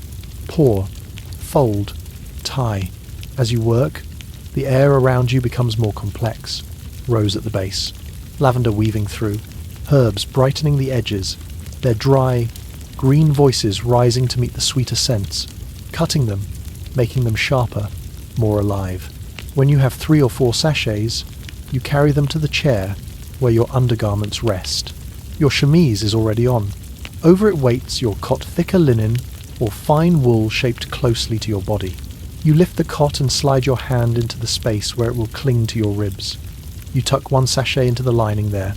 pour, fold, tie. As you work, the air around you becomes more complex. Rose at the base, lavender weaving through, herbs brightening the edges, their dry, green voices rising to meet the sweeter scents, cutting them, making them sharper, more alive. When you have 3 or 4 sachets, you carry them to the chair where your undergarments rest. Your chemise is already on. Over it waits your cot thicker linen or fine wool shaped closely to your body. You lift the cot and slide your hand into the space where it will cling to your ribs. You tuck one sachet into the lining there,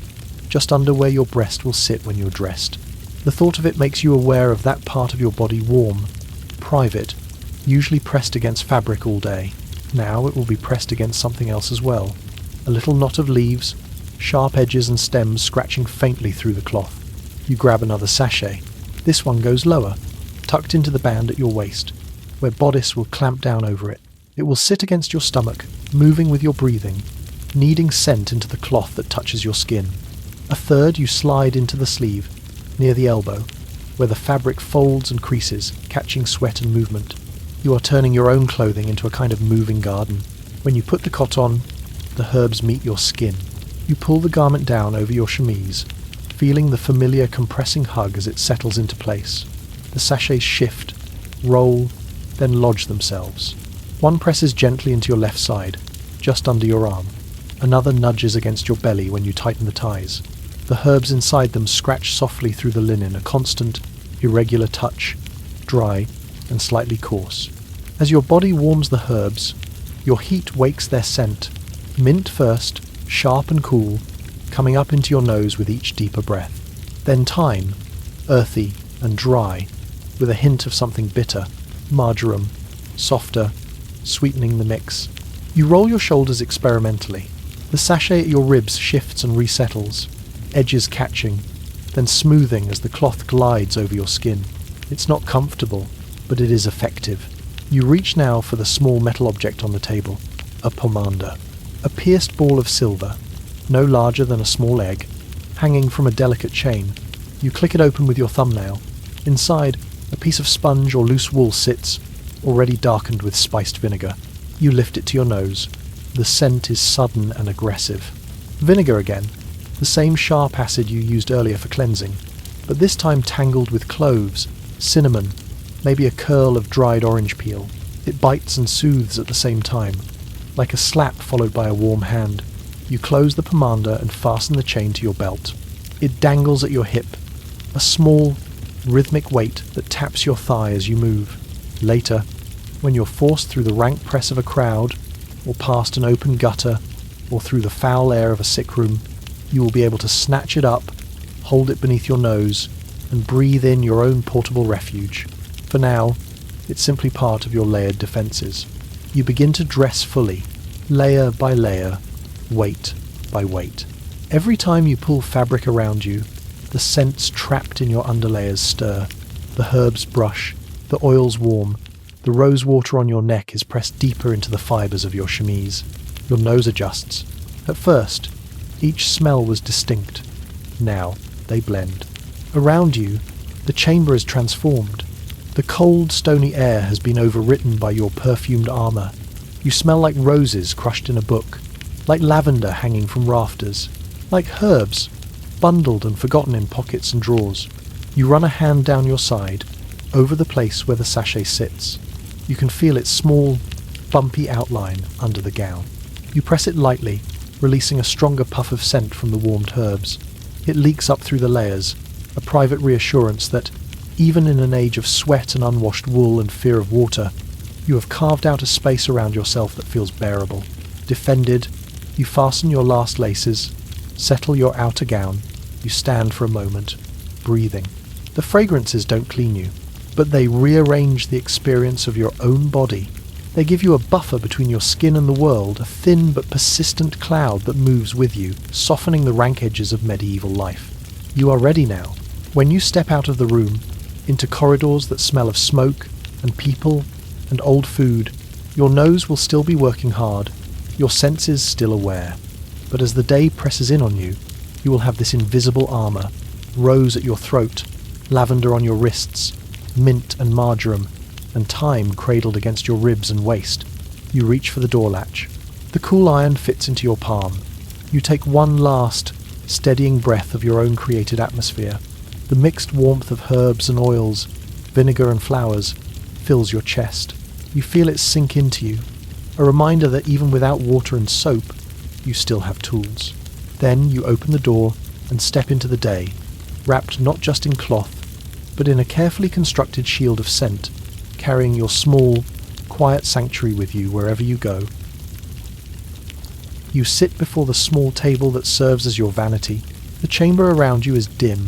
just under where your breast will sit when you're dressed. The thought of it makes you aware of that part of your body warm, private, usually pressed against fabric all day. Now it will be pressed against something else as well. A little knot of leaves, sharp edges and stems scratching faintly through the cloth. You grab another sachet. This one goes lower, tucked into the band at your waist, where bodice will clamp down over it. It will sit against your stomach, moving with your breathing, kneading scent into the cloth that touches your skin. A third you slide into the sleeve, near the elbow, where the fabric folds and creases, catching sweat and movement. You are turning your own clothing into a kind of moving garden. When you put the cot on, the herbs meet your skin. You pull the garment down over your chemise, feeling the familiar compressing hug as it settles into place. The sachets shift, roll, then lodge themselves. One presses gently into your left side, just under your arm. Another nudges against your belly when you tighten the ties. The herbs inside them scratch softly through the linen, a constant, irregular touch, dry and slightly coarse. As your body warms the herbs, your heat wakes their scent, mint first, sharp and cool, coming up into your nose with each deeper breath. Then thyme, earthy and dry, with a hint of something bitter, marjoram, softer, sweetening the mix. You roll your shoulders experimentally. The sachet at your ribs shifts and resettles, edges catching, then smoothing as the cloth glides over your skin. It's not comfortable, but it is effective. You reach now for the small metal object on the table, a pomander, a pierced ball of silver, no larger than a small egg, hanging from a delicate chain. You click it open with your thumbnail. Inside, a piece of sponge or loose wool sits, already darkened with spiced vinegar. You lift it to your nose. The scent is sudden and aggressive. Vinegar again, the same sharp acid you used earlier for cleansing, but this time tangled with cloves, cinnamon, maybe a curl of dried orange peel. It bites and soothes at the same time, like a slap followed by a warm hand. You close the pomander and fasten the chain to your belt. It dangles at your hip, a small, rhythmic weight that taps your thigh as you move. Later, when you're forced through the rank press of a crowd, or past an open gutter, or through the foul air of a sick room, you will be able to snatch it up, hold it beneath your nose, and breathe in your own portable refuge. For now, it's simply part of your layered defences. You begin to dress fully, layer by layer, weight by weight. Every time you pull fabric around you, the scents trapped in your underlayers stir. The herbs brush, the oils warm, the rose water on your neck is pressed deeper into the fibres of your chemise. Your nose adjusts. At first, each smell was distinct. Now, they blend. Around you, the chamber is transformed. The cold, stony air has been overwritten by your perfumed armour. You smell like roses crushed in a book, like lavender hanging from rafters, like herbs, bundled and forgotten in pockets and drawers. You run a hand down your side, over the place where the sachet sits. You can feel its small, bumpy outline under the gown. You press it lightly, releasing a stronger puff of scent from the warmed herbs. It leaks up through the layers, a private reassurance that, Even in an age of sweat and unwashed wool and fear of water, you have carved out a space around yourself that feels bearable. Defended, you fasten your last laces, settle your outer gown, you stand for a moment, breathing. The fragrances don't clean you, but they rearrange the experience of your own body. They give you a buffer between your skin and the world, a thin but persistent cloud that moves with you, softening the rank edges of medieval life. You are ready now. When you step out of the room, into corridors that smell of smoke and people and old food, your nose will still be working hard, your senses still aware. But as the day presses in on you, you will have this invisible armour, rose at your throat, lavender on your wrists, mint and marjoram, and thyme cradled against your ribs and waist. You reach for the door latch. The cool iron fits into your palm. You take one last, steadying breath of your own created atmosphere. The mixed warmth of herbs and oils, vinegar and flowers, fills your chest. You feel it sink into you, a reminder that even without water and soap, you still have tools. Then you open the door and step into the day, wrapped not just in cloth, but in a carefully constructed shield of scent, carrying your small, quiet sanctuary with you wherever you go. You sit before the small table that serves as your vanity. The chamber around you is dim,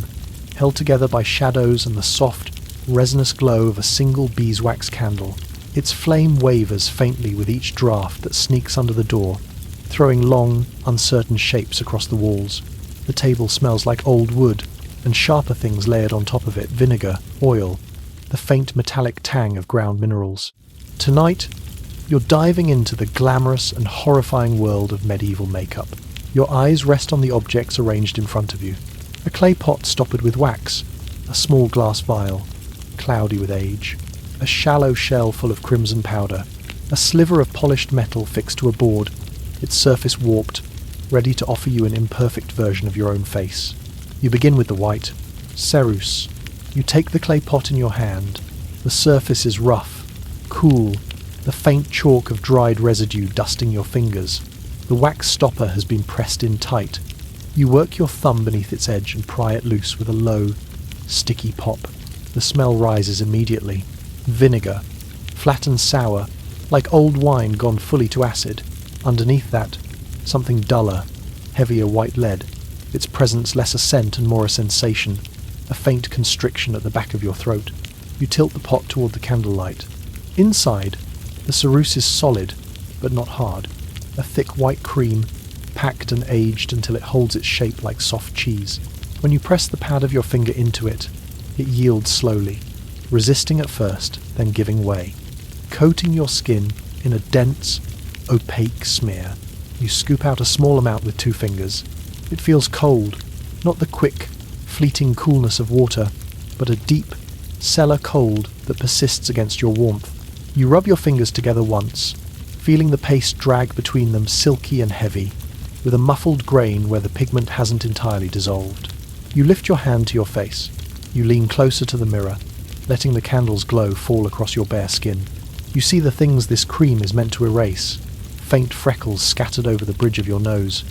held together by shadows and the soft, resinous glow of a single beeswax candle. Its flame wavers faintly with each draft that sneaks under the door, throwing long, uncertain shapes across the walls. The table smells like old wood, and sharper things layered on top of it, vinegar, oil, the faint metallic tang of ground minerals. Tonight, you're diving into the glamorous and horrifying world of medieval makeup. Your eyes rest on the objects arranged in front of you. A clay pot stoppered with wax, a small glass vial, cloudy with age, a shallow shell full of crimson powder, a sliver of polished metal fixed to a board, its surface warped, ready to offer you an imperfect version of your own face. You begin with the white, ceruse. You take the clay pot in your hand. The surface is rough, cool, the faint chalk of dried residue dusting your fingers. The wax stopper has been pressed in tight. You work your thumb beneath its edge and pry it loose with a low, sticky pop. The smell rises immediately. Vinegar, flat and sour, like old wine gone fully to acid. Underneath that, something duller, heavier white lead, its presence less a scent and more a sensation, a faint constriction at the back of your throat. You tilt the pot toward the candlelight. Inside, the ceruse is solid, but not hard, a thick white cream, packed and aged until it holds its shape like soft cheese. When you press the pad of your finger into it, it yields slowly, resisting at first, then giving way, coating your skin in a dense, opaque smear. You scoop out a small amount with 2 fingers. It feels cold, not the quick, fleeting coolness of water, but a deep, cellar cold that persists against your warmth. You rub your fingers together once, feeling the paste drag between them silky and heavy, with a muffled grain where the pigment hasn't entirely dissolved. You lift your hand to your face. You lean closer to the mirror, letting the candle's glow fall across your bare skin. You see the things this cream is meant to erase, faint freckles scattered over the bridge of your nose,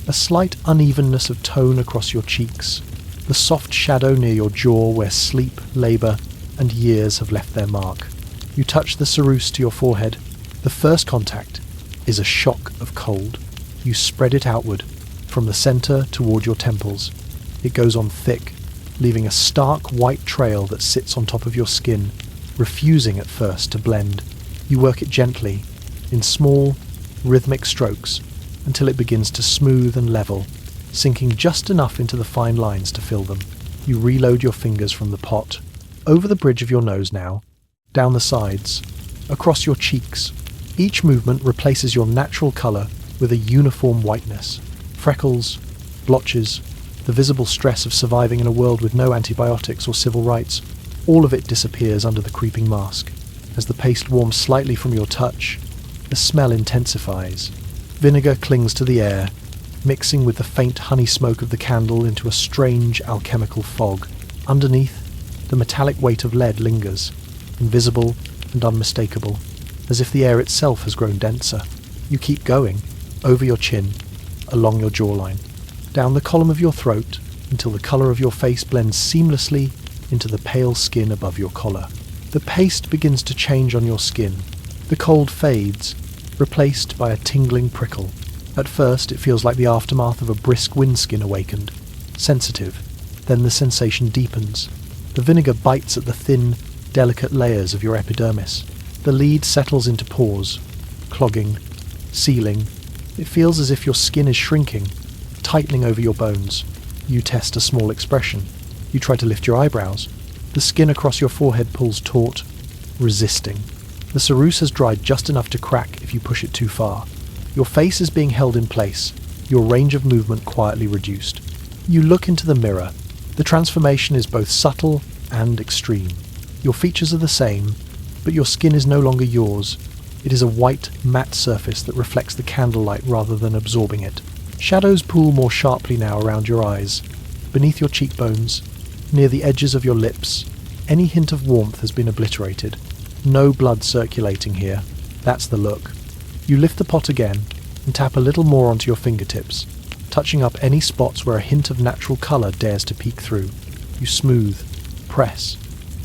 a slight unevenness of tone across your cheeks, the soft shadow near your jaw where sleep, labour, and years have left their mark. You touch the ceruse to your forehead. The first contact is a shock of cold. You spread it outward, from the centre toward your temples. It goes on thick, leaving a stark white trail that sits on top of your skin, refusing at first to blend. You work it gently, in small, rhythmic strokes, until it begins to smooth and level, sinking just enough into the fine lines to fill them. You reload your fingers from the pot, over the bridge of your nose now, down the sides, across your cheeks. Each movement replaces your natural colour with a uniform whiteness. Freckles, blotches, the visible stress of surviving in a world with no antibiotics or civil rights, all of it disappears under the creeping mask. As the paste warms slightly from your touch, the smell intensifies. Vinegar clings to the air, mixing with the faint honey smoke of the candle into a strange alchemical fog. Underneath, the metallic weight of lead lingers, invisible and unmistakable, as if the air itself has grown denser. You keep going, over your chin, along your jawline, down the column of your throat, until the colour of your face blends seamlessly into the pale skin above your collar. The paste begins to change on your skin. The cold fades, replaced by a tingling prickle. At first, it feels like the aftermath of a brisk windskin awakened, sensitive. Then the sensation deepens. The vinegar bites at the thin, delicate layers of your epidermis. The lead settles into pores, clogging, sealing. It feels as if your skin is shrinking, tightening over your bones. You test a small expression. You try to lift your eyebrows. The skin across your forehead pulls taut, resisting. The ceruse has dried just enough to crack if you push it too far. Your face is being held in place, your range of movement quietly reduced. You look into the mirror. The transformation is both subtle and extreme. Your features are the same, but your skin is no longer yours. It is a white, matte surface that reflects the candlelight rather than absorbing it. Shadows pool more sharply now around your eyes, beneath your cheekbones, near the edges of your lips. Any hint of warmth has been obliterated. No blood circulating here. That's the look. You lift the pot again and tap a little more onto your fingertips, touching up any spots where a hint of natural colour dares to peek through. You smooth, press,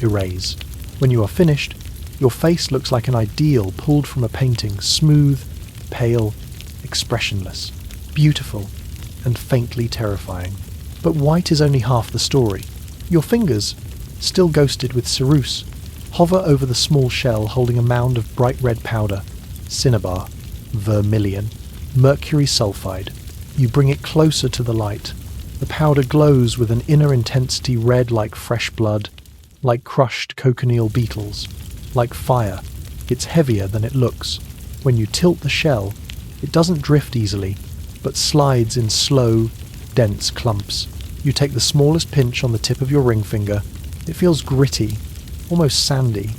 erase. When you are finished, your face looks like an ideal pulled from a painting, smooth, pale, expressionless, beautiful, and faintly terrifying. But white is only half the story. Your fingers, still ghosted with ceruse, hover over the small shell holding a mound of bright red powder, cinnabar, vermilion, mercury sulfide. You bring it closer to the light. The powder glows with an inner intensity red like fresh blood, like crushed cochineal beetles, like fire. It's heavier than it looks. When you tilt the shell, it doesn't drift easily, but slides in slow, dense clumps. You take the smallest pinch on the tip of your ring finger. It feels gritty, almost sandy,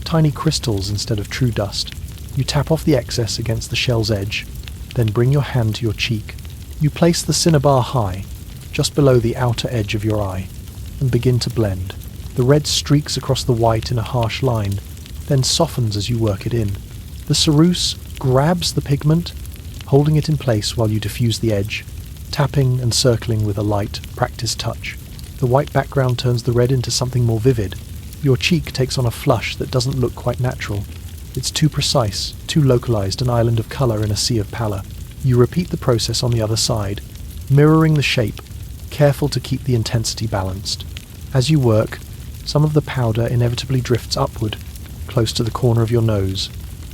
tiny crystals instead of true dust. You tap off the excess against the shell's edge, then bring your hand to your cheek. You place the cinnabar high, just below the outer edge of your eye, and begin to blend. The red streaks across the white in a harsh line, then softens as you work it in. The ceruse grabs the pigment, holding it in place while you diffuse the edge, tapping and circling with a light, practiced touch. The white background turns the red into something more vivid. Your cheek takes on a flush that doesn't look quite natural. It's too precise, too localized, an island of color in a sea of pallor. You repeat the process on the other side, mirroring the shape, careful to keep the intensity balanced. As you work, some of the powder inevitably drifts upward, close to the corner of your nose,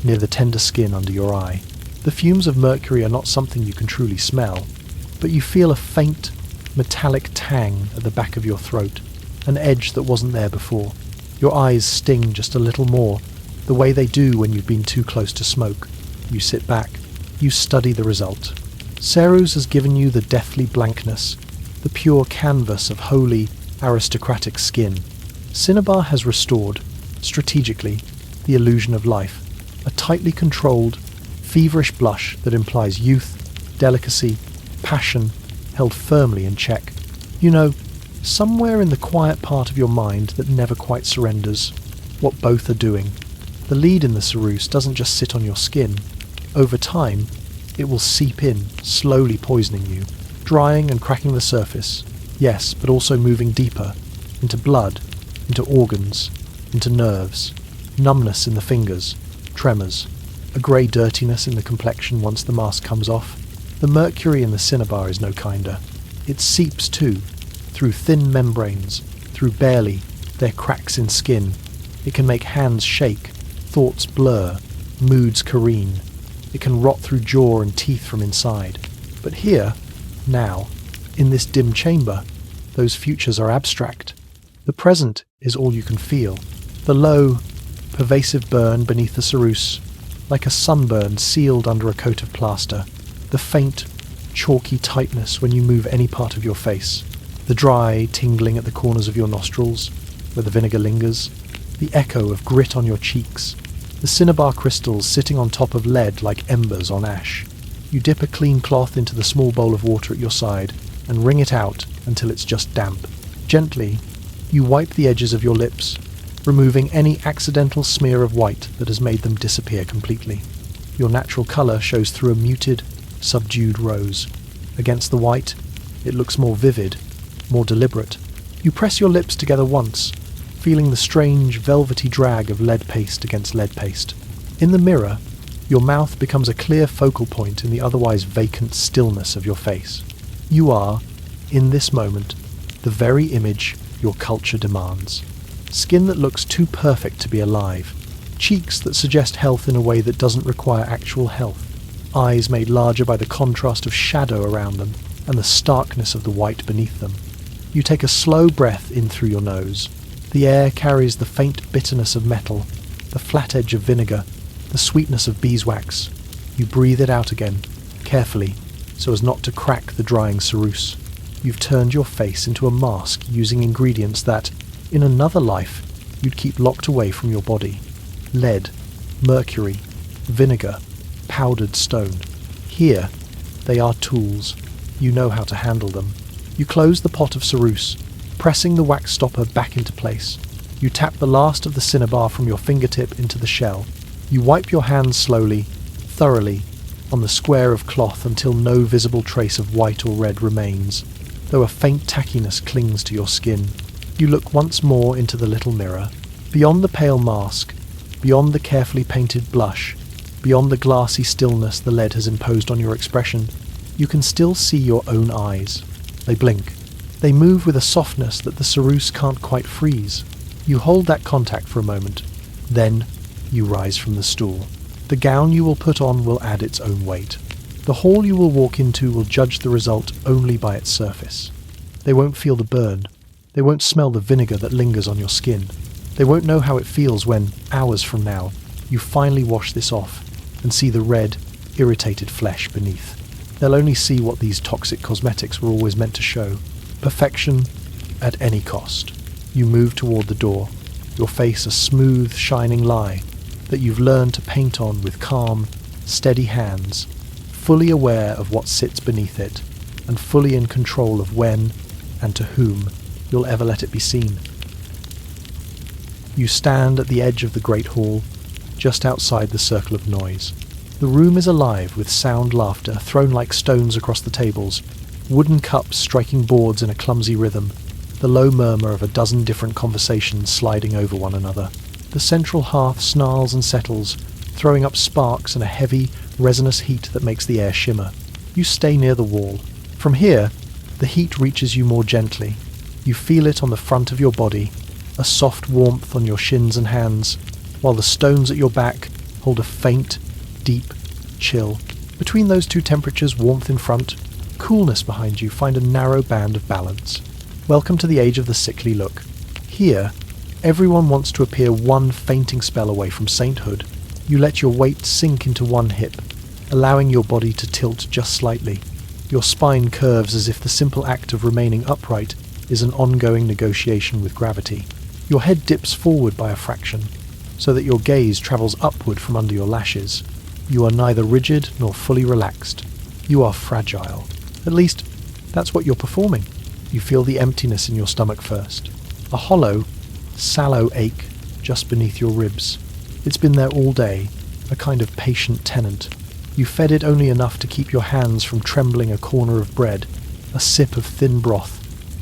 near the tender skin under your eye. The fumes of mercury are not something you can truly smell, but you feel a faint, metallic tang at the back of your throat, an edge that wasn't there before. Your eyes sting just a little more, the way they do when you've been too close to smoke. You sit back. You study the result. Ceruse has given you the deathly blankness, the pure canvas of holy, aristocratic skin. Cinnabar has restored, strategically, the illusion of life, a tightly controlled, feverish blush that implies youth, delicacy, passion, held firmly in check. You know, somewhere in the quiet part of your mind that never quite surrenders, what both are doing. The lead in the ceruse doesn't just sit on your skin. Over time, it will seep in, slowly poisoning you, drying and cracking the surface, yes, but also moving deeper, into blood, into organs, into nerves, numbness in the fingers, tremors, a grey dirtiness in the complexion once the mask comes off. The mercury in the cinnabar is no kinder. It seeps too, through thin membranes, through barely, their cracks in skin. It can make hands shake, thoughts blur, moods careen. It can rot through jaw and teeth from inside. But here, now, in this dim chamber, those futures are abstract. The present is all you can feel. The low, pervasive burn beneath the ceruse, like a sunburn sealed under a coat of plaster. The faint, chalky tightness when you move any part of your face. The dry tingling at the corners of your nostrils, where the vinegar lingers. The echo of grit on your cheeks. The cinnabar crystals sitting on top of lead like embers on ash. You dip a clean cloth into the small bowl of water at your side and wring it out until it's just damp. Gently, you wipe the edges of your lips, removing any accidental smear of white that has made them disappear completely. Your natural colour shows through a muted, subdued rose. Against the white, it looks more vivid, more deliberate. You press your lips together once, feeling the strange, velvety drag of lead paste against lead paste. In the mirror, your mouth becomes a clear focal point in the otherwise vacant stillness of your face. You are, in this moment, the very image your culture demands. Skin that looks too perfect to be alive. Cheeks that suggest health in a way that doesn't require actual health. Eyes made larger by the contrast of shadow around them and the starkness of the white beneath them. You take a slow breath in through your nose. The air carries the faint bitterness of metal, the flat edge of vinegar, the sweetness of beeswax. You breathe it out again, carefully, so as not to crack the drying ceruse. You've turned your face into a mask using ingredients that, in another life, you'd keep locked away from your body. Lead, mercury, vinegar, powdered stone. Here, they are tools. You know how to handle them. You close the pot of ceruse, pressing the wax stopper back into place. You tap the last of the cinnabar from your fingertip into the shell. You wipe your hands slowly, thoroughly, on the square of cloth until no visible trace of white or red remains, though a faint tackiness clings to your skin. You look once more into the little mirror. Beyond the pale mask, beyond the carefully painted blush, beyond the glassy stillness the lead has imposed on your expression, you can still see your own eyes. They blink. They move with a softness that the ceruse can't quite freeze. You hold that contact for a moment. Then you rise from the stool. The gown you will put on will add its own weight. The hall you will walk into will judge the result only by its surface. They won't feel the burn. They won't smell the vinegar that lingers on your skin. They won't know how it feels when, hours from now, you finally wash this off and see the red, irritated flesh beneath. They'll only see what these toxic cosmetics were always meant to show. Perfection at any cost. You move toward the door, your face a smooth, shining lie that you've learned to paint on with calm, steady hands, fully aware of what sits beneath it, and fully in control of when and to whom you'll ever let it be seen. You stand at the edge of the great hall, just outside the circle of noise. The room is alive with sound laughter thrown like stones across the tables, wooden cups striking boards in a clumsy rhythm, the low murmur of a dozen different conversations sliding over one another. The central hearth snarls and settles, throwing up sparks and a heavy, resinous heat that makes the air shimmer. You stay near the wall. From here, the heat reaches you more gently. You feel it on the front of your body, a soft warmth on your shins and hands, while the stones at your back hold a faint, deep chill. Between those two temperatures, warmth in front, coolness behind you, find a narrow band of balance. Welcome to the age of the sickly look. Here, everyone wants to appear one fainting spell away from sainthood. You let your weight sink into one hip, allowing your body to tilt just slightly. Your spine curves as if the simple act of remaining upright is an ongoing negotiation with gravity. Your head dips forward by a fraction, so that your gaze travels upward from under your lashes. You are neither rigid nor fully relaxed. You are fragile. At least, that's what you're performing. You feel the emptiness in your stomach first. A hollow, sallow ache just beneath your ribs. It's been there all day, a kind of patient tenant. You fed it only enough to keep your hands from trembling a corner of bread, a sip of thin broth,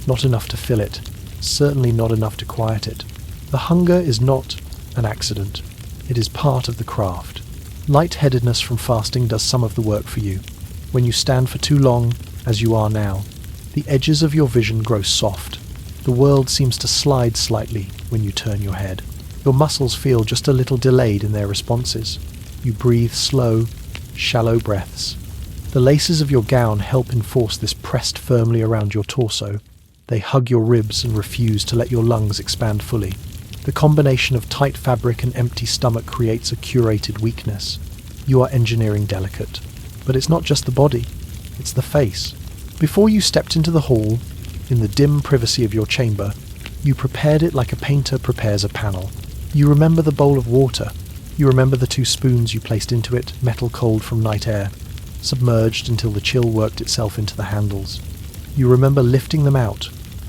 not enough to fill it, certainly not enough to quiet it. The hunger is not an accident. It is part of the craft. Lightheadedness from fasting does some of the work for you. When you stand for too long, as you are now, the edges of your vision grow soft. The world seems to slide slightly when you turn your head. Your muscles feel just a little delayed in their responses. You breathe slow, shallow breaths. The laces of your gown help enforce this pressed firmly around your torso. They hug your ribs and refuse to let your lungs expand fully. The combination of tight fabric and empty stomach creates a curated weakness. You are engineering delicate. But it's not just the body, it's the face. Before you stepped into the hall, in the dim privacy of your chamber, you prepared it like a painter prepares a panel. You remember the bowl of water. You remember the 2 spoons you placed into it, metal cold from night air, submerged until the chill worked itself into the handles. You remember lifting them out,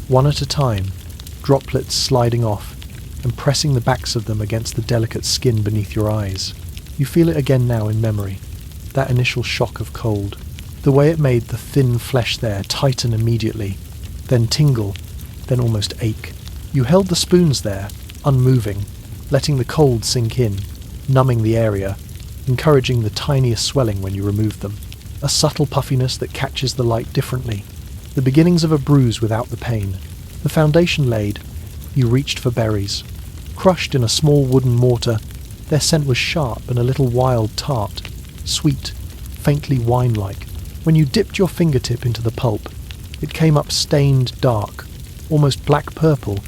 one at a time, droplets sliding off, and pressing the backs of them against the delicate skin beneath your eyes. You feel it again now in memory, that initial shock of cold, the way it made the thin flesh there tighten immediately, then tingle, then almost ache. You held the spoons there, unmoving, letting the cold sink in, numbing the area, encouraging the tiniest swelling when you removed them. A subtle puffiness that catches the light differently. The beginnings of a bruise without the pain. The foundation laid, you reached for berries. Crushed in a small wooden mortar, their scent was sharp and a little wild tart, sweet, faintly wine-like. When you dipped your fingertip into the pulp, it came up stained dark, almost black-purple,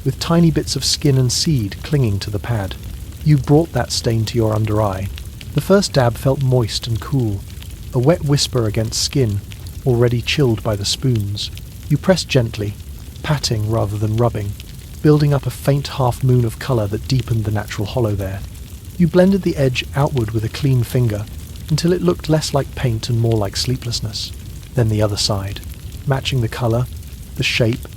with tiny bits of skin and seed clinging to the pad. You brought that stain to your under eye. The first dab felt moist and cool, a wet whisper against skin, already chilled by the spoons. You pressed gently, patting rather than rubbing, building up a faint half-moon of colour that deepened the natural hollow there. You blended the edge outward with a clean finger, until it looked less like paint and more like sleeplessness. Then the other side, matching the colour, the shape,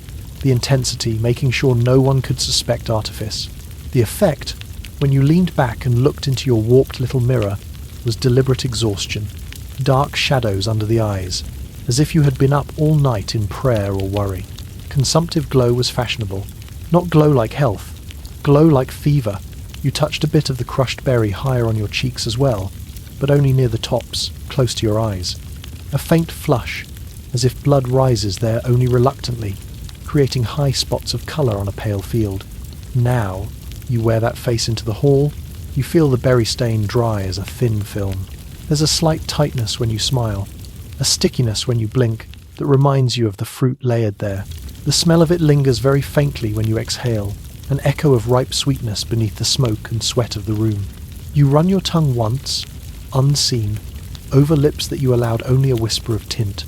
the intensity, making sure no one could suspect artifice. The effect, when you leaned back and looked into your warped little mirror, was deliberate exhaustion. Dark shadows under the eyes, as if you had been up all night in prayer or worry. Consumptive glow was fashionable. Not glow like health, glow like fever. You touched a bit of the crushed berry higher on your cheeks as well, but only near the tops, close to your eyes. A faint flush, as if blood rises there only reluctantly, creating high spots of colour on a pale field. Now, you wear that face into the hall, you feel the berry stain dry as a thin film. There's a slight tightness when you smile, a stickiness when you blink that reminds you of the fruit layered there. The smell of it lingers very faintly when you exhale, an echo of ripe sweetness beneath the smoke and sweat of the room. You run your tongue once, unseen, over lips that you allowed only a whisper of tint.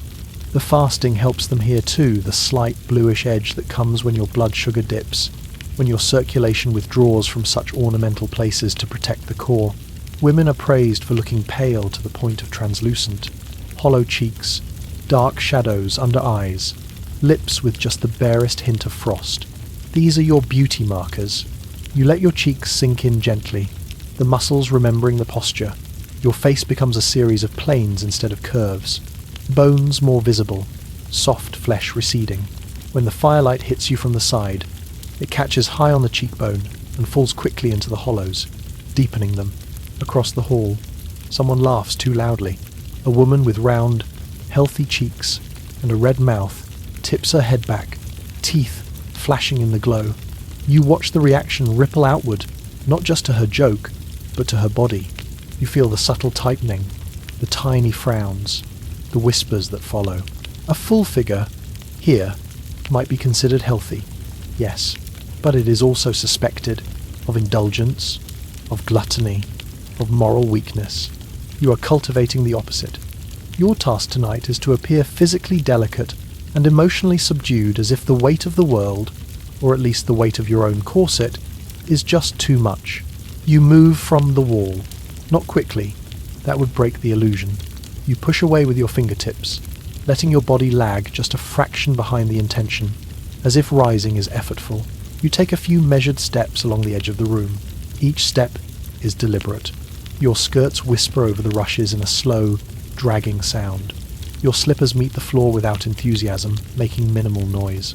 The fasting helps them hear too, the slight bluish edge that comes when your blood sugar dips, when your circulation withdraws from such ornamental places to protect the core. Women are praised for looking pale to the point of translucent. Hollow cheeks, dark shadows under eyes, lips with just the barest hint of frost. These are your beauty markers. You let your cheeks sink in gently, the muscles remembering the posture. Your face becomes a series of planes instead of curves. Bones more visible, soft flesh receding. When the firelight hits you from the side, it catches high on the cheekbone and falls quickly into the hollows, deepening them. Across the hall, someone laughs too loudly. A woman with round, healthy cheeks and a red mouth tips her head back, teeth flashing in the glow. You watch the reaction ripple outward, not just to her joke, but to her body. You feel the subtle tightening, the tiny frowns, the whispers that follow. A full figure, here, might be considered healthy, yes, but it is also suspected of indulgence, of gluttony, of moral weakness. You are cultivating the opposite. Your task tonight is to appear physically delicate and emotionally subdued, as if the weight of the world, or at least the weight of your own corset, is just too much. You move from the wall, not quickly, that would break the illusion. You push away with your fingertips, letting your body lag just a fraction behind the intention, as if rising is effortful. You take a few measured steps along the edge of the room. Each step is deliberate. Your skirts whisper over the rushes in a slow, dragging sound. Your slippers meet the floor without enthusiasm, making minimal noise.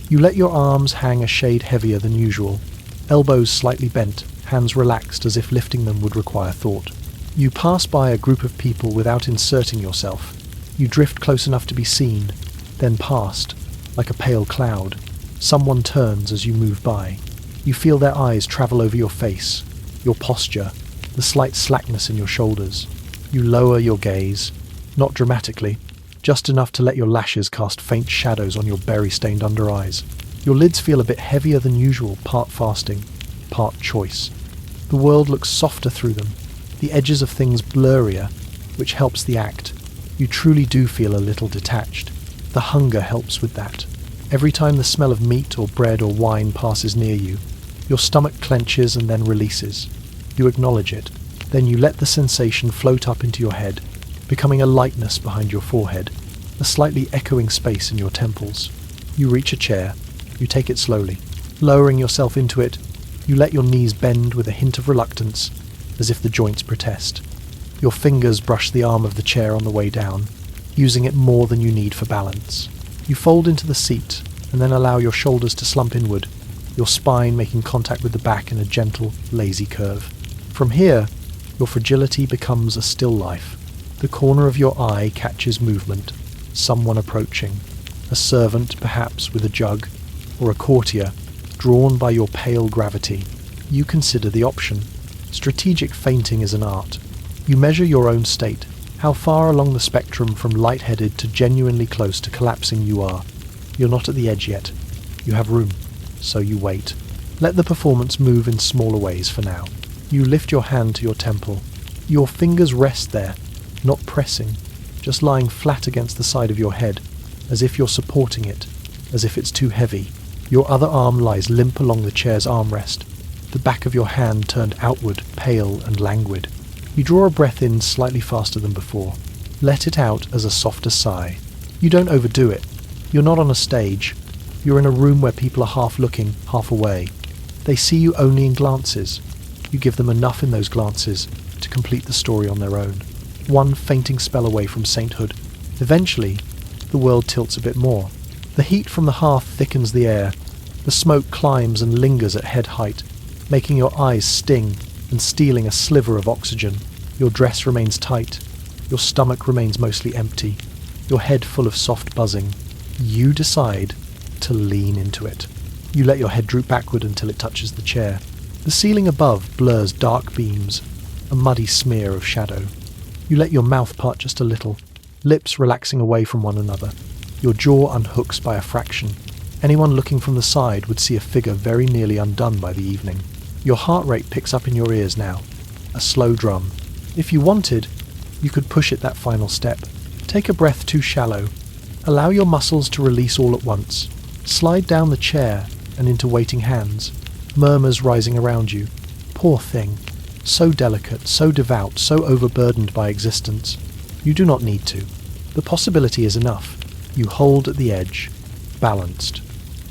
You let your arms hang a shade heavier than usual, elbows slightly bent, hands relaxed as if lifting them would require thought. You pass by a group of people without inserting yourself. You drift close enough to be seen, then past, like a pale cloud. Someone turns as you move by. You feel their eyes travel over your face, your posture, the slight slackness in your shoulders. You lower your gaze, not dramatically, just enough to let your lashes cast faint shadows on your berry-stained under eyes. Your lids feel a bit heavier than usual, part fasting, part choice. The world looks softer through them, the edges of things blurrier, which helps the act. You truly do feel a little detached. The hunger helps with that. Every time the smell of meat or bread or wine passes near you, your stomach clenches and then releases. You acknowledge it. Then you let the sensation float up into your head, becoming a lightness behind your forehead, a slightly echoing space in your temples. You reach a chair. You take it slowly. Lowering yourself into it, you let your knees bend with a hint of reluctance, as if the joints protest. Your fingers brush the arm of the chair on the way down, using it more than you need for balance. You fold into the seat, and then allow your shoulders to slump inward, your spine making contact with the back in a gentle, lazy curve. From here, your fragility becomes a still life. The corner of your eye catches movement, someone approaching, a servant perhaps with a jug, or a courtier, drawn by your pale gravity. You consider the option. Strategic fainting is an art. You measure your own state, how far along the spectrum from lightheaded to genuinely close to collapsing you are. You're not at the edge yet. You have room, so you wait. Let the performance move in smaller ways for now. You lift your hand to your temple. Your fingers rest there, not pressing, just lying flat against the side of your head, as if you're supporting it, as if it's too heavy. Your other arm lies limp along the chair's armrest, the back of your hand turned outward, pale and languid. You draw a breath in slightly faster than before. Let it out as a softer sigh. You don't overdo it. You're not on a stage. You're in a room where people are half looking, half away. They see you only in glances. You give them enough in those glances to complete the story on their own. One fainting spell away from sainthood. Eventually, the world tilts a bit more. The heat from the hearth thickens the air. The smoke climbs and lingers at head height, making your eyes sting and stealing a sliver of oxygen. Your dress remains tight. Your stomach remains mostly empty. Your head full of soft buzzing. You decide to lean into it. You let your head droop backward until it touches the chair. The ceiling above blurs dark beams, a muddy smear of shadow. You let your mouth part just a little, lips relaxing away from one another. Your jaw unhooks by a fraction. Anyone looking from the side would see a figure very nearly undone by the evening. Your heart rate picks up in your ears now, a slow drum. If you wanted, you could push it that final step. Take a breath too shallow. Allow your muscles to release all at once. Slide down the chair and into waiting hands. Murmurs rising around you. Poor thing. So delicate, so devout, so overburdened by existence. You do not need to. The possibility is enough. You hold at the edge, balanced.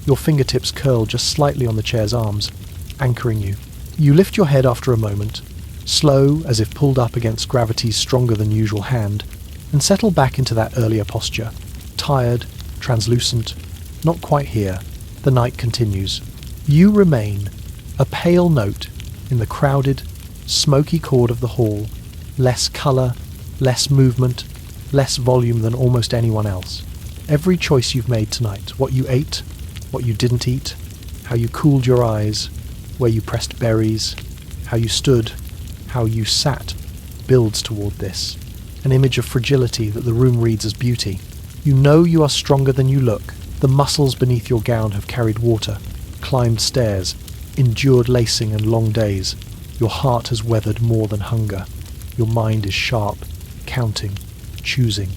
Your fingertips curl just slightly on the chair's arms, anchoring you. You lift your head after a moment, slow as if pulled up against gravity's stronger than usual hand, and settle back into that earlier posture. Tired, translucent, not quite here. The night continues. You remain, a pale note in the crowded, smoky chord of the hall. Less colour, less movement, less volume than almost anyone else. Every choice you've made tonight, what you ate, what you didn't eat, how you cooled your eyes, where you pressed berries, how you stood, how you sat, builds toward this. An image of fragility that the room reads as beauty. You know you are stronger than you look. The muscles beneath your gown have carried water, climbed stairs, endured lacing and long days. Your heart has weathered more than hunger. Your mind is sharp, counting, choosing,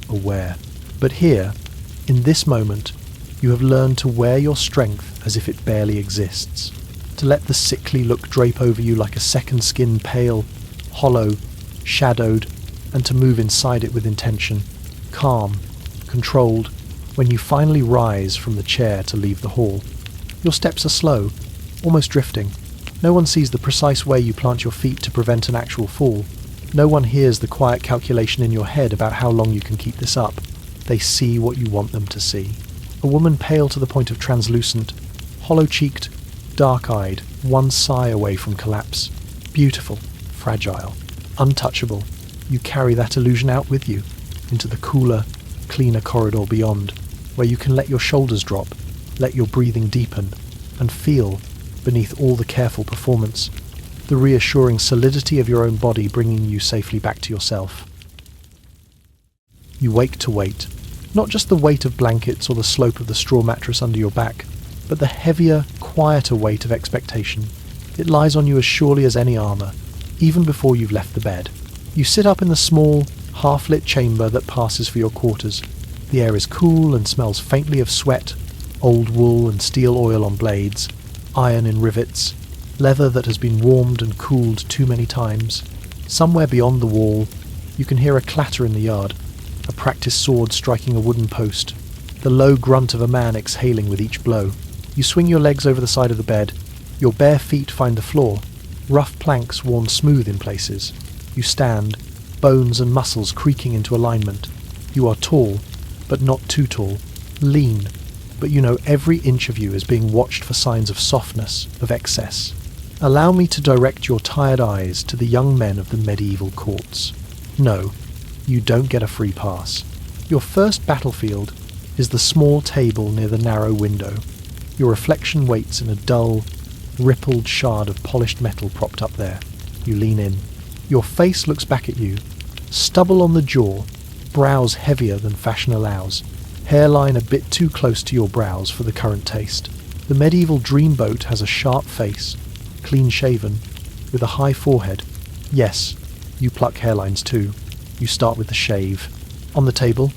aware. But here, in this moment, you have learned to wear your strength as if it barely exists. To let the sickly look drape over you like a second skin, pale, hollow, shadowed, and to move inside it with intention, calm, controlled, when you finally rise from the chair to leave the hall. Your steps are slow, almost drifting. No one sees the precise way you plant your feet to prevent an actual fall. No one hears the quiet calculation in your head about how long you can keep this up. They see what you want them to see. A woman pale to the point of translucent, hollow-cheeked, dark-eyed, one sigh away from collapse. Beautiful, fragile, untouchable. You carry that illusion out with you, into the cooler, cleaner corridor beyond, where you can let your shoulders drop, let your breathing deepen, and feel, beneath all the careful performance, the reassuring solidity of your own body bringing you safely back to yourself. You wake to wait, not just the weight of blankets or the slope of the straw mattress under your back, but the heavier, quieter weight of expectation. It lies on you as surely as any armour, even before you've left the bed. You sit up in the small, half-lit chamber that passes for your quarters. The air is cool and smells faintly of sweat, old wool and steel oil on blades, iron in rivets, leather that has been warmed and cooled too many times. Somewhere beyond the wall, you can hear a clatter in the yard, a practice sword striking a wooden post, the low grunt of a man exhaling with each blow. You swing your legs over the side of the bed. Your bare feet find the floor, rough planks worn smooth in places. You stand, bones and muscles creaking into alignment. You are tall, but not too tall, lean, but you know every inch of you is being watched for signs of softness, of excess. Allow me to direct your tired eyes to the young men of the medieval courts. No, you don't get a free pass. Your first battlefield is the small table near the narrow window. Your reflection waits in a dull, rippled shard of polished metal propped up there. You lean in. Your face looks back at you. Stubble on the jaw, brows heavier than fashion allows, hairline a bit too close to your brows for the current taste. The medieval dreamboat has a sharp face, clean-shaven, with a high forehead. Yes, you pluck hairlines too. You start with the shave. On the table,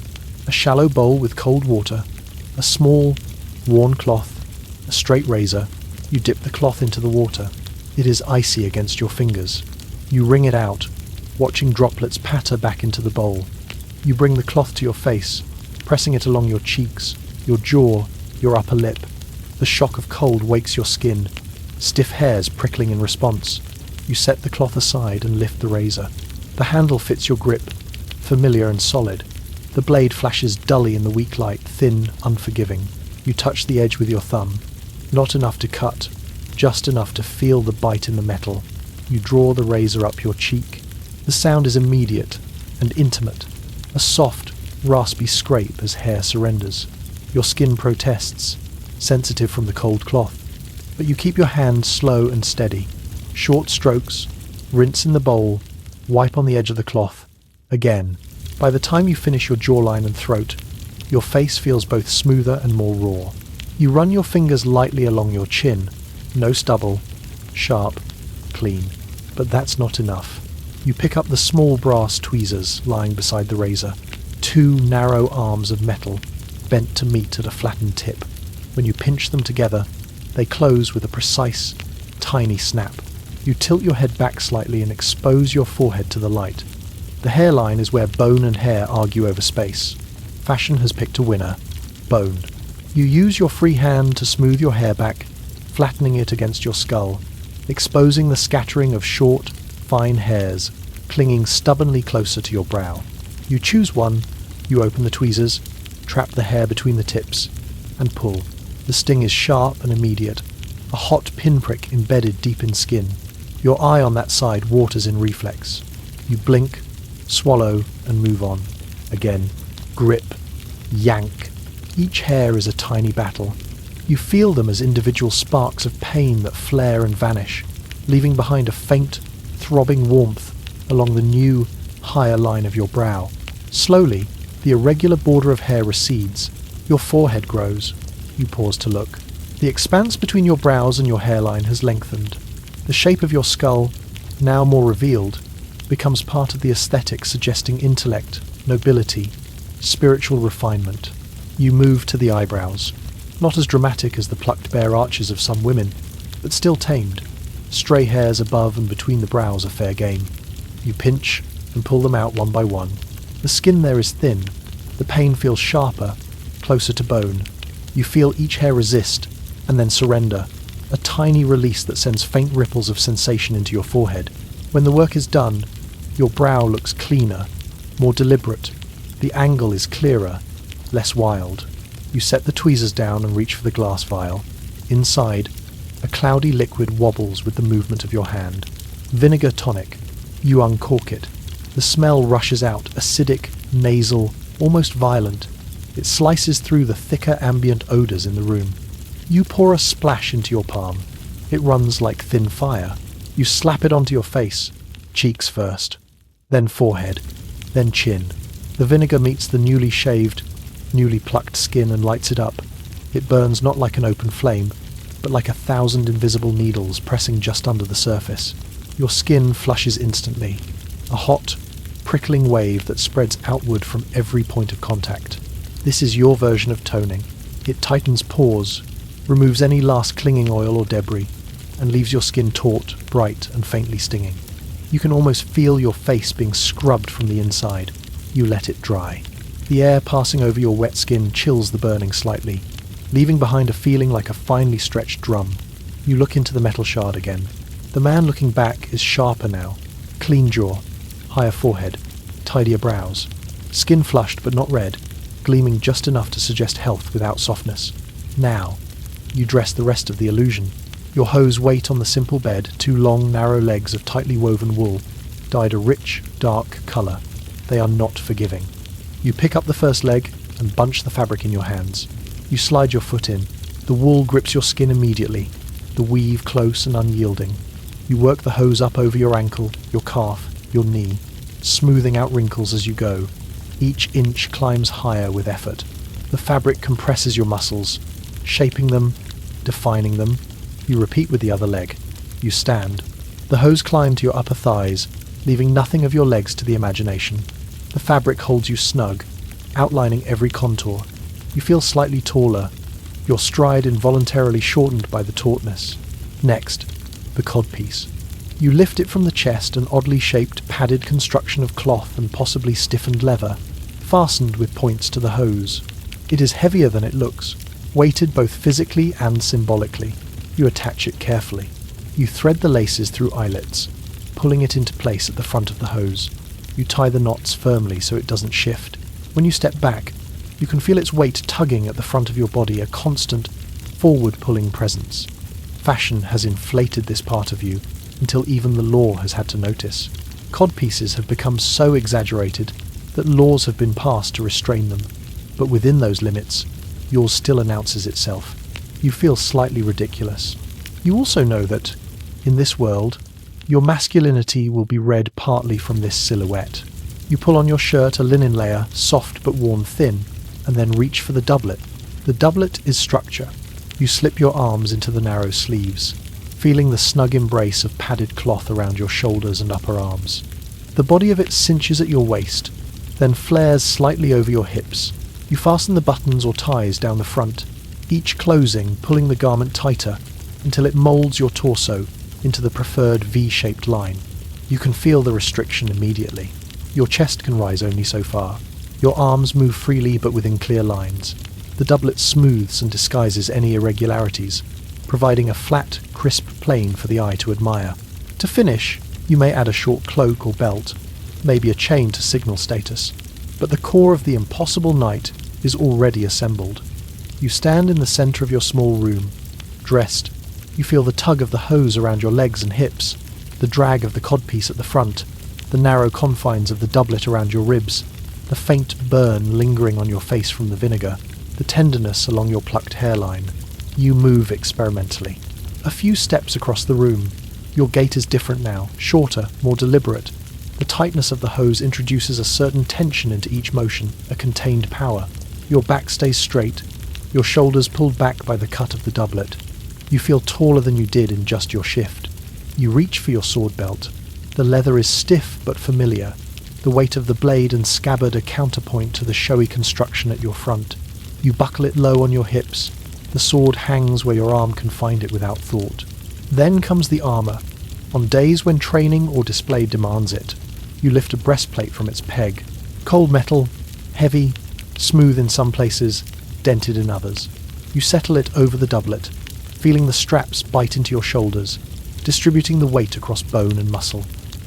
a shallow bowl with cold water, a small, worn cloth, a straight razor. You dip the cloth into the water. It is icy against your fingers. You wring it out, watching droplets patter back into the bowl. You bring the cloth to your face, pressing it along your cheeks, your jaw, your upper lip. The shock of cold wakes your skin, stiff hairs prickling in response. You set the cloth aside and lift the razor. The handle fits your grip, familiar and solid. The blade flashes dully in the weak light, thin, unforgiving. You touch the edge with your thumb. Not enough to cut, just enough to feel the bite in the metal. You draw the razor up your cheek. The sound is immediate and intimate, a soft, raspy scrape as hair surrenders. Your skin protests, sensitive from the cold cloth. But you keep your hand slow and steady. Short strokes, rinse in the bowl, wipe on the edge of the cloth. Again. By the time you finish your jawline and throat, your face feels both smoother and more raw. You run your fingers lightly along your chin. No stubble. Sharp. Clean. But that's not enough. You pick up the small brass tweezers lying beside the razor. Two narrow arms of metal, bent to meet at a flattened tip. When you pinch them together, they close with a precise, tiny snap. You tilt your head back slightly and expose your forehead to the light. The hairline is where bone and hair argue over space. Fashion has picked a winner. Bone. You use your free hand to smooth your hair back, flattening it against your skull, exposing the scattering of short, fine hairs, clinging stubbornly closer to your brow. You choose one, you open the tweezers, trap the hair between the tips, and pull. The sting is sharp and immediate, a hot pinprick embedded deep in skin. Your eye on that side waters in reflex. You blink, swallow, and move on. Again. Grip. Yank. Each hair is a tiny battle. You feel them as individual sparks of pain that flare and vanish, leaving behind a faint, throbbing warmth along the new, higher line of your brow. Slowly, the irregular border of hair recedes. Your forehead grows. You pause to look. The expanse between your brows and your hairline has lengthened. The shape of your skull, now more revealed, becomes part of the aesthetic, suggesting intellect, nobility, spiritual refinement. You move to the eyebrows. Not as dramatic as the plucked bare arches of some women, but still tamed. Stray hairs above and between the brows are fair game. You pinch and pull them out one by one. The skin there is thin. The pain feels sharper, closer to bone. You feel each hair resist, and then surrender, a tiny release that sends faint ripples of sensation into your forehead. When the work is done, your brow looks cleaner, more deliberate. The angle is clearer, less wild. You set the tweezers down and reach for the glass vial. Inside, a cloudy liquid wobbles with the movement of your hand. Vinegar tonic. You uncork it. The smell rushes out, acidic, nasal, almost violent. It slices through the thicker ambient odours in the room. You pour a splash into your palm. It runs like thin fire. You slap it onto your face, cheeks first, then forehead, then chin. The vinegar meets the newly shaved, newly plucked skin and lights it up. It burns not like an open flame, but like 1,000 invisible needles pressing just under the surface. Your skin flushes instantly, a hot, prickling wave that spreads outward from every point of contact. This is your version of toning. It tightens pores, removes any last clinging oil or debris, and leaves your skin taut, bright, and faintly stinging. You can almost feel your face being scrubbed from the inside. You let it dry. The air passing over your wet skin chills the burning slightly, leaving behind a feeling like a finely stretched drum. You look into the metal shard again. The man looking back is sharper now. Clean jaw, higher forehead, tidier brows. Skin flushed but not red, gleaming just enough to suggest health without softness. Now, you dress the rest of the illusion. Your hose wait on the simple bed, two long, narrow legs of tightly woven wool, dyed a rich, dark colour. They are not forgiving. You pick up the first leg and bunch the fabric in your hands. You slide your foot in. The wool grips your skin immediately, the weave close and unyielding. You work the hose up over your ankle, your calf, your knee, smoothing out wrinkles as you go. Each inch climbs higher with effort. The fabric compresses your muscles, shaping them, defining them. You repeat with the other leg. You stand. The hose climbs to your upper thighs, leaving nothing of your legs to the imagination. The fabric holds you snug, outlining every contour. You feel slightly taller, your stride involuntarily shortened by the tautness. Next, the codpiece. You lift it from the chest, an oddly shaped, padded construction of cloth and possibly stiffened leather, fastened with points to the hose. It is heavier than it looks, weighted both physically and symbolically. You attach it carefully. You thread the laces through eyelets, pulling it into place at the front of the hose. You tie the knots firmly so it doesn't shift. When you step back, you can feel its weight tugging at the front of your body, a constant, forward-pulling presence. Fashion has inflated this part of you until even the law has had to notice. Codpieces have become so exaggerated that laws have been passed to restrain them. But within those limits, yours still announces itself. You feel slightly ridiculous. You also know that, in this world, your masculinity will be read partly from this silhouette. You pull on your shirt a linen layer, soft but worn thin, and then reach for the doublet. The doublet is structure. You slip your arms into the narrow sleeves, feeling the snug embrace of padded cloth around your shoulders and upper arms. The body of it cinches at your waist, then flares slightly over your hips. You fasten the buttons or ties down the front, each closing, pulling the garment tighter until it molds your torso into the preferred V-shaped line. You can feel the restriction immediately. Your chest can rise only so far. Your arms move freely but within clear lines. The doublet smooths and disguises any irregularities, providing a flat, crisp plane for the eye to admire. To finish, you may add a short cloak or belt, maybe a chain to signal status, but the core of the impossible knight is already assembled. You stand in the centre of your small room, dressed. You feel the tug of the hose around your legs and hips, the drag of the codpiece at the front, the narrow confines of the doublet around your ribs, the faint burn lingering on your face from the vinegar, the tenderness along your plucked hairline. You move experimentally. A few steps across the room. Your gait is different now, shorter, more deliberate. The tightness of the hose introduces a certain tension into each motion, a contained power. Your back stays straight, your shoulders pulled back by the cut of the doublet. You feel taller than you did in just your shift. You reach for your sword belt. The leather is stiff but familiar, the weight of the blade and scabbard a counterpoint to the showy construction at your front. You buckle it low on your hips. The sword hangs where your arm can find it without thought. Then comes the armour. On days when training or display demands it, you lift a breastplate from its peg. Cold metal, heavy, smooth in some places, dented in others. You settle it over the doublet, feeling the straps bite into your shoulders, distributing the weight across bone and muscle.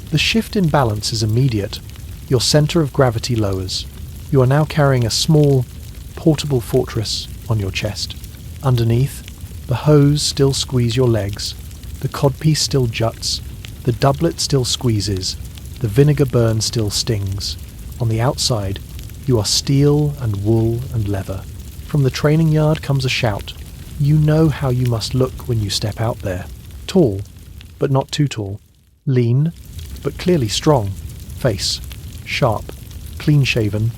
The shift in balance is immediate. Your centre of gravity lowers. You are now carrying a small, portable fortress on your chest. Underneath, the hose still squeeze your legs, the codpiece still juts, the doublet still squeezes, the vinegar burn still stings. On the outside, you are steel and wool and leather. From the training yard comes a shout. You know how you must look when you step out there. Tall, but not too tall. Lean, but clearly strong. Face, sharp, clean-shaven,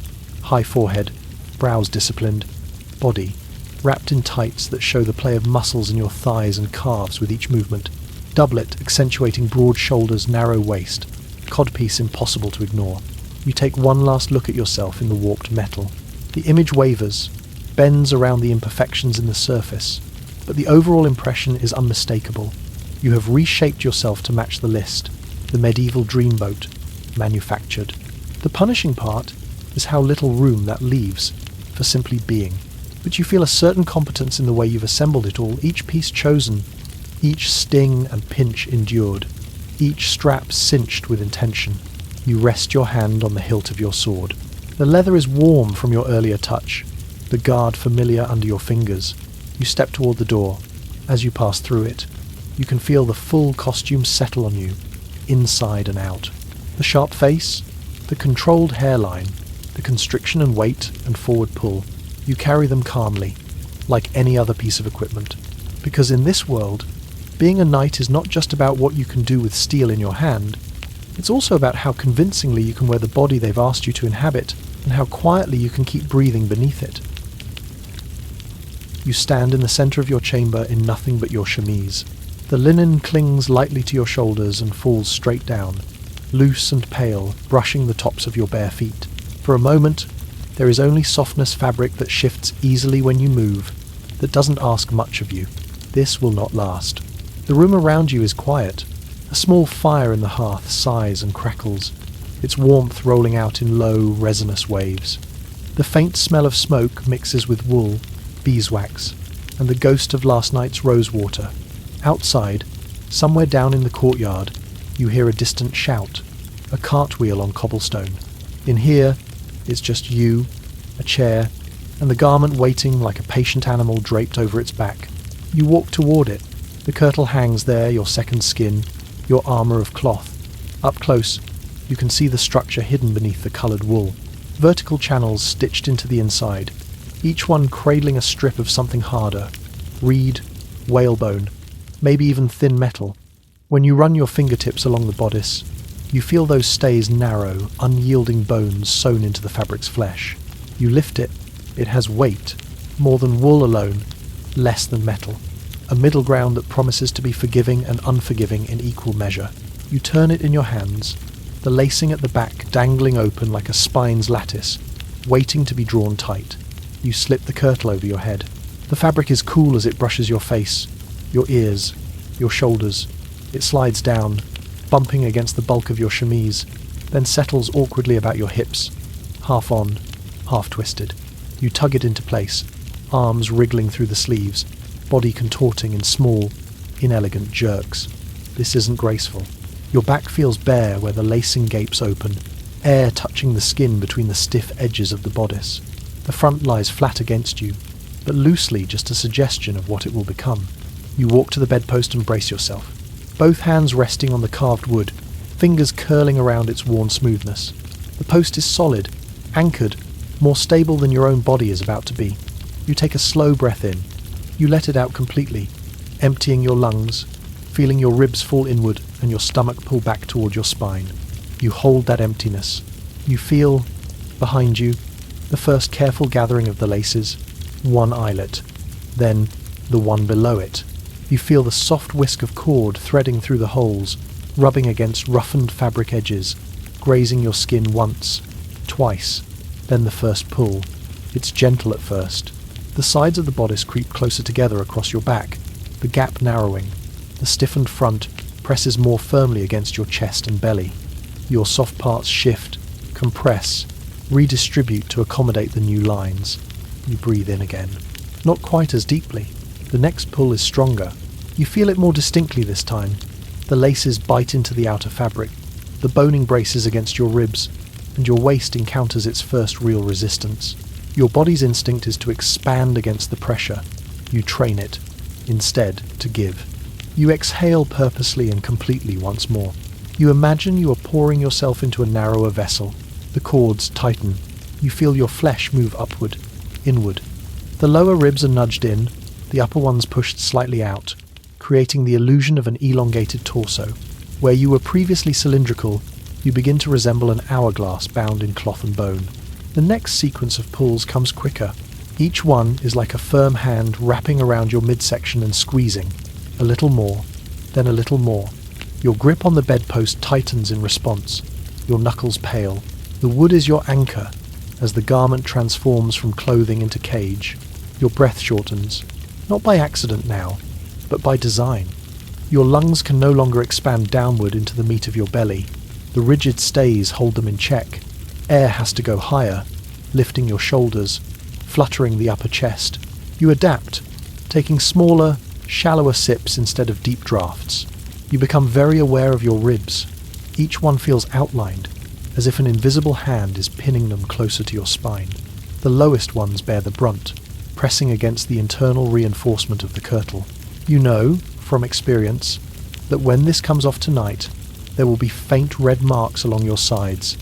high forehead, brows disciplined. Body, wrapped in tights that show the play of muscles in your thighs and calves with each movement. Doublet accentuating broad shoulders, narrow waist. Codpiece impossible to ignore. You take one last look at yourself in the warped metal. The image wavers, bends around the imperfections in the surface, but the overall impression is unmistakable. You have reshaped yourself to match the list, the medieval dreamboat, manufactured. The punishing part is how little room that leaves for simply being. But you feel a certain competence in the way you've assembled it all, each piece chosen, each sting and pinch endured, each strap cinched with intention. You rest your hand on the hilt of your sword. The leather is warm from your earlier touch, the guard familiar under your fingers. You step toward the door. As you pass through it, you can feel the full costume settle on you, inside and out. The sharp face, the controlled hairline, the constriction and weight and forward pull, you carry them calmly, like any other piece of equipment. Because in this world, being a knight is not just about what you can do with steel in your hand, it's also about how convincingly you can wear the body they've asked you to inhabit, and how quietly you can keep breathing beneath it. You stand in the centre of your chamber in nothing but your chemise. The linen clings lightly to your shoulders and falls straight down, loose and pale, brushing the tops of your bare feet. For a moment, there is only softness fabric that shifts easily when you move, that doesn't ask much of you. This will not last. The room around you is quiet. A small fire in the hearth sighs and crackles, its warmth rolling out in low, resinous waves. The faint smell of smoke mixes with wool, beeswax, and the ghost of last night's rosewater. Outside, somewhere down in the courtyard, you hear a distant shout, a cartwheel on cobblestone. In here, it's just you, a chair, and the garment waiting like a patient animal draped over its back. You walk toward it. The kirtle hangs there, your second skin, your armour of cloth. Up close, you can see the structure hidden beneath the coloured wool. Vertical channels stitched into the inside, each one cradling a strip of something harder. Reed, whalebone, maybe even thin metal. When you run your fingertips along the bodice, you feel those stays narrow, unyielding bones sewn into the fabric's flesh. You lift it. It has weight, more than wool alone, less than metal. A middle ground that promises to be forgiving and unforgiving in equal measure. You turn it in your hands, the lacing at the back dangling open like a spine's lattice, waiting to be drawn tight. You slip the kirtle over your head. The fabric is cool as it brushes your face, your ears, your shoulders. It slides down, bumping against the bulk of your chemise, then settles awkwardly about your hips, half on, half twisted. You tug it into place, arms wriggling through the sleeves, body contorting in small, inelegant jerks. This isn't graceful. Your back feels bare where the lacing gapes open, air touching the skin between the stiff edges of the bodice. The front lies flat against you, but loosely just a suggestion of what it will become. You walk to the bedpost and brace yourself, both hands resting on the carved wood, fingers curling around its worn smoothness. The post is solid, anchored, more stable than your own body is about to be. You take a slow breath in. You let it out completely, emptying your lungs, feeling your ribs fall inward and your stomach pull back toward your spine. You hold that emptiness. You feel, behind you, the first careful gathering of the laces, one eyelet, then the one below it. You feel the soft whisk of cord threading through the holes, rubbing against roughened fabric edges, grazing your skin once, twice, then the first pull. It's gentle at first. The sides of the bodice creep closer together across your back, the gap narrowing. The stiffened front presses more firmly against your chest and belly. Your soft parts shift, compress, redistribute to accommodate the new lines. You breathe in again. Not quite as deeply. The next pull is stronger. You feel it more distinctly this time. The laces bite into the outer fabric. The boning braces against your ribs, and your waist encounters its first real resistance. Your body's instinct is to expand against the pressure. You train it, instead, to give. You exhale purposely and completely once more. You imagine you are pouring yourself into a narrower vessel. The cords tighten. You feel your flesh move upward, inward. The lower ribs are nudged in, the upper ones pushed slightly out, creating the illusion of an elongated torso. Where you were previously cylindrical, you begin to resemble an hourglass bound in cloth and bone. The next sequence of pulls comes quicker. Each one is like a firm hand wrapping around your midsection and squeezing. A little more, then a little more. Your grip on the bedpost tightens in response. Your knuckles pale. The wood is your anchor as the garment transforms from clothing into cage. Your breath shortens, not by accident now, but by design. Your lungs can no longer expand downward into the meat of your belly. The rigid stays hold them in check. Air has to go higher, lifting your shoulders, fluttering the upper chest. You adapt, taking smaller, shallower sips instead of deep draughts. You become very aware of your ribs. Each one feels outlined, as if an invisible hand is pinning them closer to your spine. The lowest ones bear the brunt. pressing against the internal reinforcement of the kirtle. You know, from experience, that when this comes off tonight, there will be faint red marks along your sides,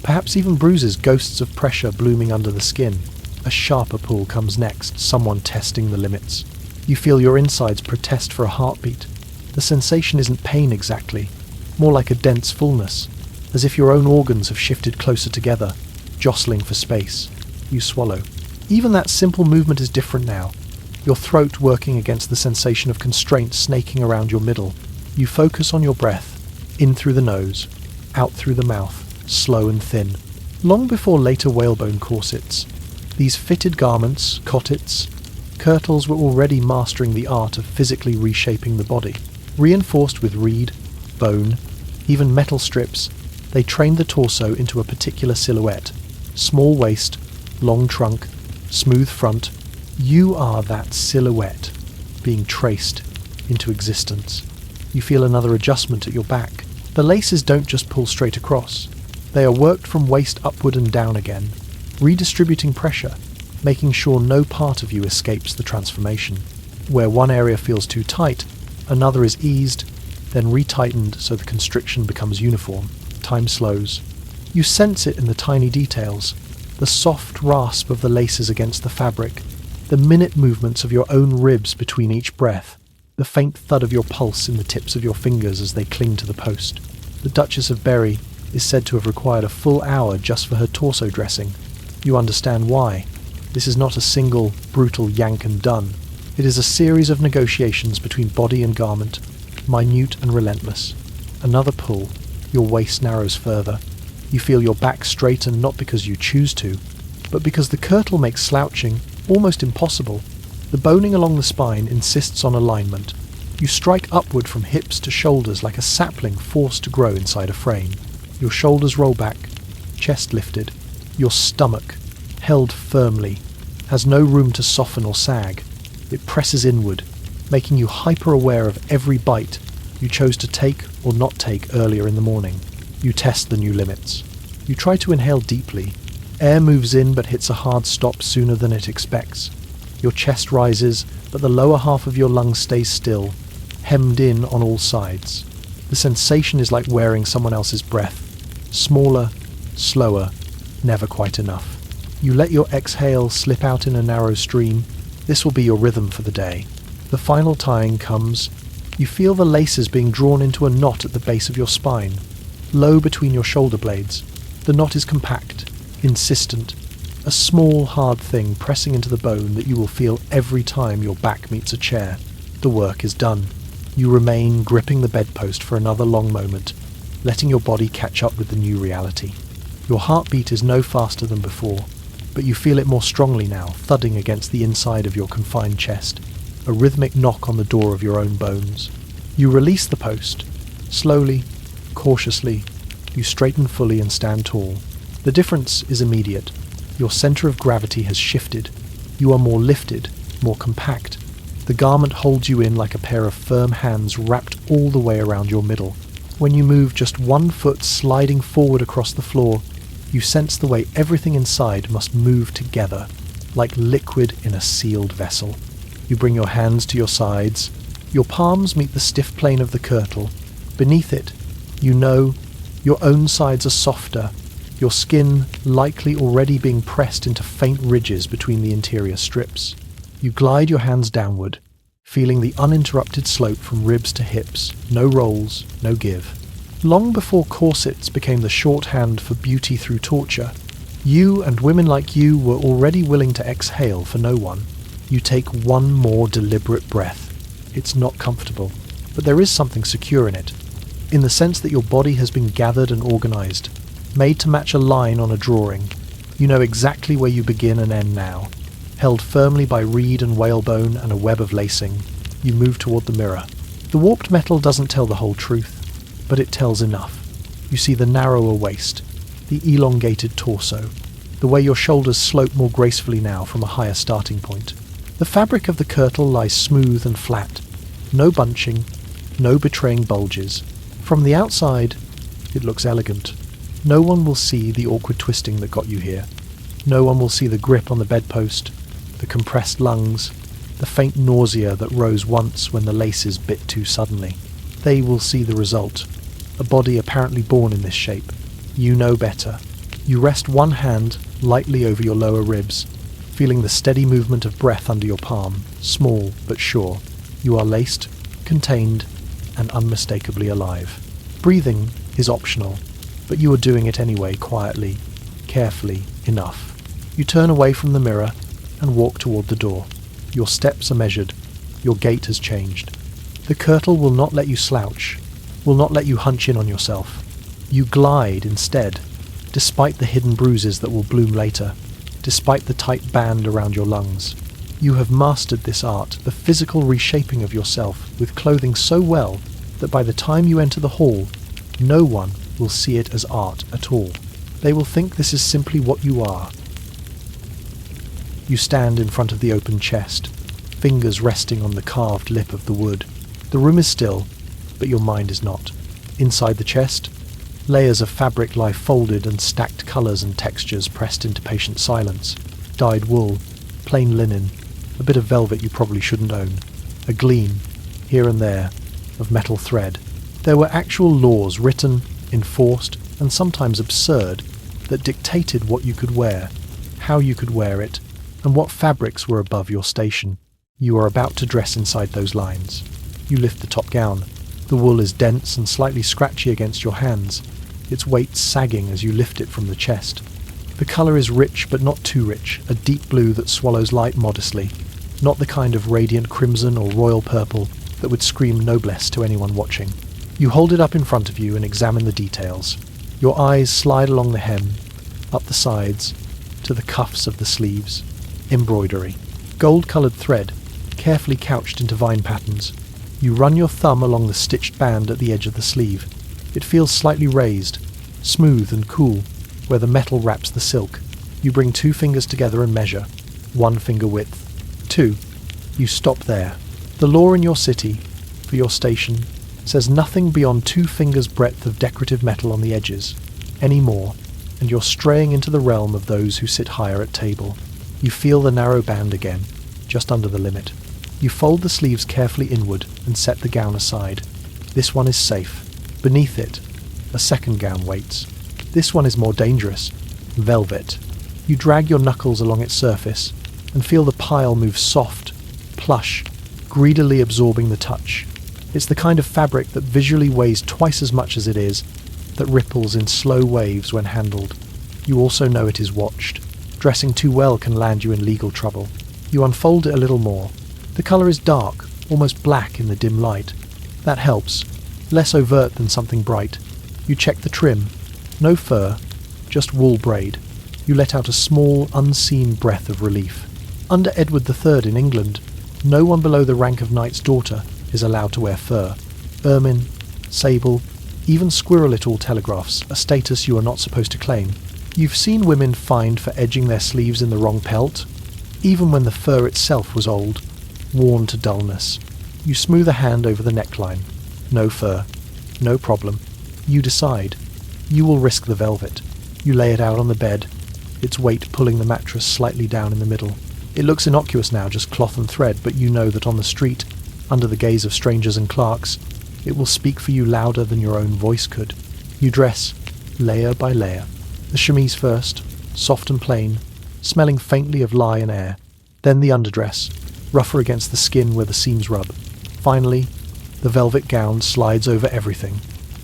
perhaps even bruises, ghosts of pressure blooming under the skin. A sharper pull comes next, someone testing the limits. You feel your insides protest for a heartbeat. The sensation isn't pain exactly, more like a dense fullness, as if your own organs have shifted closer together, jostling for space. You swallow. Even that simple movement is different now, your throat working against the sensation of constraint snaking around your middle. You focus on your breath, in through the nose, out through the mouth, slow and thin. Long before later whalebone corsets, these fitted garments, cottets, kirtles were already mastering the art of physically reshaping the body. Reinforced with reed, bone, even metal strips, they trained the torso into a particular silhouette. Small waist, long trunk, smooth front. You are that silhouette being traced into existence. You feel another adjustment at your back. The laces don't just pull straight across. They are worked from waist upward and down again, redistributing pressure, making sure no part of you escapes the transformation. Where one area feels too tight, another is eased, then retightened so the constriction becomes uniform. Time slows. You sense it in the tiny details, the soft rasp of the laces against the fabric, the minute movements of your own ribs between each breath, the faint thud of your pulse in the tips of your fingers as they cling to the post. The Duchess of Berry is said to have required a full hour just for her torso dressing. You understand why. This is not a single, brutal yank and done. It is a series of negotiations between body and garment, minute and relentless. Another pull. Your waist narrows further. You feel your back straighten not because you choose to, but because the kirtle makes slouching almost impossible. The boning along the spine insists on alignment. You strike upward from hips to shoulders like a sapling forced to grow inside a frame. Your shoulders roll back, chest lifted. Your stomach, held firmly, has no room to soften or sag. It presses inward, making you hyper-aware of every bite you chose to take or not take earlier in the morning. You test the new limits. You try to inhale deeply. Air moves in but hits a hard stop sooner than it expects. Your chest rises, but the lower half of your lungs stays still, hemmed in on all sides. The sensation is like wearing someone else's breath. Smaller, slower, never quite enough. You let your exhale slip out in a narrow stream. This will be your rhythm for the day. The final tying comes. You feel the laces being drawn into a knot at the base of your spine, low between your shoulder blades. The knot is compact, insistent, a small, hard thing pressing into the bone that you will feel every time your back meets a chair. The work is done. You remain gripping the bedpost for another long moment, letting your body catch up with the new reality. Your heartbeat is no faster than before, but you feel it more strongly now, thudding against the inside of your confined chest, a rhythmic knock on the door of your own bones. You release the post. Slowly, cautiously, you straighten fully and stand tall. The difference is immediate. Your center of gravity has shifted. You are more lifted, more compact. The garment holds you in like a pair of firm hands wrapped all the way around your middle. When you move just 1 foot sliding forward across the floor, you sense the way everything inside must move together, like liquid in a sealed vessel. You bring your hands to your sides. Your palms meet the stiff plane of the kirtle. Beneath it, you know, your own sides are softer, your skin likely already being pressed into faint ridges between the interior strips. You glide your hands downward, feeling the uninterrupted slope from ribs to hips, no rolls, no give. Long before corsets became the shorthand for beauty through torture, you and women like you were already willing to exhale for no one. You take one more deliberate breath. It's not comfortable, but there is something secure in it, in the sense that your body has been gathered and organized, made to match a line on a drawing. You know exactly where you begin and end now. Held firmly by reed and whalebone and a web of lacing, you move toward the mirror. The warped metal doesn't tell the whole truth, but it tells enough. You see the narrower waist, the elongated torso, the way your shoulders slope more gracefully now from a higher starting point. The fabric of the kirtle lies smooth and flat, no bunching, no betraying bulges. From the outside, it looks elegant. No one will see the awkward twisting that got you here. No one will see the grip on the bedpost, the compressed lungs, the faint nausea that rose once when the laces bit too suddenly. They will see the result. A body apparently born in this shape. You know better. You rest one hand lightly over your lower ribs, feeling the steady movement of breath under your palm, small but sure. You are laced, contained, and unmistakably alive. Breathing is optional, but you are doing it anyway, quietly, carefully enough. You turn away from the mirror and walk toward the door. Your steps are measured. Your gait has changed. The kirtle will not let you slouch, will not let you hunch in on yourself. You glide instead, despite the hidden bruises that will bloom later, despite the tight band around your lungs. You have mastered this art, the physical reshaping of yourself, with clothing so well that by the time you enter the hall, no one will see it as art at all. They will think this is simply what you are. You stand in front of the open chest, fingers resting on the carved lip of the wood. The room is still, but your mind is not. Inside the chest, layers of fabric lie folded and stacked colours and textures pressed into patient silence. Dyed wool, plain linen, a bit of velvet you probably shouldn't own, a gleam, here and there, of metal thread. There were actual laws written, enforced, and sometimes absurd, that dictated what you could wear, how you could wear it, and what fabrics were above your station. You are about to dress inside those lines. You lift the top gown. The wool is dense and slightly scratchy against your hands, its weight sagging as you lift it from the chest. The colour is rich but not too rich, a deep blue that swallows light modestly, not the kind of radiant crimson or royal purple that would scream noblesse to anyone watching. You hold it up in front of you and examine the details. Your eyes slide along the hem, up the sides, to the cuffs of the sleeves. Embroidery. Gold-coloured thread, carefully couched into vine patterns. You run your thumb along the stitched band at the edge of the sleeve. It feels slightly raised, smooth and cool, where the metal wraps the silk. You bring 2 fingers together and measure, 1 finger width. 2. You stop there. The law in your city, for your station, says nothing beyond 2 fingers' breadth of decorative metal on the edges. Any more, and you're straying into the realm of those who sit higher at table. You feel the narrow band again, just under the limit. You fold the sleeves carefully inward and set the gown aside. This one is safe. Beneath it, a second gown waits. This one is more dangerous. Velvet. You drag your knuckles along its surface and feel the pile move soft, plush, greedily absorbing the touch. It's the kind of fabric that visually weighs twice as much as it is, that ripples in slow waves when handled. You also know it is watched. Dressing too well can land you in legal trouble. You unfold it a little more. The colour is dark, almost black in the dim light. That helps. Less overt than something bright. You check the trim. No fur, just wool braid. You let out a small, unseen breath of relief. Under Edward III in England, no one below the rank of knight's daughter is allowed to wear fur. Ermine, sable, even squirrel-it-all telegraphs, a status you are not supposed to claim. You've seen women fined for edging their sleeves in the wrong pelt, even when the fur itself was old, worn to dullness. You smooth a hand over the neckline. No fur. No problem. You decide. You will risk the velvet. You lay it out on the bed, its weight pulling the mattress slightly down in the middle. It looks innocuous now, just cloth and thread, but you know that on the street, under the gaze of strangers and clerks, it will speak for you louder than your own voice could. You dress, layer by layer. The chemise first, soft and plain, smelling faintly of lye and air. Then the underdress, rougher against the skin where the seams rub. Finally, the velvet gown slides over everything,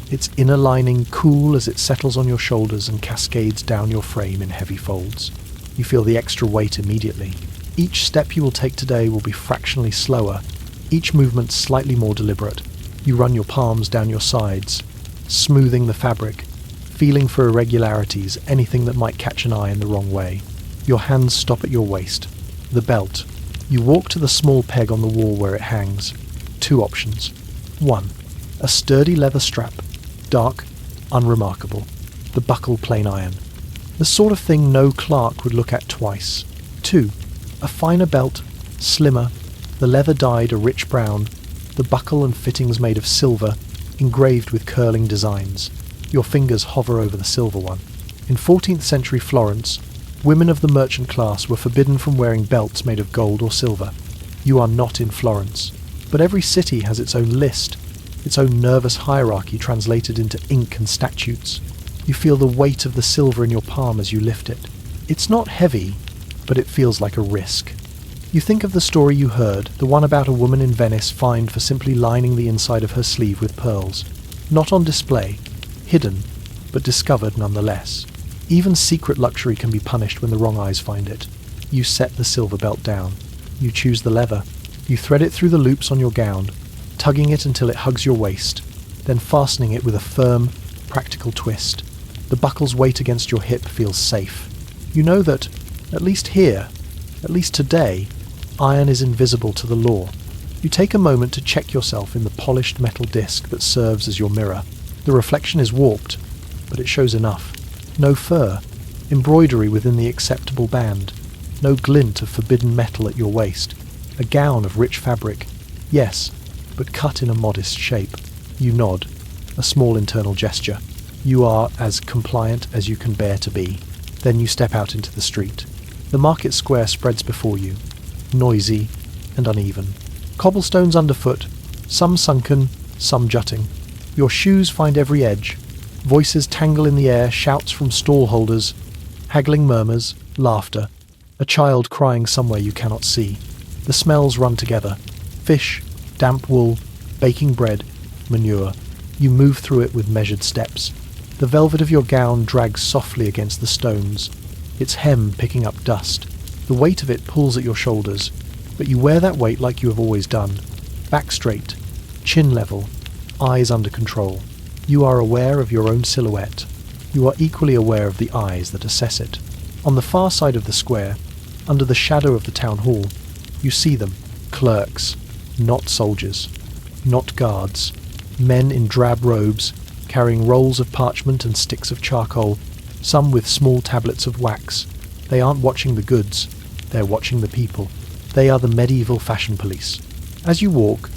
its inner lining cool as it settles on your shoulders and cascades down your frame in heavy folds. You feel the extra weight immediately. Each step you will take today will be fractionally slower, each movement slightly more deliberate. You run your palms down your sides, smoothing the fabric, feeling for irregularities, anything that might catch an eye in the wrong way. Your hands stop at your waist. The belt. You walk to the small peg on the wall where it hangs. 2 options. 1. A sturdy leather strap. Dark, unremarkable. The buckle plain iron. The sort of thing no clerk would look at twice. 2. A finer belt, slimmer, the leather dyed a rich brown, the buckle and fittings made of silver, engraved with curling designs. Your fingers hover over the silver one. In 14th century Florence, Women of the merchant class were forbidden from wearing belts made of gold or silver. You are not in Florence. But every city has its own list, its own nervous hierarchy translated into ink and statutes. You feel the weight of the silver in your palm as you lift it. It's not heavy, but it feels like a risk. You think of the story you heard, the one about a woman in Venice fined for simply lining the inside of her sleeve with pearls. Not on display, hidden, but discovered nonetheless. Even secret luxury can be punished when the wrong eyes find it. You set the silver belt down. You choose the leather. You thread it through the loops on your gown, tugging it until it hugs your waist, then fastening it with a firm, practical twist. The buckle's weight against your hip feels safe. You know that, at least here, at least today, iron is invisible to the law. You take a moment to check yourself in the polished metal disc that serves as your mirror. The reflection is warped, but it shows enough. No fur, embroidery within the acceptable band, no glint of forbidden metal at your waist. A gown of rich fabric, yes, but cut in a modest shape. You nod, a small internal gesture. You are as compliant as you can bear to be. Then you step out into the street. The market square spreads before you, noisy and uneven. Cobblestones underfoot, some sunken, some jutting. Your shoes find every edge. Voices tangle in the air, shouts from stall-holders, haggling murmurs, laughter, a child crying somewhere you cannot see. The smells run together. Fish, damp wool, baking bread, manure. You move through it with measured steps. The velvet of your gown drags softly against the stones, its hem picking up dust. The weight of it pulls at your shoulders, but you wear that weight like you have always done. Back straight, chin level, eyes under control. You are aware of your own silhouette. You are equally aware of the eyes that assess it. On the far side of the square, under the shadow of the town hall, you see them, clerks, not soldiers, not guards, men in drab robes, carrying rolls of parchment and sticks of charcoal, some with small tablets of wax. They aren't watching the goods, they're watching the people. They are the medieval fashion police. As you walk,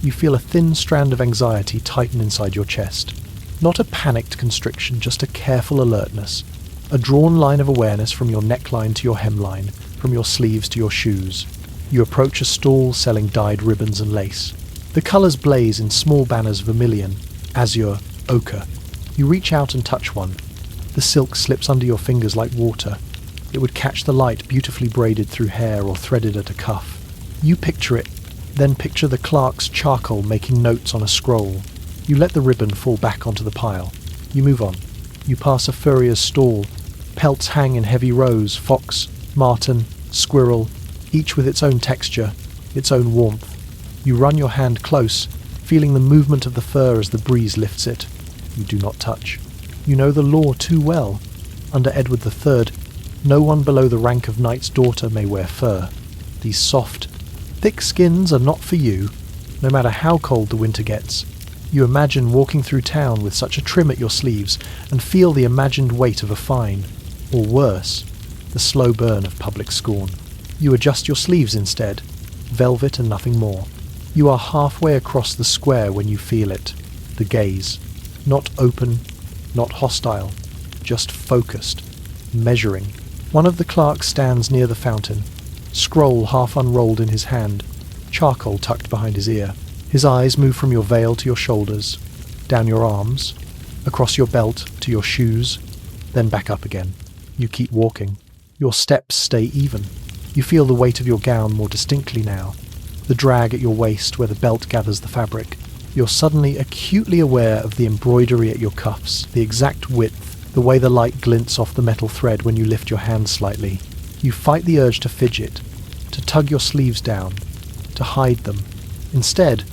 you feel a thin strand of anxiety tighten inside your chest. Not a panicked constriction, just a careful alertness. A drawn line of awareness from your neckline to your hemline, from your sleeves to your shoes. You approach a stall selling dyed ribbons and lace. The colours blaze in small banners: vermilion, azure, ochre. You reach out and touch one. The silk slips under your fingers like water. It would catch the light, beautifully braided through hair or threaded at a cuff. You picture it, then picture the clerk's charcoal making notes on a scroll. You let the ribbon fall back onto the pile. You move on. You pass a furrier's stall. Pelts hang in heavy rows: fox, marten, squirrel, each with its own texture, its own warmth. You run your hand close, feeling the movement of the fur as the breeze lifts it. You do not touch. You know the law too well. Under Edward III, no one below the rank of knight's daughter may wear fur. These soft, thick skins are not for you, no matter how cold the winter gets. You imagine walking through town with such a trim at your sleeves and feel the imagined weight of a fine, or worse, the slow burn of public scorn. You adjust your sleeves instead, velvet and nothing more. You are halfway across the square when you feel it, the gaze. Not open, not hostile, just focused, measuring. One of the clerks stands near the fountain, scroll half unrolled in his hand, charcoal tucked behind his ear. His eyes move from your veil to your shoulders, down your arms, across your belt to your shoes, then back up again. You keep walking. Your steps stay even. You feel the weight of your gown more distinctly now, the drag at your waist where the belt gathers the fabric. You're suddenly acutely aware of the embroidery at your cuffs, the exact width, the way the light glints off the metal thread when you lift your hand slightly. You fight the urge to fidget, to tug your sleeves down, to hide them. Instead,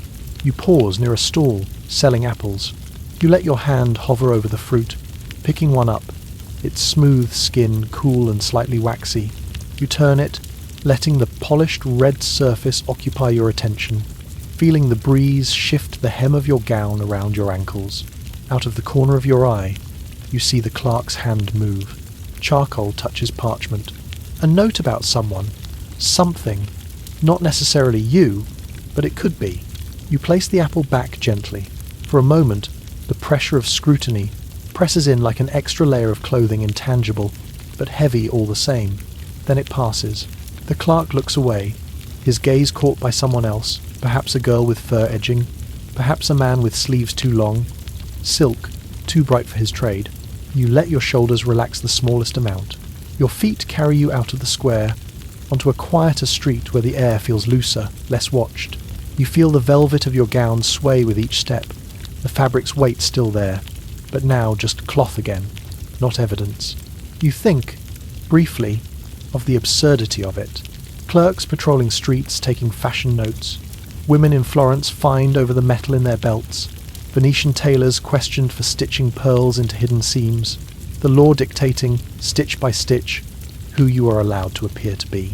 you pause near a stall selling apples. You let your hand hover over the fruit, picking one up, its smooth skin cool and slightly waxy. You turn it, letting the polished red surface occupy your attention, feeling the breeze shift the hem of your gown around your ankles. Out of the corner of your eye, you see the clerk's hand move. Charcoal touches parchment. A note about someone, something, not necessarily you, but it could be. You place the apple back gently. For a moment, the pressure of scrutiny presses in like an extra layer of clothing intangible, but heavy all the same. Then it passes. The clerk looks away, his gaze caught by someone else, perhaps a girl with fur edging, perhaps a man with sleeves too long, silk, too bright for his trade. You let your shoulders relax the smallest amount. Your feet carry you out of the square, onto a quieter street where the air feels looser, less watched. You feel the velvet of your gown sway with each step, the fabric's weight still there, but now just cloth again, not evidence. You think, briefly, of the absurdity of it. Clerks patrolling streets taking fashion notes, women in Florence fined over the metal in their belts, Venetian tailors questioned for stitching pearls into hidden seams, the law dictating, stitch by stitch, who you are allowed to appear to be.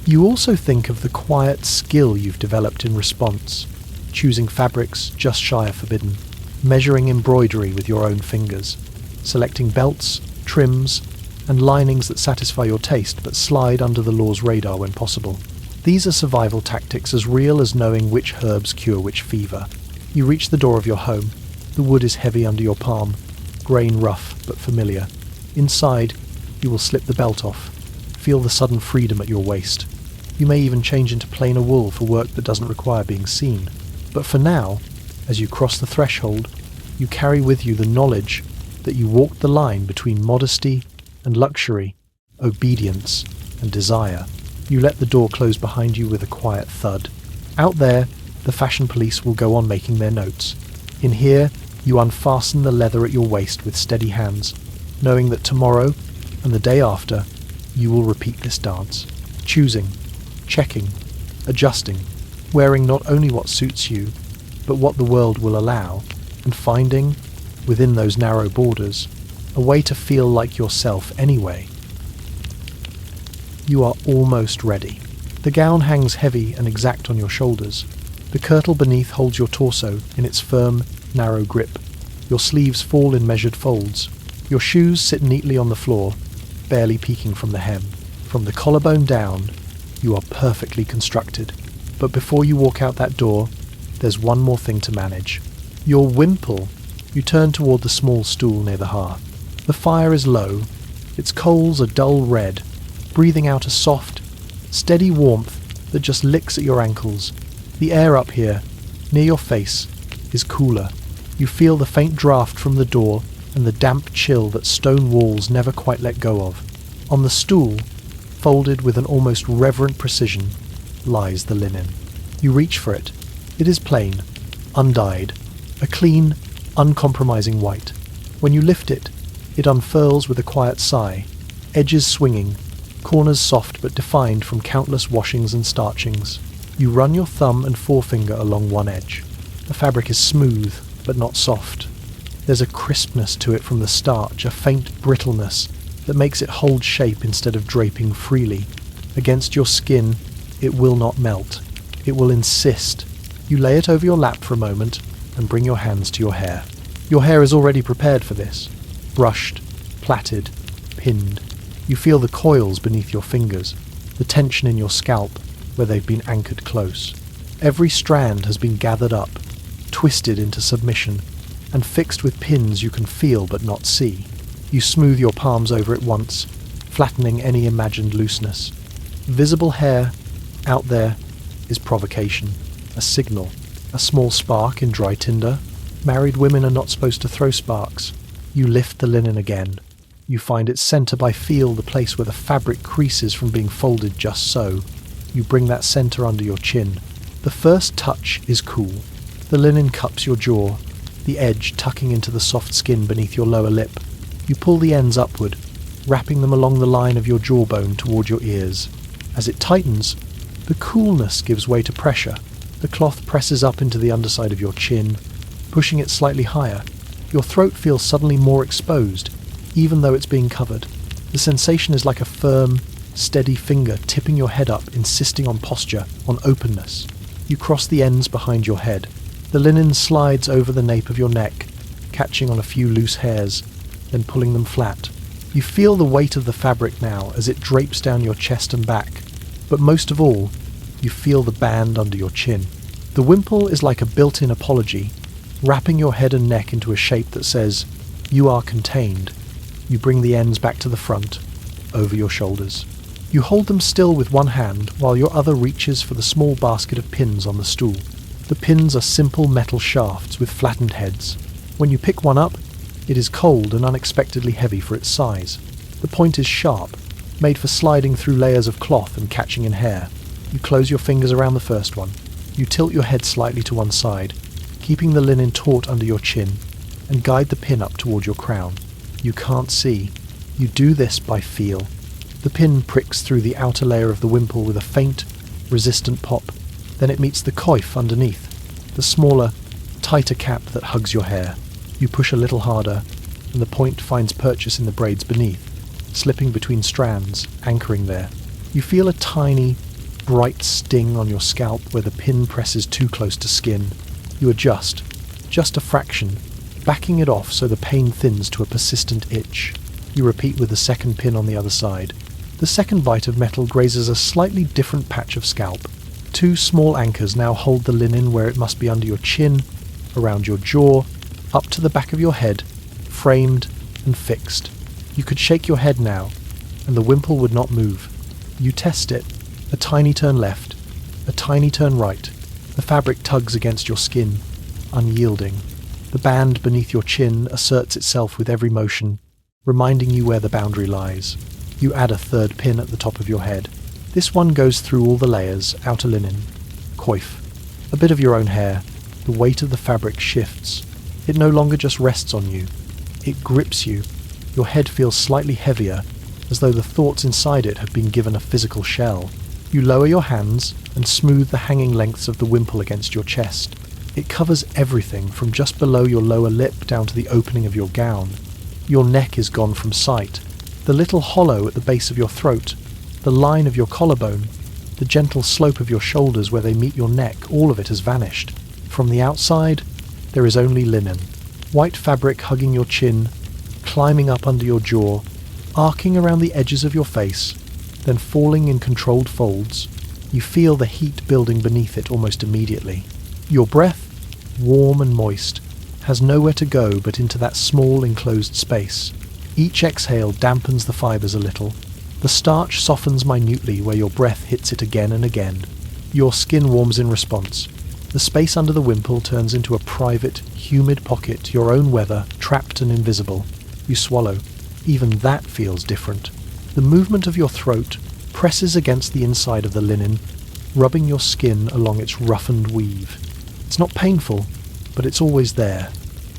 You also think of the quiet skill you've developed in response, choosing fabrics just shy of forbidden, measuring embroidery with your own fingers, selecting belts, trims, and linings that satisfy your taste but slide under the law's radar when possible. These are survival tactics as real as knowing which herbs cure which fever. You reach the door of your home. The wood is heavy under your palm, grain rough but familiar. Inside, you will slip the belt off, feel the sudden freedom at your waist. You may even change into plainer wool for work that doesn't require being seen. But for now, as you cross the threshold, you carry with you the knowledge that you walked the line between modesty and luxury, obedience and desire. You let the door close behind you with a quiet thud. Out there, the fashion police will go on making their notes. In here, you unfasten the leather at your waist with steady hands, knowing that tomorrow and the day after, you will repeat this dance, choosing, checking, adjusting, wearing not only what suits you, but what the world will allow, and finding, within those narrow borders, a way to feel like yourself anyway. You are almost ready. The gown hangs heavy and exact on your shoulders. The kirtle beneath holds your torso in its firm, narrow grip. Your sleeves fall in measured folds. Your shoes sit neatly on the floor, barely peeking from the hem. From the collarbone down, you are perfectly constructed. But before you walk out that door, there's one more thing to manage. Your wimple. You turn toward the small stool near the hearth. The fire is low. Its coals are dull red, breathing out a soft, steady warmth that just licks at your ankles. The air up here, near your face, is cooler. You feel the faint draft from the door and the damp chill that stone walls never quite let go of. On the stool, folded with an almost reverent precision, lies the linen. You reach for it. It is plain, undyed, a clean, uncompromising white. When you lift it, it unfurls with a quiet sigh, edges swinging, corners soft but defined from countless washings and starchings. You run your thumb and forefinger along one edge. The fabric is smooth, but not soft. There's a crispness to it from the starch, a faint brittleness that makes it hold shape instead of draping freely. Against your skin, it will not melt. It will insist. You lay it over your lap for a moment and bring your hands to your hair. Your hair is already prepared for this. Brushed, plaited, pinned. You feel the coils beneath your fingers, the tension in your scalp where they've been anchored close. Every strand has been gathered up, twisted into submission, and fixed with pins you can feel but not see. You smooth your palms over it once, flattening any imagined looseness. Visible hair, out there, is provocation, a signal, a small spark in dry tinder. Married women are not supposed to throw sparks. You lift the linen again. You find its centre by feel, the place where the fabric creases from being folded just so. You bring that centre under your chin. The first touch is cool. The linen cups your jaw, the edge tucking into the soft skin beneath your lower lip. You pull the ends upward, wrapping them along the line of your jawbone toward your ears. As it tightens, the coolness gives way to pressure. The cloth presses up into the underside of your chin, pushing it slightly higher. Your throat feels suddenly more exposed, even though it's being covered. The sensation is like a firm, steady finger tipping your head up, insisting on posture, on openness. You cross the ends behind your head. The linen slides over the nape of your neck, catching on a few loose hairs, then pulling them flat. You feel the weight of the fabric now as it drapes down your chest and back, but most of all, you feel the band under your chin. The wimple is like a built-in apology, wrapping your head and neck into a shape that says, "You are contained." You bring the ends back to the front. over your shoulders. You hold them still with one hand while your other reaches for the small basket of pins on the stool. The pins are simple metal shafts with flattened heads. When you pick one up, it is cold and unexpectedly heavy for its size. The point is sharp, made for sliding through layers of cloth and catching in hair. You close your fingers around the first one. You tilt your head slightly to one side, keeping the linen taut under your chin, and guide the pin up toward your crown. You can't see. You do this by feel. The pin pricks through the outer layer of the wimple with a faint, resistant pop. Then it meets the coif underneath, the smaller, tighter cap that hugs your hair. You push a little harder, and the point finds purchase in the braids beneath, slipping between strands, anchoring there. You feel a tiny, bright sting on your scalp where the pin presses too close to skin. You adjust, just a fraction, backing it off so the pain thins to a persistent itch. You repeat with the second pin on the other side. The second bite of metal grazes a slightly different patch of scalp. Two small anchors now hold the linen where it must be under your chin, around your jaw, up to the back of your head, framed and fixed. You could shake your head now, and the wimple would not move. You test it. A tiny turn left, a tiny turn right. The fabric tugs against your skin, unyielding. The band beneath your chin asserts itself with every motion, reminding you where the boundary lies. You add a third pin at the top of your head. This one goes through all the layers, outer linen, coif. A bit of your own hair. The weight of the fabric shifts. It no longer just rests on you. It grips you. Your head feels slightly heavier, as though the thoughts inside it have been given a physical shell. You lower your hands and smooth the hanging lengths of the wimple against your chest. It covers everything from just below your lower lip down to the opening of your gown. Your neck is gone from sight. The little hollow at the base of your throat, the line of your collarbone, the gentle slope of your shoulders where they meet your neck, all of it has vanished. From the outside, there is only linen. White fabric hugging your chin, climbing up under your jaw, arcing around the edges of your face, then falling in controlled folds. You feel the heat building beneath it almost immediately. Your breath, warm and moist, has nowhere to go but into that small enclosed space. Each exhale dampens the fibres a little. The starch softens minutely where your breath hits it again and again. Your skin warms in response. The space under the wimple turns into a private, humid pocket, your own weather, trapped and invisible. You swallow. Even that feels different. The movement of your throat presses against the inside of the linen, rubbing your skin along its roughened weave. It's not painful, but it's always there.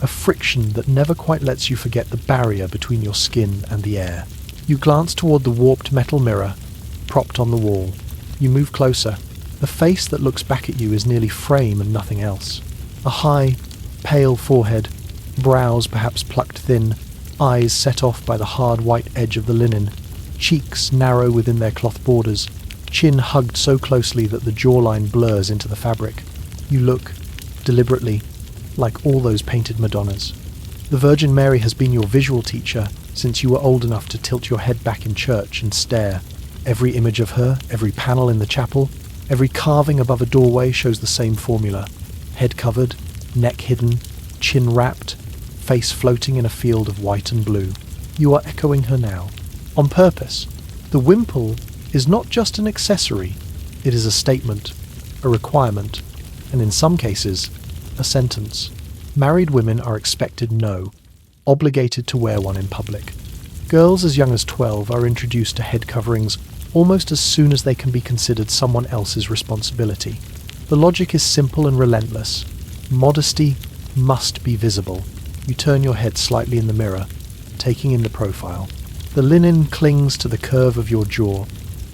A friction that never quite lets you forget the barrier between your skin and the air. You glance toward the warped metal mirror, propped on the wall. You move closer. The face that looks back at you is nearly frame and nothing else. A high, pale forehead, brows perhaps plucked thin, eyes set off by the hard white edge of the linen, cheeks narrow within their cloth borders, chin hugged so closely that the jawline blurs into the fabric. You look, deliberately, like all those painted Madonnas. The Virgin Mary has been your visual teacher since you were old enough to tilt your head back in church and stare. Every image of her, every panel in the chapel, every carving above a doorway shows the same formula. Head covered, neck hidden, chin wrapped, face floating in a field of white and blue. You are echoing her now. On purpose. The wimple is not just an accessory. It is a statement, a requirement, and in some cases, a sentence. Married women are expected no, obligated to wear one in public. Girls as young as 12 are introduced to head coverings almost as soon as they can be considered someone else's responsibility. The logic is simple and relentless. Modesty must be visible. You turn your head slightly in the mirror, taking in the profile. The linen clings to the curve of your jaw,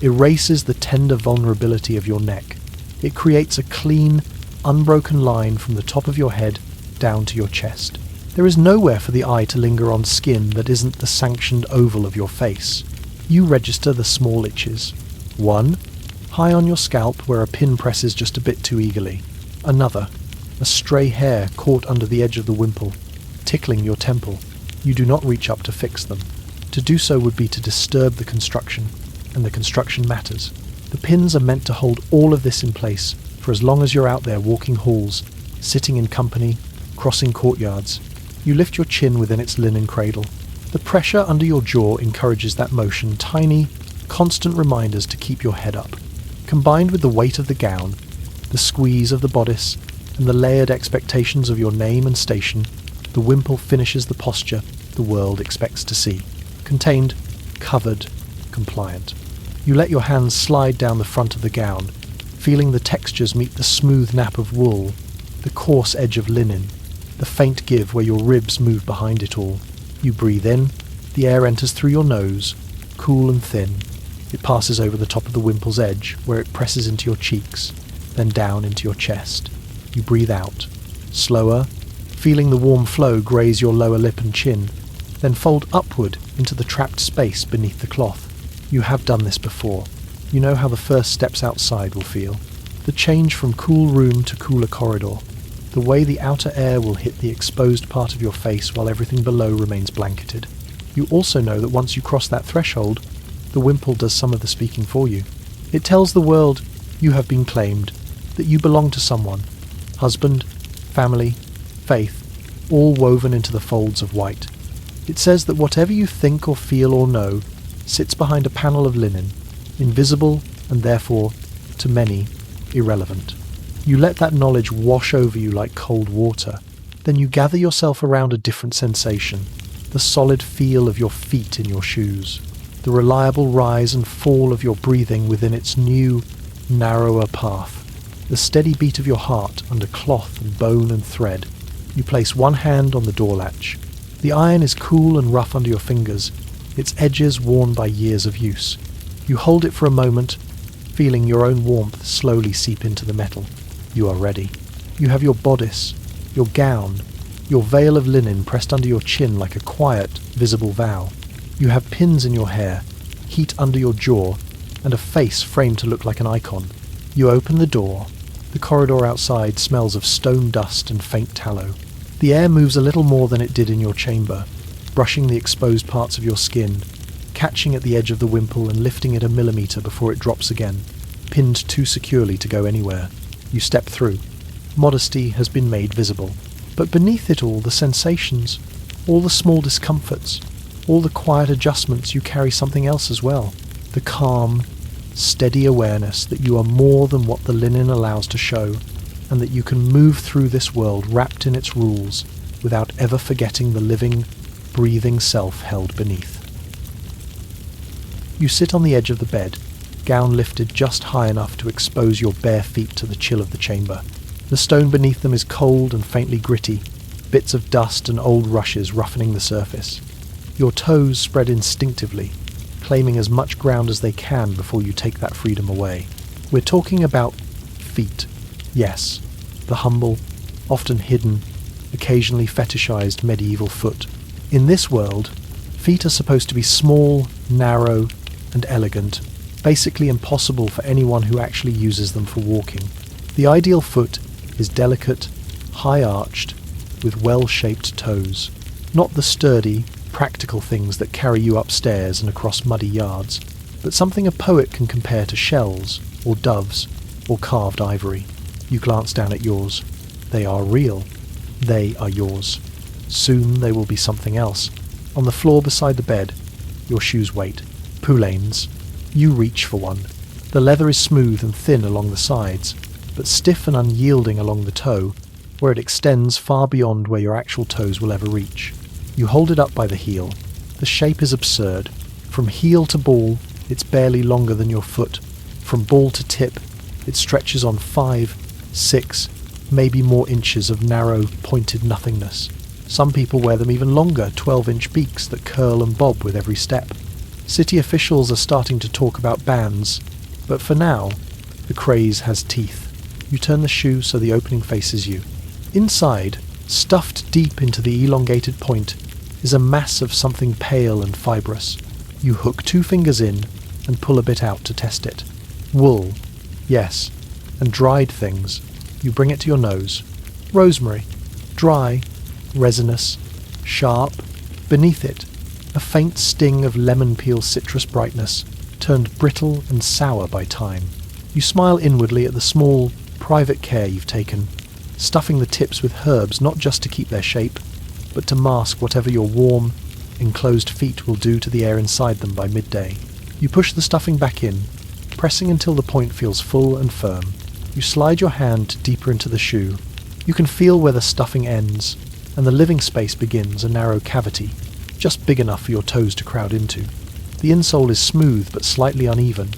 erases the tender vulnerability of your neck. It creates a clean, unbroken line from the top of your head down to your chest. There is nowhere for the eye to linger on skin that isn't the sanctioned oval of your face. You register the small itches. One, high on your scalp where a pin presses just a bit too eagerly. Another, a stray hair caught under the edge of the wimple, tickling your temple. You do not reach up to fix them. To do so would be to disturb the construction, and the construction matters. The pins are meant to hold all of this in place for as long as you're out there walking halls, sitting in company, crossing courtyards. You lift your chin within its linen cradle. The pressure under your jaw encourages that motion, tiny, constant reminders to keep your head up. Combined with the weight of the gown, the squeeze of the bodice, and the layered expectations of your name and station, the wimple finishes the posture the world expects to see. Contained, covered, compliant. You let your hands slide down the front of the gown, feeling the textures meet the smooth nap of wool, the coarse edge of linen, the faint give where your ribs move behind it all. You breathe in, the air enters through your nose, cool and thin. It passes over the top of the wimple's edge, where it presses into your cheeks, then down into your chest. You breathe out, slower, feeling the warm flow graze your lower lip and chin, then fold upward into the trapped space beneath the cloth. You have done this before. You know how the first steps outside will feel. The change from cool room to cooler corridor. The way the outer air will hit the exposed part of your face while everything below remains blanketed. You also know that once you cross that threshold, the wimple does some of the speaking for you. It tells the world you have been claimed, that you belong to someone. Husband, family, faith, all woven into the folds of white. It says that whatever you think or feel or know sits behind a panel of linen, invisible and therefore, to many, irrelevant. You let that knowledge wash over you like cold water. Then you gather yourself around a different sensation, the solid feel of your feet in your shoes, the reliable rise and fall of your breathing within its new, narrower path, the steady beat of your heart under cloth and bone and thread. You place one hand on the door latch. The iron is cool and rough under your fingers, its edges worn by years of use. You hold it for a moment, feeling your own warmth slowly seep into the metal. You are ready. You have your bodice, your gown, your veil of linen pressed under your chin like a quiet, visible vow. You have pins in your hair, heat under your jaw, and a face framed to look like an icon. You open the door. The corridor outside smells of stone dust and faint tallow. The air moves a little more than it did in your chamber, brushing the exposed parts of your skin, catching at the edge of the wimple and lifting it a millimetre before it drops again, pinned too securely to go anywhere. You step through. Modesty has been made visible. But beneath it all, the sensations, all the small discomforts, all the quiet adjustments, you carry something else as well. The calm, steady awareness that you are more than what the linen allows to show, and that you can move through this world wrapped in its rules without ever forgetting the living, breathing self held beneath. You sit on the edge of the bed, gown lifted just high enough to expose your bare feet to the chill of the chamber. The stone beneath them is cold and faintly gritty, bits of dust and old rushes roughening the surface. Your toes spread instinctively, claiming as much ground as they can before you take that freedom away. We're talking about feet. Yes, the humble, often hidden, occasionally fetishized medieval foot. In this world, feet are supposed to be small, narrow, and elegant, basically impossible for anyone who actually uses them for walking. The ideal foot is delicate, high-arched, with well-shaped toes. Not the sturdy, practical things that carry you upstairs and across muddy yards, but something a poet can compare to shells, or doves, or carved ivory. You glance down at yours. They are real. They are yours. Soon they will be something else. On the floor beside the bed, your shoes wait. Poulaines. You reach for one. The leather is smooth and thin along the sides, but stiff and unyielding along the toe, where it extends far beyond where your actual toes will ever reach. You hold it up by the heel. The shape is absurd. From heel to ball, it's barely longer than your foot. From ball to tip, it stretches on 5, 6, maybe more inches of narrow, pointed nothingness. Some people wear them even longer, 12-inch beaks that curl and bob with every step. City officials are starting to talk about bans, but for now, the craze has teeth. You turn the shoe so the opening faces you. Inside, stuffed deep into the elongated point, is a mass of something pale and fibrous. You hook 2 fingers in and pull a bit out to test it. Wool, yes, and dried things. You bring it to your nose. Rosemary, dry, resinous, sharp. Beneath it, a faint sting of lemon peel citrus brightness, turned brittle and sour by time. You smile inwardly at the small, private care you've taken, stuffing the tips with herbs not just to keep their shape, but to mask whatever your warm, enclosed feet will do to the air inside them by midday. You push the stuffing back in, pressing until the point feels full and firm. You slide your hand deeper into the shoe. You can feel where the stuffing ends, and the living space begins, a narrow cavity, just big enough for your toes to crowd into. The insole is smooth but slightly uneven,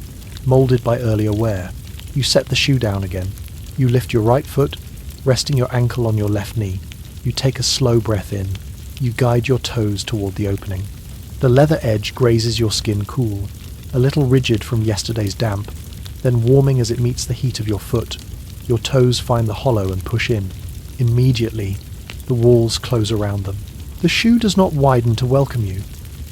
moulded by earlier wear. You set the shoe down again. You lift your right foot, resting your ankle on your left knee. You take a slow breath in. You guide your toes toward the opening. The leather edge grazes your skin cool, a little rigid from yesterday's damp, then warming as it meets the heat of your foot. Your toes find the hollow and push in. Immediately, the walls close around them. The shoe does not widen to welcome you.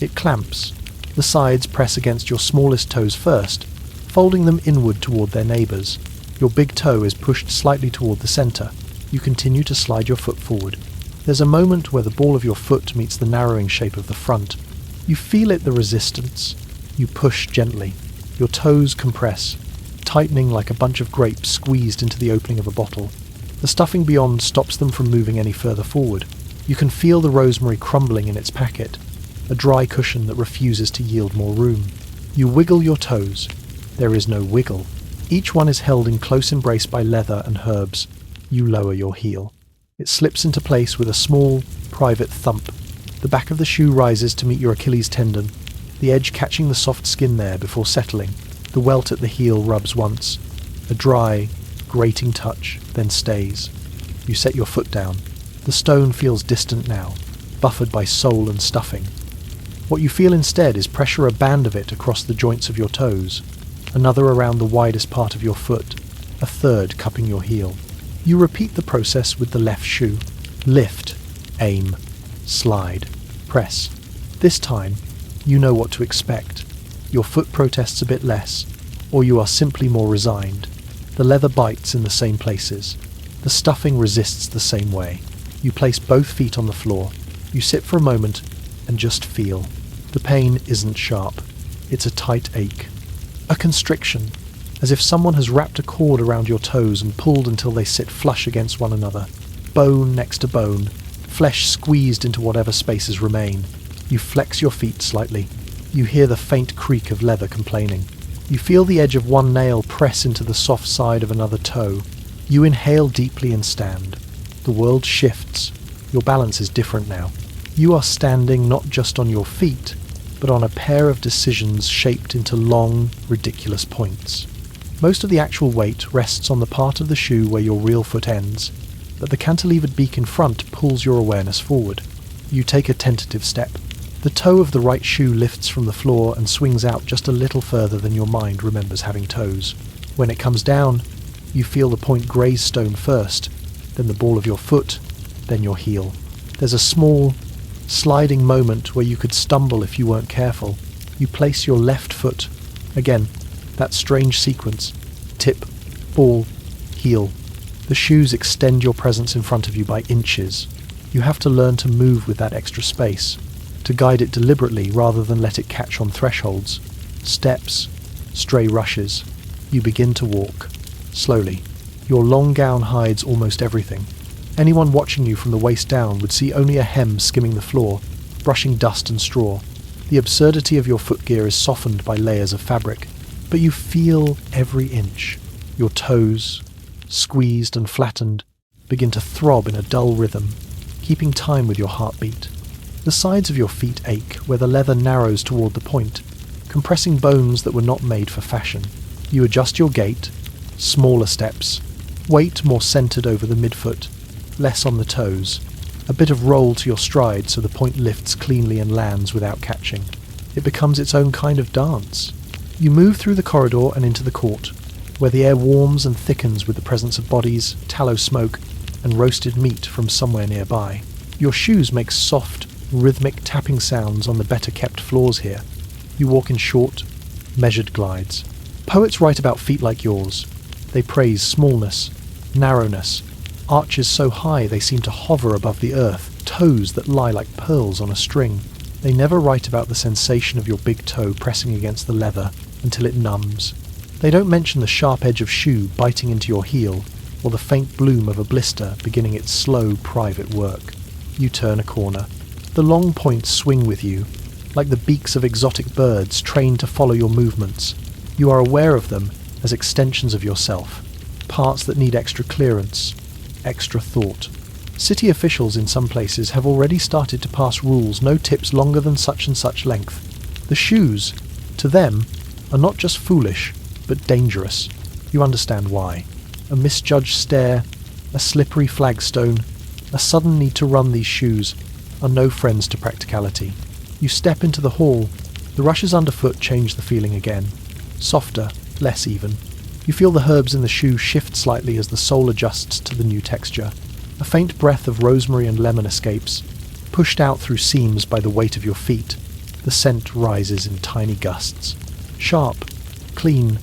It clamps. The sides press against your smallest toes first, folding them inward toward their neighbours. Your big toe is pushed slightly toward the centre. You continue to slide your foot forward. There's a moment where the ball of your foot meets the narrowing shape of the front. You feel it, the resistance. You push gently. Your toes compress, tightening like a bunch of grapes squeezed into the opening of a bottle. The stuffing beyond stops them from moving any further forward. You can feel the rosemary crumbling in its packet, a dry cushion that refuses to yield more room. You wiggle your toes. There is no wiggle. Each one is held in close embrace by leather and herbs. You lower your heel. It slips into place with a small, private thump. The back of the shoe rises to meet your Achilles tendon, the edge catching the soft skin there before settling. The welt at the heel rubs once. A dry, grating touch, then stays. You set your foot down. The stone feels distant now, buffered by sole and stuffing. What you feel instead is pressure, a band of it across the joints of your toes, another around the widest part of your foot, a third cupping your heel. You repeat the process with the left shoe. Lift, aim, slide, press. This time, you know what to expect. Your foot protests a bit less, or you are simply more resigned. The leather bites in the same places. The stuffing resists the same way. You place both feet on the floor. You sit for a moment and just feel. The pain isn't sharp. It's a tight ache. A constriction, as if someone has wrapped a cord around your toes and pulled until they sit flush against one another. Bone next to bone, flesh squeezed into whatever spaces remain. You flex your feet slightly. You hear the faint creak of leather complaining. You feel the edge of one nail press into the soft side of another toe. You inhale deeply and stand. The world shifts. Your balance is different now. You are standing not just on your feet, but on a pair of decisions shaped into long, ridiculous points. Most of the actual weight rests on the part of the shoe where your real foot ends, but the cantilevered beak in front pulls your awareness forward. You take a tentative step. The toe of the right shoe lifts from the floor and swings out just a little further than your mind remembers having toes. When it comes down, you feel the point graze stone first, then the ball of your foot, then your heel. There's a small, sliding moment where you could stumble if you weren't careful. You place your left foot. Again, that strange sequence. Tip, ball, heel. The shoes extend your presence in front of you by inches. You have to learn to move with that extra space, to guide it deliberately rather than let it catch on thresholds. Steps, stray rushes. You begin to walk. Slowly. Your long gown hides almost everything. Anyone watching you from the waist down would see only a hem skimming the floor, brushing dust and straw. The absurdity of your footgear is softened by layers of fabric, but you feel every inch. Your toes, squeezed and flattened, begin to throb in a dull rhythm, keeping time with your heartbeat. The sides of your feet ache where the leather narrows toward the point, compressing bones that were not made for fashion. You adjust your gait, smaller steps, weight more centered over the midfoot, less on the toes, a bit of roll to your stride so the point lifts cleanly and lands without catching. It becomes its own kind of dance. You move through the corridor and into the court, where the air warms and thickens with the presence of bodies, tallow smoke, and roasted meat from somewhere nearby. Your shoes make soft, rhythmic tapping sounds on the better-kept floors here. You walk in short, measured glides. Poets write about feet like yours. They praise smallness, narrowness, arches so high they seem to hover above the earth, toes that lie like pearls on a string. They never write about the sensation of your big toe pressing against the leather until it numbs. They don't mention the sharp edge of shoe biting into your heel, or the faint bloom of a blister beginning its slow, private work. You turn a corner. The long points swing with you, like the beaks of exotic birds trained to follow your movements. You are aware of them as extensions of yourself, parts that need extra clearance, extra thought. City officials in some places have already started to pass rules: no tips longer than such and such length. The shoes, to them, are not just foolish, but dangerous. You understand why. A misjudged stare, a slippery flagstone, a sudden need to run these shoes are no friends to practicality. You step into the hall. The rushes underfoot change the feeling again. Softer, less even. You feel the herbs in the shoe shift slightly as the sole adjusts to the new texture. A faint breath of rosemary and lemon escapes, pushed out through seams by the weight of your feet. The scent rises in tiny gusts. Sharp, clean,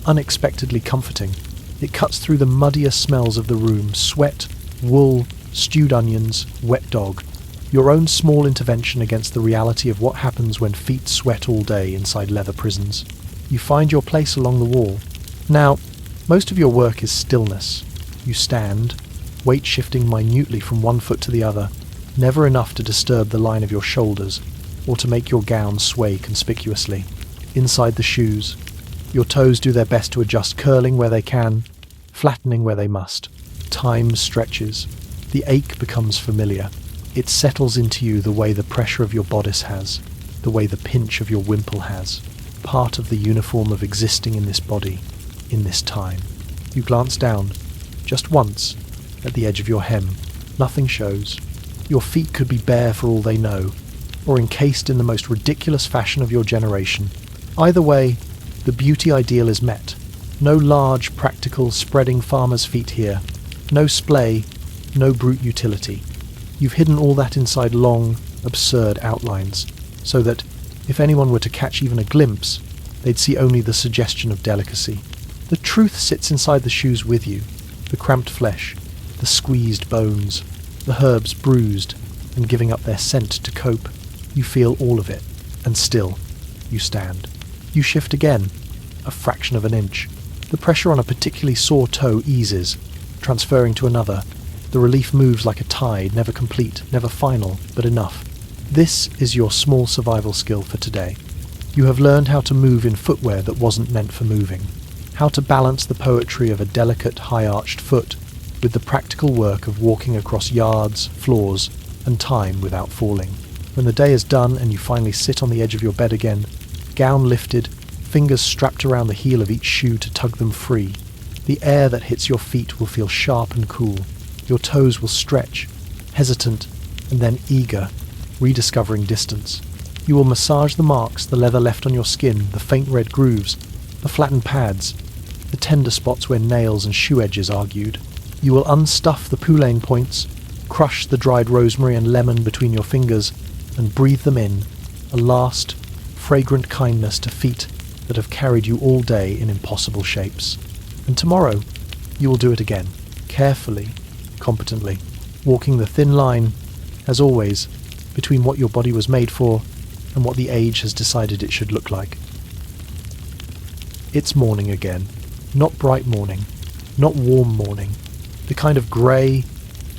unexpectedly comforting. It cuts through the muddier smells of the room: sweat, wool, stewed onions, wet dog. Your own small intervention against the reality of what happens when feet sweat all day inside leather prisons. You find your place along the wall. Now, most of your work is stillness. You stand, weight shifting minutely from one foot to the other, never enough to disturb the line of your shoulders or to make your gown sway conspicuously. Inside the shoes, your toes do their best to adjust, curling where they can, flattening where they must. Time stretches. The ache becomes familiar. It settles into you the way the pressure of your bodice has, the way the pinch of your wimple has, part of the uniform of existing in this body, in this time. You glance down, just once, at the edge of your hem. Nothing shows. Your feet could be bare for all they know, or encased in the most ridiculous fashion of your generation. Either way, the beauty ideal is met. No large, practical, spreading farmer's feet here. No splay, no brute utility. You've hidden all that inside long, absurd outlines, so that, if anyone were to catch even a glimpse, they'd see only the suggestion of delicacy. The truth sits inside the shoes with you: the cramped flesh, the squeezed bones, the herbs bruised and giving up their scent to cope. You feel all of it, and still, you stand. You shift again, a fraction of an inch. The pressure on a particularly sore toe eases, transferring to another. The relief moves like a tide, never complete, never final, but enough. This is your small survival skill for today. You have learned how to move in footwear that wasn't meant for moving, how to balance the poetry of a delicate, high-arched foot with the practical work of walking across yards, floors, and time without falling. When the day is done and you finally sit on the edge of your bed again, gown lifted, fingers strapped around the heel of each shoe to tug them free, the air that hits your feet will feel sharp and cool. Your toes will stretch, hesitant and then eager, rediscovering distance. You will massage the marks the leather left on your skin, the faint red grooves, the flattened pads, the tender spots where nails and shoe edges argued. You will unstuff the poulain points, crush the dried rosemary and lemon between your fingers, and breathe them in, a last, fragrant kindness to feet that have carried you all day in impossible shapes. And tomorrow, you will do it again, carefully, competently, walking the thin line, as always, between what your body was made for and what the age has decided it should look like. It's morning again. Not bright morning, not warm morning, the kind of grey,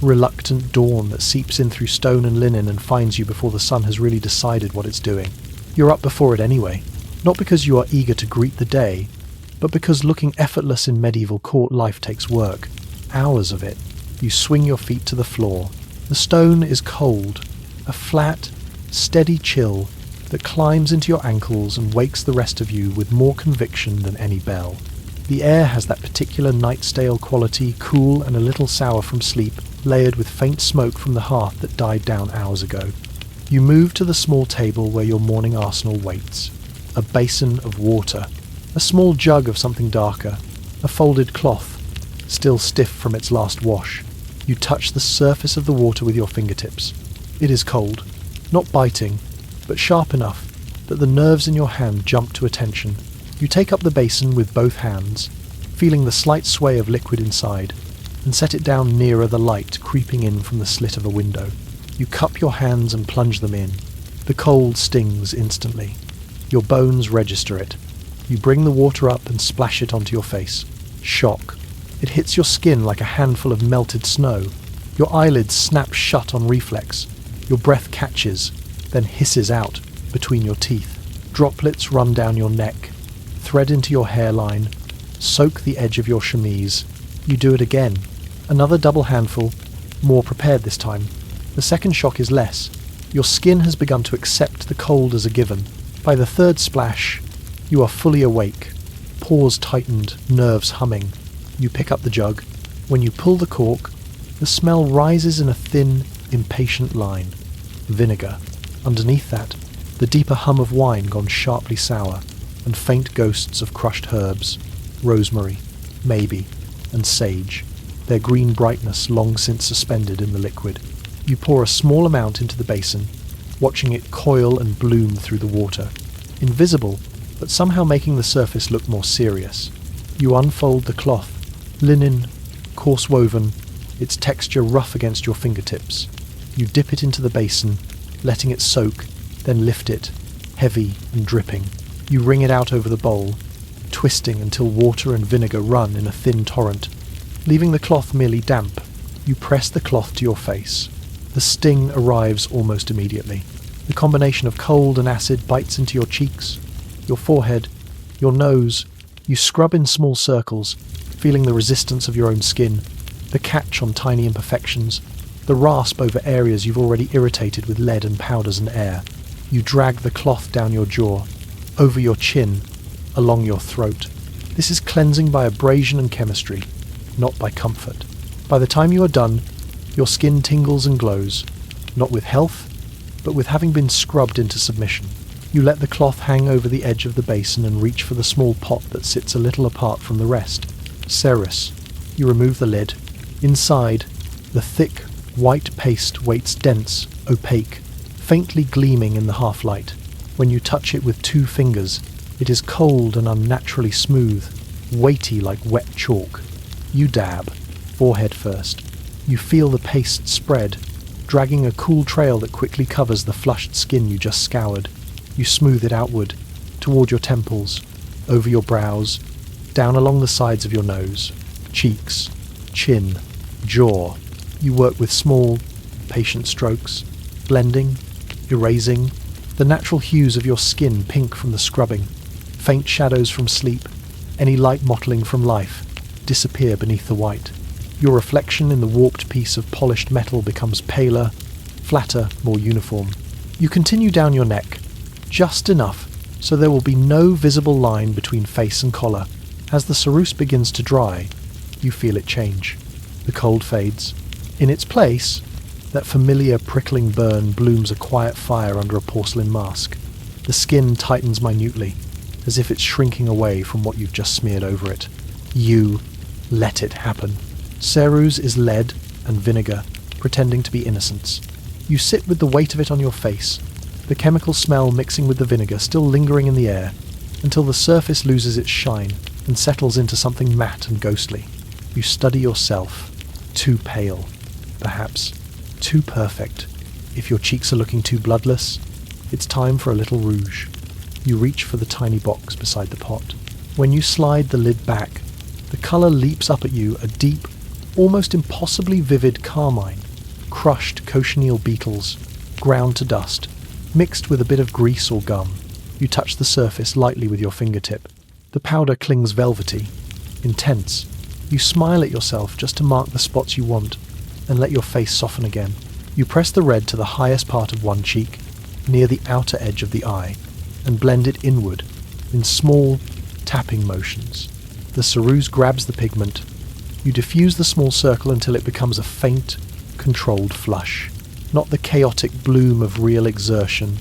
reluctant dawn that seeps in through stone and linen and finds you before the sun has really decided what it's doing. You're up before it anyway, not because you are eager to greet the day, but because looking effortless in medieval court life takes work, hours of it. You swing your feet to the floor. The stone is cold, a flat, steady chill that climbs into your ankles and wakes the rest of you with more conviction than any bell. The air has that particular night-stale quality, cool and a little sour from sleep, layered with faint smoke from the hearth that died down hours ago. You move to the small table where your morning arsenal waits. A basin of water, a small jug of something darker, a folded cloth, still stiff from its last wash. You touch the surface of the water with your fingertips. It is cold, not biting, but sharp enough that the nerves in your hand jump to attention. You take up the basin with both hands, feeling the slight sway of liquid inside, and set it down nearer the light creeping in from the slit of a window. You cup your hands and plunge them in. The cold stings instantly. Your bones register it. You bring the water up and splash it onto your face. Shock. It hits your skin like a handful of melted snow. Your eyelids snap shut on reflex. Your breath catches, then hisses out between your teeth. Droplets run down your neck, thread into your hairline, soak the edge of your chemise. You do it again. Another double handful, more prepared this time. The second shock is less. Your skin has begun to accept the cold as a given. By the third splash, you are fully awake, pores tightened, nerves humming. You pick up the jug. When you pull the cork, the smell rises in a thin, impatient line. Vinegar. Underneath that, the deeper hum of wine gone sharply sour, and faint ghosts of crushed herbs, rosemary, maybe, and sage, their green brightness long since suspended in the liquid. You pour a small amount into the basin, watching it coil and bloom through the water, invisible, but somehow making the surface look more serious. You unfold the cloth, linen, coarse woven, its texture rough against your fingertips. You dip it into the basin, letting it soak, then lift it, heavy and dripping. You wring it out over the bowl, twisting until water and vinegar run in a thin torrent. Leaving the cloth merely damp, you press the cloth to your face. The sting arrives almost immediately. The combination of cold and acid bites into your cheeks, your forehead, your nose. You scrub in small circles, feeling the resistance of your own skin, the catch on tiny imperfections, the rasp over areas you've already irritated with lead and powders and air. You drag the cloth down your jaw, over your chin, along your throat. This is cleansing by abrasion and chemistry, not by comfort. By the time you are done, your skin tingles and glows, not with health, but with having been scrubbed into submission. You let the cloth hang over the edge of the basin and reach for the small pot that sits a little apart from the rest. Cerus. You remove the lid. Inside, the thick, white paste waits dense, opaque, faintly gleaming in the half-light. When you touch it with 2 fingers, it is cold and unnaturally smooth, weighty like wet chalk. You dab, forehead first. You feel the paste spread, dragging a cool trail that quickly covers the flushed skin you just scoured. You smooth it outward, toward your temples, over your brows, down along the sides of your nose, cheeks, chin, jaw. You work with small, patient strokes, blending, erasing, the natural hues of your skin pink from the scrubbing, faint shadows from sleep, any light mottling from life, disappear beneath the white. Your reflection in the warped piece of polished metal becomes paler, flatter, more uniform. You continue down your neck, just enough so there will be no visible line between face and collar. As the ceruse begins to dry, you feel it change. The cold fades. In its place, that familiar prickling burn blooms a quiet fire under a porcelain mask. The skin tightens minutely, as if it's shrinking away from what you've just smeared over it. You let it happen. Ceruse is lead and vinegar, pretending to be innocence. You sit with the weight of it on your face, the chemical smell mixing with the vinegar still lingering in the air, until the surface loses its shine and settles into something matte and ghostly. You study yourself, too pale, perhaps too perfect. If your cheeks are looking too bloodless, it's time for a little rouge. You reach for the tiny box beside the pot. When you slide the lid back, the colour leaps up at you, a deep, almost impossibly vivid carmine, crushed cochineal beetles, ground to dust, mixed with a bit of grease or gum. You touch the surface lightly with your fingertip. The powder clings velvety, intense. You smile at yourself just to mark the spots you want, and let your face soften again. You press the red to the highest part of one cheek, near the outer edge of the eye, and blend it inward, in small, tapping motions. The ceruse grabs the pigment. You diffuse the small circle until it becomes a faint, controlled flush. Not the chaotic bloom of real exertion,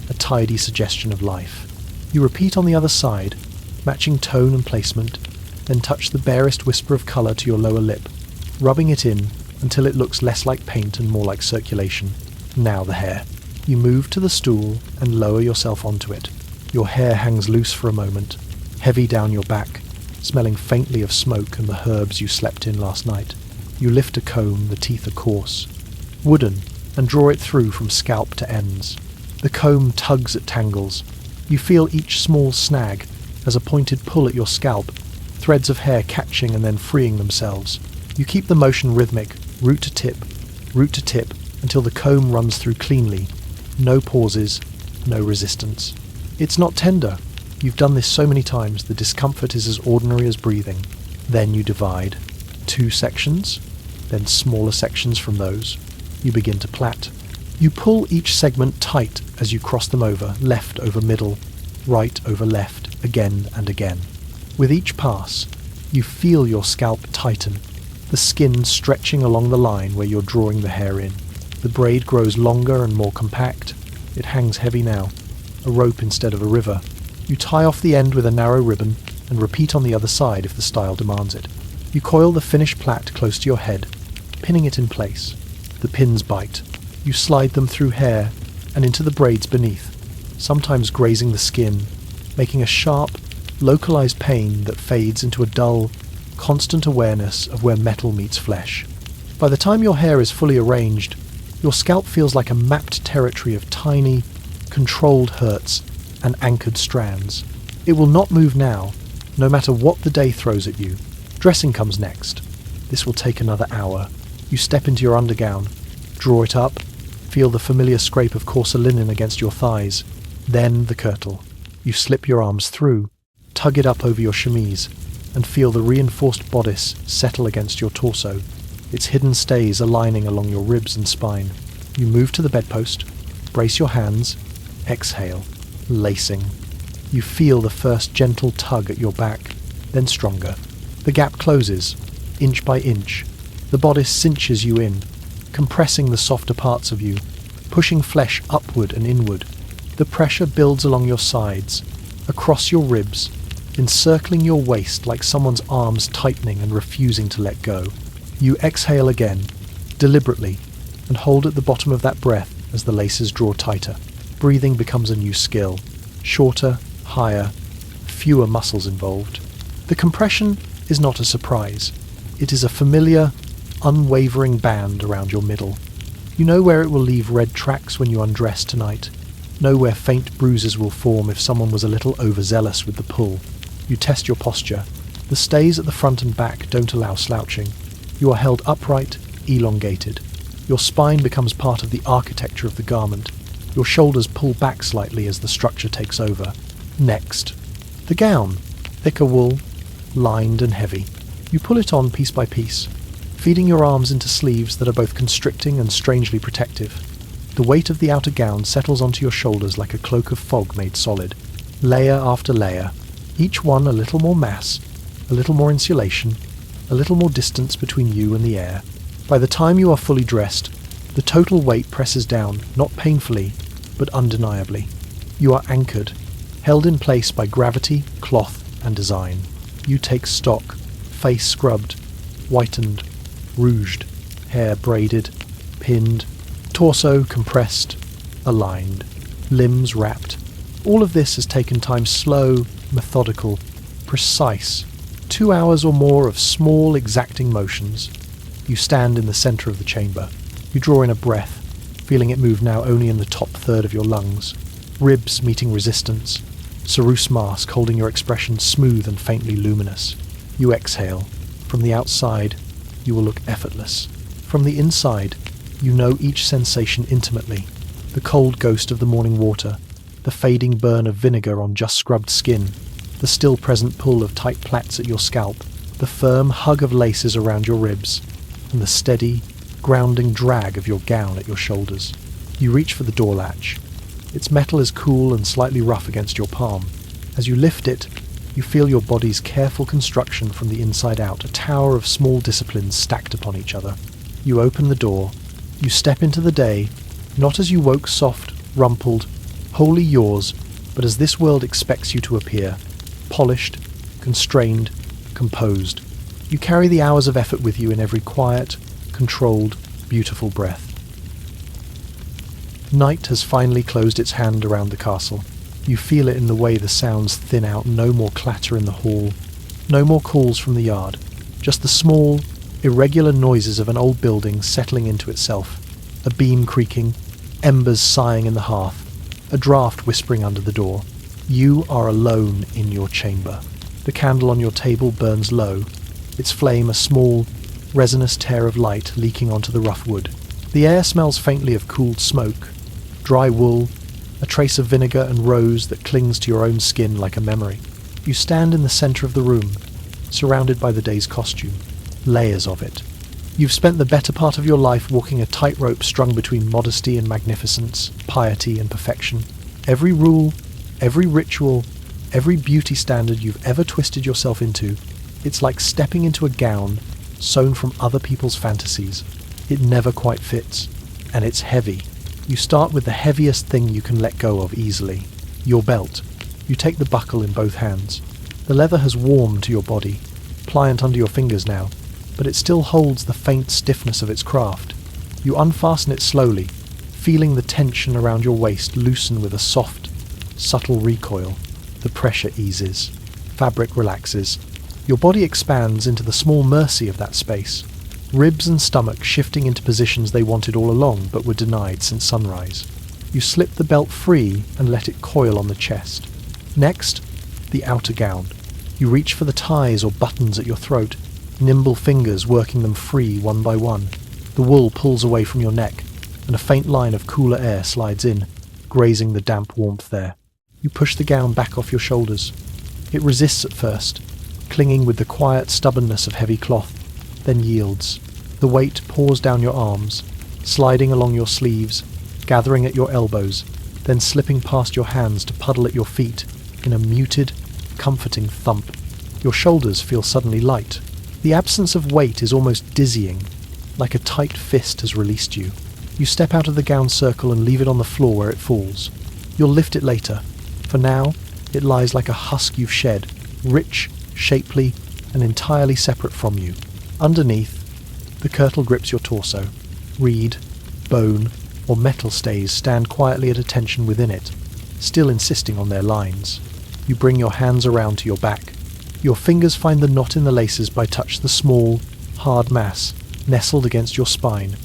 a tidy suggestion of life. You repeat on the other side, matching tone and placement, then touch the barest whisper of colour to your lower lip, rubbing it in until it looks less like paint and more like circulation. Now the hair. You move to the stool and lower yourself onto it. Your hair hangs loose for a moment, heavy down your back, smelling faintly of smoke and the herbs you slept in last night. You lift a comb, the teeth are coarse, wooden, and draw it through from scalp to ends. The comb tugs at tangles. You feel each small snag as a pointed pull at your scalp, threads of hair catching and then freeing themselves. You keep the motion rhythmic, root to tip, until the comb runs through cleanly. No pauses, no resistance. It's not tender. You've done this so many times, the discomfort is as ordinary as breathing. Then you divide. 2 sections, then smaller sections from those. You begin to plait. You pull each segment tight as you cross them over, left over middle, right over left, again and again. With each pass, you feel your scalp tighten, the skin stretching along the line where you're drawing the hair in. The braid grows longer and more compact. It hangs heavy now, a rope instead of a river. You tie off the end with a narrow ribbon and repeat on the other side if the style demands it. You coil the finished plait close to your head, pinning it in place. The pins bite. You slide them through hair and into the braids beneath, sometimes grazing the skin, making a sharp, localized pain that fades into a dull, constant awareness of where metal meets flesh. By the time your hair is fully arranged, your scalp feels like a mapped territory of tiny, controlled hurts and anchored strands. It will not move now, no matter what the day throws at you. Dressing comes next. This will take another hour. You step into your undergown, draw it up, feel the familiar scrape of coarser linen against your thighs. Then the kirtle. You slip your arms through, tug it up over your chemise, and feel the reinforced bodice settle against your torso, its hidden stays aligning along your ribs and spine. You move to the bedpost, brace your hands, exhale, lacing. You feel the first gentle tug at your back, then stronger. The gap closes, inch by inch. The bodice cinches you in, compressing the softer parts of you, pushing flesh upward and inward. The pressure builds along your sides, across your ribs, encircling your waist like someone's arms tightening and refusing to let go. You exhale again, deliberately, and hold at the bottom of that breath as the laces draw tighter. Breathing becomes a new skill. Shorter, higher, fewer muscles involved. The compression is not a surprise. It is a familiar, unwavering band around your middle. You know where it will leave red tracks when you undress tonight. Know where faint bruises will form if someone was a little overzealous with the pull. You test your posture. The stays at the front and back don't allow slouching. You are held upright, elongated. Your spine becomes part of the architecture of the garment. Your shoulders pull back slightly as the structure takes over. Next, the gown. Thicker wool, lined and heavy. You pull it on piece by piece, feeding your arms into sleeves that are both constricting and strangely protective. The weight of the outer gown settles onto your shoulders like a cloak of fog made solid. Layer after layer, each one a little more mass, a little more insulation, a little more distance between you and the air. By the time you are fully dressed, the total weight presses down, not painfully, but undeniably. You are anchored, held in place by gravity, cloth, and design. You take stock, face scrubbed, whitened, rouged, hair braided, pinned, torso compressed, aligned, limbs wrapped. All of this has taken time, slow, methodical, precise. 2 hours or more of small, exacting motions. You stand in the centre of the chamber. You draw in a breath, feeling it move now only in the top third of your lungs. Ribs meeting resistance. Ceruse mask holding your expression smooth and faintly luminous. You exhale. From the outside, you will look effortless. From the inside, you know each sensation intimately. The cold ghost of the morning water, the fading burn of vinegar on just scrubbed skin, the still present pull of tight plaits at your scalp, the firm hug of laces around your ribs, and the steady, grounding drag of your gown at your shoulders. You reach for the door latch. Its metal is cool and slightly rough against your palm. As you lift it, you feel your body's careful construction from the inside out, a tower of small disciplines stacked upon each other. You open the door. You step into the day, not as you woke soft, rumpled, wholly yours, but as this world expects you to appear, polished, constrained, composed. You carry the hours of effort with you in every quiet, controlled, beautiful breath. Night has finally closed its hand around the castle. You feel it in the way the sounds thin out, no more clatter in the hall, no more calls from the yard, just the small, irregular noises of an old building settling into itself, a beam creaking, embers sighing in the hearth, a draught whispering under the door. You are alone in your chamber. The candle on your table burns low, its flame a small, resinous tear of light leaking onto the rough wood. The air smells faintly of cooled smoke, dry wool, a trace of vinegar and rose that clings to your own skin like a memory. You stand in the centre of the room, surrounded by the day's costume, layers of it. You've spent the better part of your life walking a tightrope strung between modesty and magnificence, piety and perfection. Every rule, every ritual, every beauty standard you've ever twisted yourself into, it's like stepping into a gown sewn from other people's fantasies. It never quite fits, and it's heavy. You start with the heaviest thing you can let go of easily, your belt. You take the buckle in both hands. The leather has warmed to your body, pliant under your fingers now, but it still holds the faint stiffness of its craft. You unfasten it slowly, feeling the tension around your waist loosen with a soft, subtle recoil. The pressure eases. Fabric relaxes. Your body expands into the small mercy of that space. Ribs and stomach shifting into positions they wanted all along but were denied since sunrise. You slip the belt free and let it coil on the chest. Next, the outer gown. You reach for the ties or buttons at your throat, nimble fingers working them free one by one. The wool pulls away from your neck, and a faint line of cooler air slides in, grazing the damp warmth there. You push the gown back off your shoulders. It resists at first, clinging with the quiet stubbornness of heavy cloth, then yields. The weight pours down your arms, sliding along your sleeves, gathering at your elbows, then slipping past your hands to puddle at your feet in a muted, comforting thump. Your shoulders feel suddenly light. The absence of weight is almost dizzying, like a tight fist has released you. You step out of the gown circle and leave it on the floor where it falls. You'll lift it later. For now, it lies like a husk you've shed, rich, shapely, and entirely separate from you. Underneath, the kirtle grips your torso. Reed, bone, or metal stays stand quietly at attention within it, still insisting on their lines. You bring your hands around to your back. Your fingers find the knot in the laces by touch the small, hard mass nestled against your spine.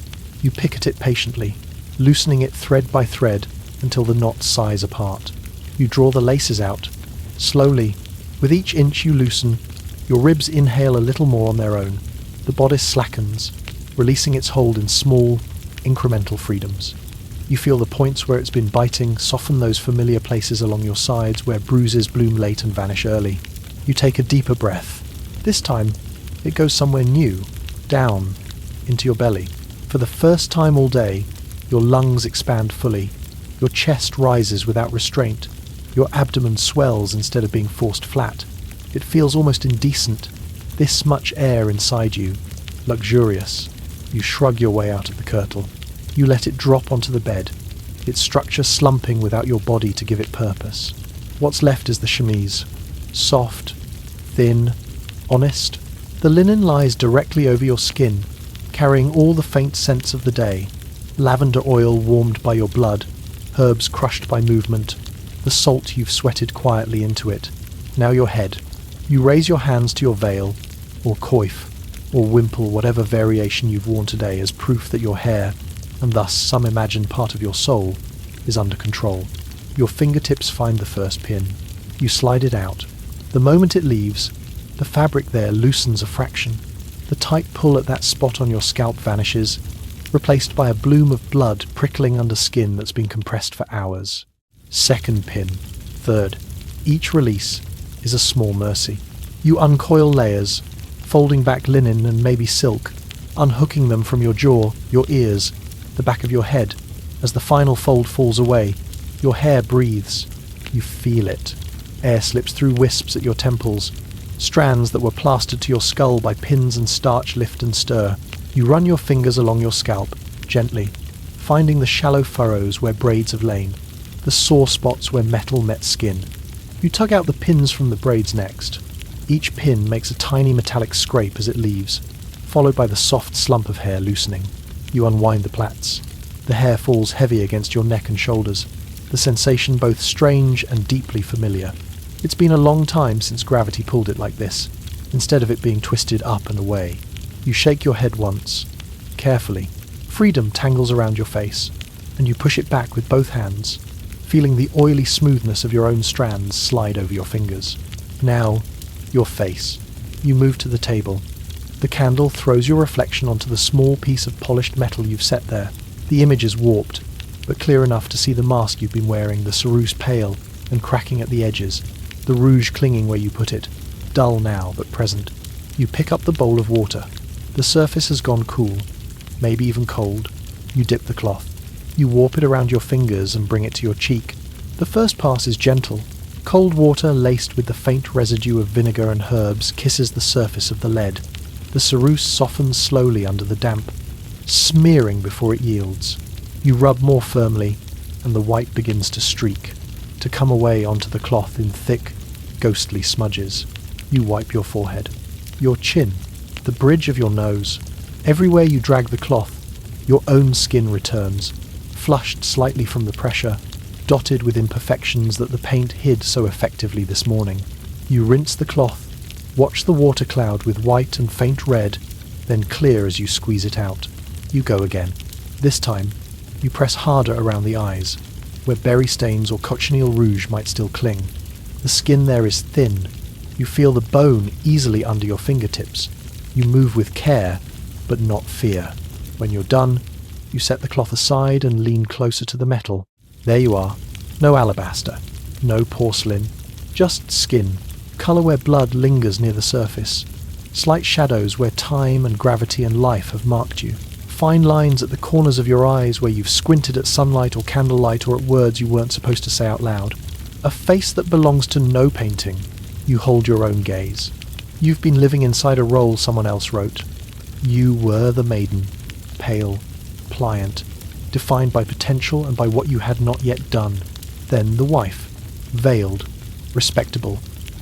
You pick at it patiently, loosening it thread by thread until the knot sighs apart. You draw the laces out. Slowly, with each inch you loosen, your ribs inhale a little more on their own. The bodice slackens, releasing its hold in small, incremental freedoms. You feel the points where it's been biting soften those familiar places along your sides where bruises bloom late and vanish early. You take a deeper breath. This time, it goes somewhere new, down, into your belly. For the first time all day, your lungs expand fully. Your chest rises without restraint. Your abdomen swells instead of being forced flat. It feels almost indecent. This much air inside you, luxurious. You shrug your way out of the kirtle. You let it drop onto the bed, its structure slumping without your body to give it purpose. What's left is the chemise. Soft, thin, honest. The linen lies directly over your skin, carrying all the faint scents of the day. Lavender oil warmed by your blood, herbs crushed by movement, the salt you've sweated quietly into it. Now your head. You raise your hands to your veil, or coif, or wimple whatever variation you've worn today as proof that your hair, and thus some imagined part of your soul, is under control. Your fingertips find the first pin. You slide it out. The moment it leaves, the fabric there loosens a fraction. The tight pull at that spot on your scalp vanishes, replaced by a bloom of blood prickling under skin that's been compressed for hours. Second pin. Third. Each release is a small mercy. You uncoil layers, folding back linen and maybe silk, unhooking them from your jaw, your ears, the back of your head. As the final fold falls away, your hair breathes. You feel it. Air slips through wisps at your temples. Strands that were plastered to your skull by pins and starch lift and stir. You run your fingers along your scalp, gently, finding the shallow furrows where braids have lain, the sore spots where metal met skin. You tug out the pins from the braids next. Each pin makes a tiny metallic scrape as it leaves, followed by the soft slump of hair loosening. You unwind the plaits. The hair falls heavy against your neck and shoulders, the sensation both strange and deeply familiar. It's been a long time since gravity pulled it like this, instead of it being twisted up and away. You shake your head once, carefully. Freedom tangles around your face, and you push it back with both hands, feeling the oily smoothness of your own strands slide over your fingers. Now, your face. You move to the table. The candle throws your reflection onto the small piece of polished metal you've set there. The image is warped, but clear enough to see the mask you've been wearing, the ceruse pale and cracking at the edges, the rouge clinging where you put it, dull now but present. You pick up the bowl of water. The surface has gone cool, maybe even cold. You dip the cloth. You warp it around your fingers and bring it to your cheek. The first pass is gentle. Cold water laced with the faint residue of vinegar and herbs kisses the surface of the lead. The ceruse softens slowly under the damp, smearing before it yields. You rub more firmly, and the white begins to streak, to come away onto the cloth in thick, ghostly smudges. You wipe your forehead, your chin, the bridge of your nose. Everywhere you drag the cloth, your own skin returns, flushed slightly from the pressure, dotted with imperfections that the paint hid so effectively this morning. You rinse the cloth, watch the water cloud with white and faint red, then clear as you squeeze it out. You go again. This time, you press harder around the eyes, where berry stains or cochineal rouge might still cling. The skin there is thin. You feel the bone easily under your fingertips. You move with care, but not fear. When you're done, you set the cloth aside and lean closer to the metal. There you are. No alabaster, no porcelain, just skin, colour where blood lingers near the surface, slight shadows where time and gravity and life have marked you, fine lines at the corners of your eyes where you've squinted at sunlight or candlelight or at words you weren't supposed to say out loud. A face that belongs to no painting. You hold your own gaze. You've been living inside a role someone else wrote. You were the maiden, pale, pliant, defined by potential and by what you had not yet done. Then the wife, veiled, respectable,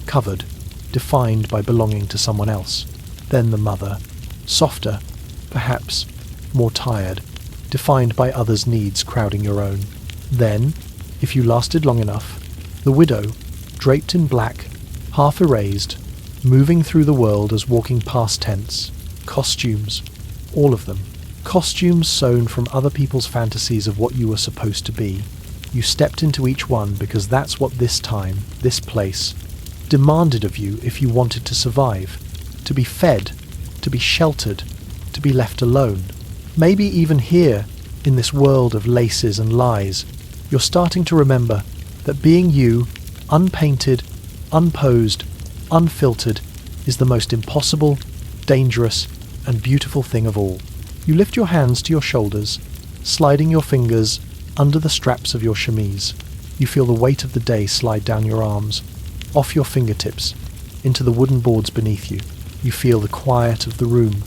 covered, defined by belonging to someone else. Then the mother, softer, perhaps more tired, defined by others' needs crowding your own. Then, if you lasted long enough, the widow, draped in black, half erased, moving through the world as walking past tense. Costumes, all of them. Costumes sewn from other people's fantasies of what you were supposed to be. You stepped into each one because that's what this time, this place, demanded of you if you wanted to survive. To be fed, to be sheltered, to be left alone. Maybe even here, in this world of laces and lies, you're starting to remember that being you, unpainted, unposed, unfiltered, is the most impossible, dangerous, and beautiful thing of all. You lift your hands to your shoulders, sliding your fingers under the straps of your chemise. You feel the weight of the day slide down your arms, off your fingertips, into the wooden boards beneath you. You feel the quiet of the room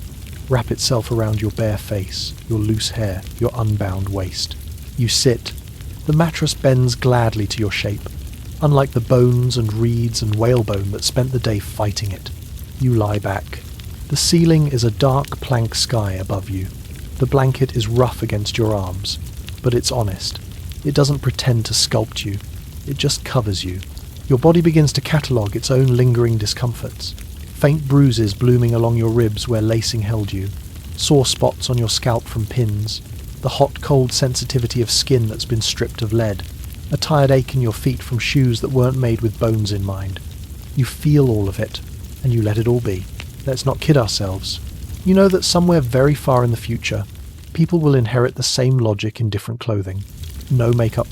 wrap itself around your bare face, your loose hair, your unbound waist. You sit. The mattress bends gladly to your shape, unlike the bones and reeds and whalebone that spent the day fighting it. You lie back. The ceiling is a dark plank sky above you. The blanket is rough against your arms, but it's honest. It doesn't pretend to sculpt you. It just covers you. Your body begins to catalogue its own lingering discomforts. Faint bruises blooming along your ribs where lacing held you. Sore spots on your scalp from pins. The hot-cold sensitivity of skin that's been stripped of lead. A tired ache in your feet from shoes that weren't made with bones in mind. You feel all of it, and you let it all be. Let's not kid ourselves. You know that somewhere very far in the future, people will inherit the same logic in different clothing. No makeup.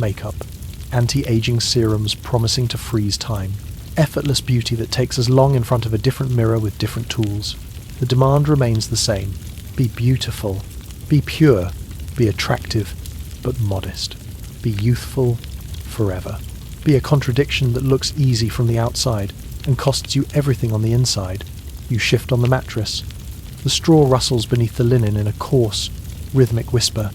Anti-aging serums promising to freeze time. Effortless beauty that takes as long in front of a different mirror with different tools. The demand remains the same. Be beautiful. Be pure. Be attractive, but modest. Be youthful forever. Be a contradiction that looks easy from the outside and costs you everything on the inside. You shift on the mattress. The straw rustles beneath the linen in a coarse, rhythmic whisper.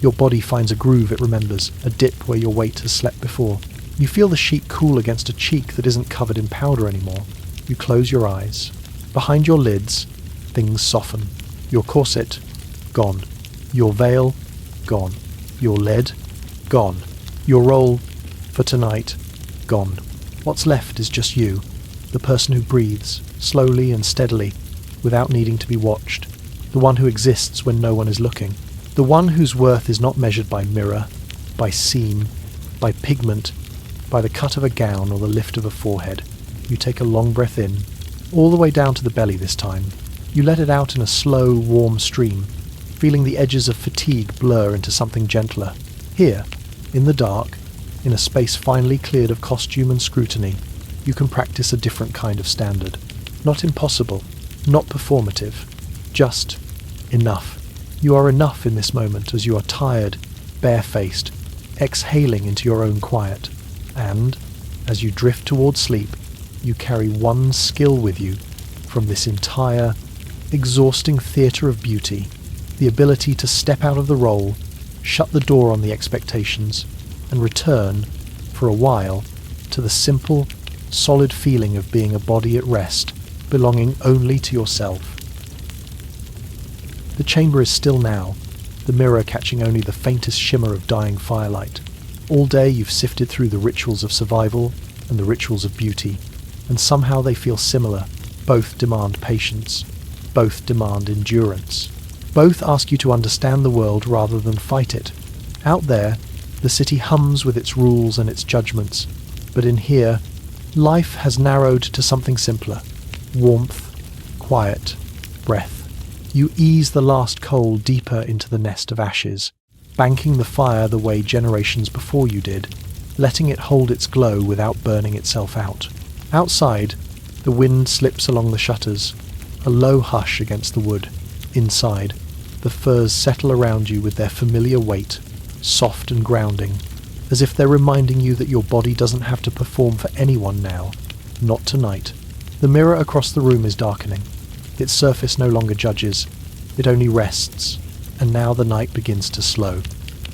Your body finds a groove it remembers, a dip where your weight has slept before. You feel the sheet cool against a cheek that isn't covered in powder anymore. You close your eyes. Behind your lids, things soften. Your corset, gone. Your veil, gone. Your lead, gone. Your role, for tonight, gone. What's left is just you, the person who breathes, slowly and steadily, without needing to be watched. The one who exists when no one is looking. The one whose worth is not measured by mirror, by seam, by pigment, by the cut of a gown or the lift of a forehead. You take a long breath in, all the way down to the belly this time. You let it out in a slow, warm stream, feeling the edges of fatigue blur into something gentler. Here, in the dark, in a space finely cleared of costume and scrutiny, you can practice a different kind of standard. Not impossible, not performative, just enough. You are enough in this moment as you are tired, barefaced, exhaling into your own quiet. And, as you drift towards sleep, you carry one skill with you from this entire, exhausting theatre of beauty, the ability to step out of the role, shut the door on the expectations, and return, for a while, to the simple, solid feeling of being a body at rest, belonging only to yourself. The chamber is still now, the mirror catching only the faintest shimmer of dying firelight. All day you've sifted through the rituals of survival and the rituals of beauty, and somehow they feel similar. Both demand patience. Both demand endurance. Both ask you to understand the world rather than fight it. Out there, the city hums with its rules and its judgments, but in here, life has narrowed to something simpler. Warmth, quiet, breath. You ease the last coal deeper into the nest of ashes, banking the fire the way generations before you did, letting it hold its glow without burning itself out. Outside, the wind slips along the shutters, a low hush against the wood. Inside, the firs settle around you with their familiar weight, soft and grounding, as if they're reminding you that your body doesn't have to perform for anyone now, not tonight. The mirror across the room is darkening. Its surface no longer judges, it only rests, and now the night begins to slow.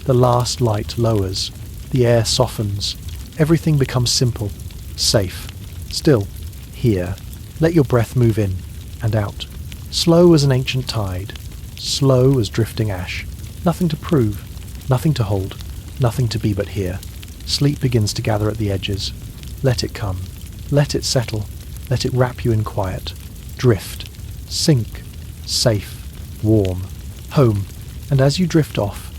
The last light lowers, the air softens, everything becomes simple, safe, still, here. Let your breath move in and out, slow as an ancient tide, slow as drifting ash. Nothing to prove, nothing to hold, nothing to be but here. Sleep begins to gather at the edges. Let it come, let it settle, let it wrap you in quiet. Drift, sink, safe, warm, home, and as you drift off,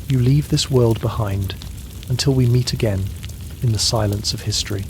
you leave this world behind until we meet again in the silence of history.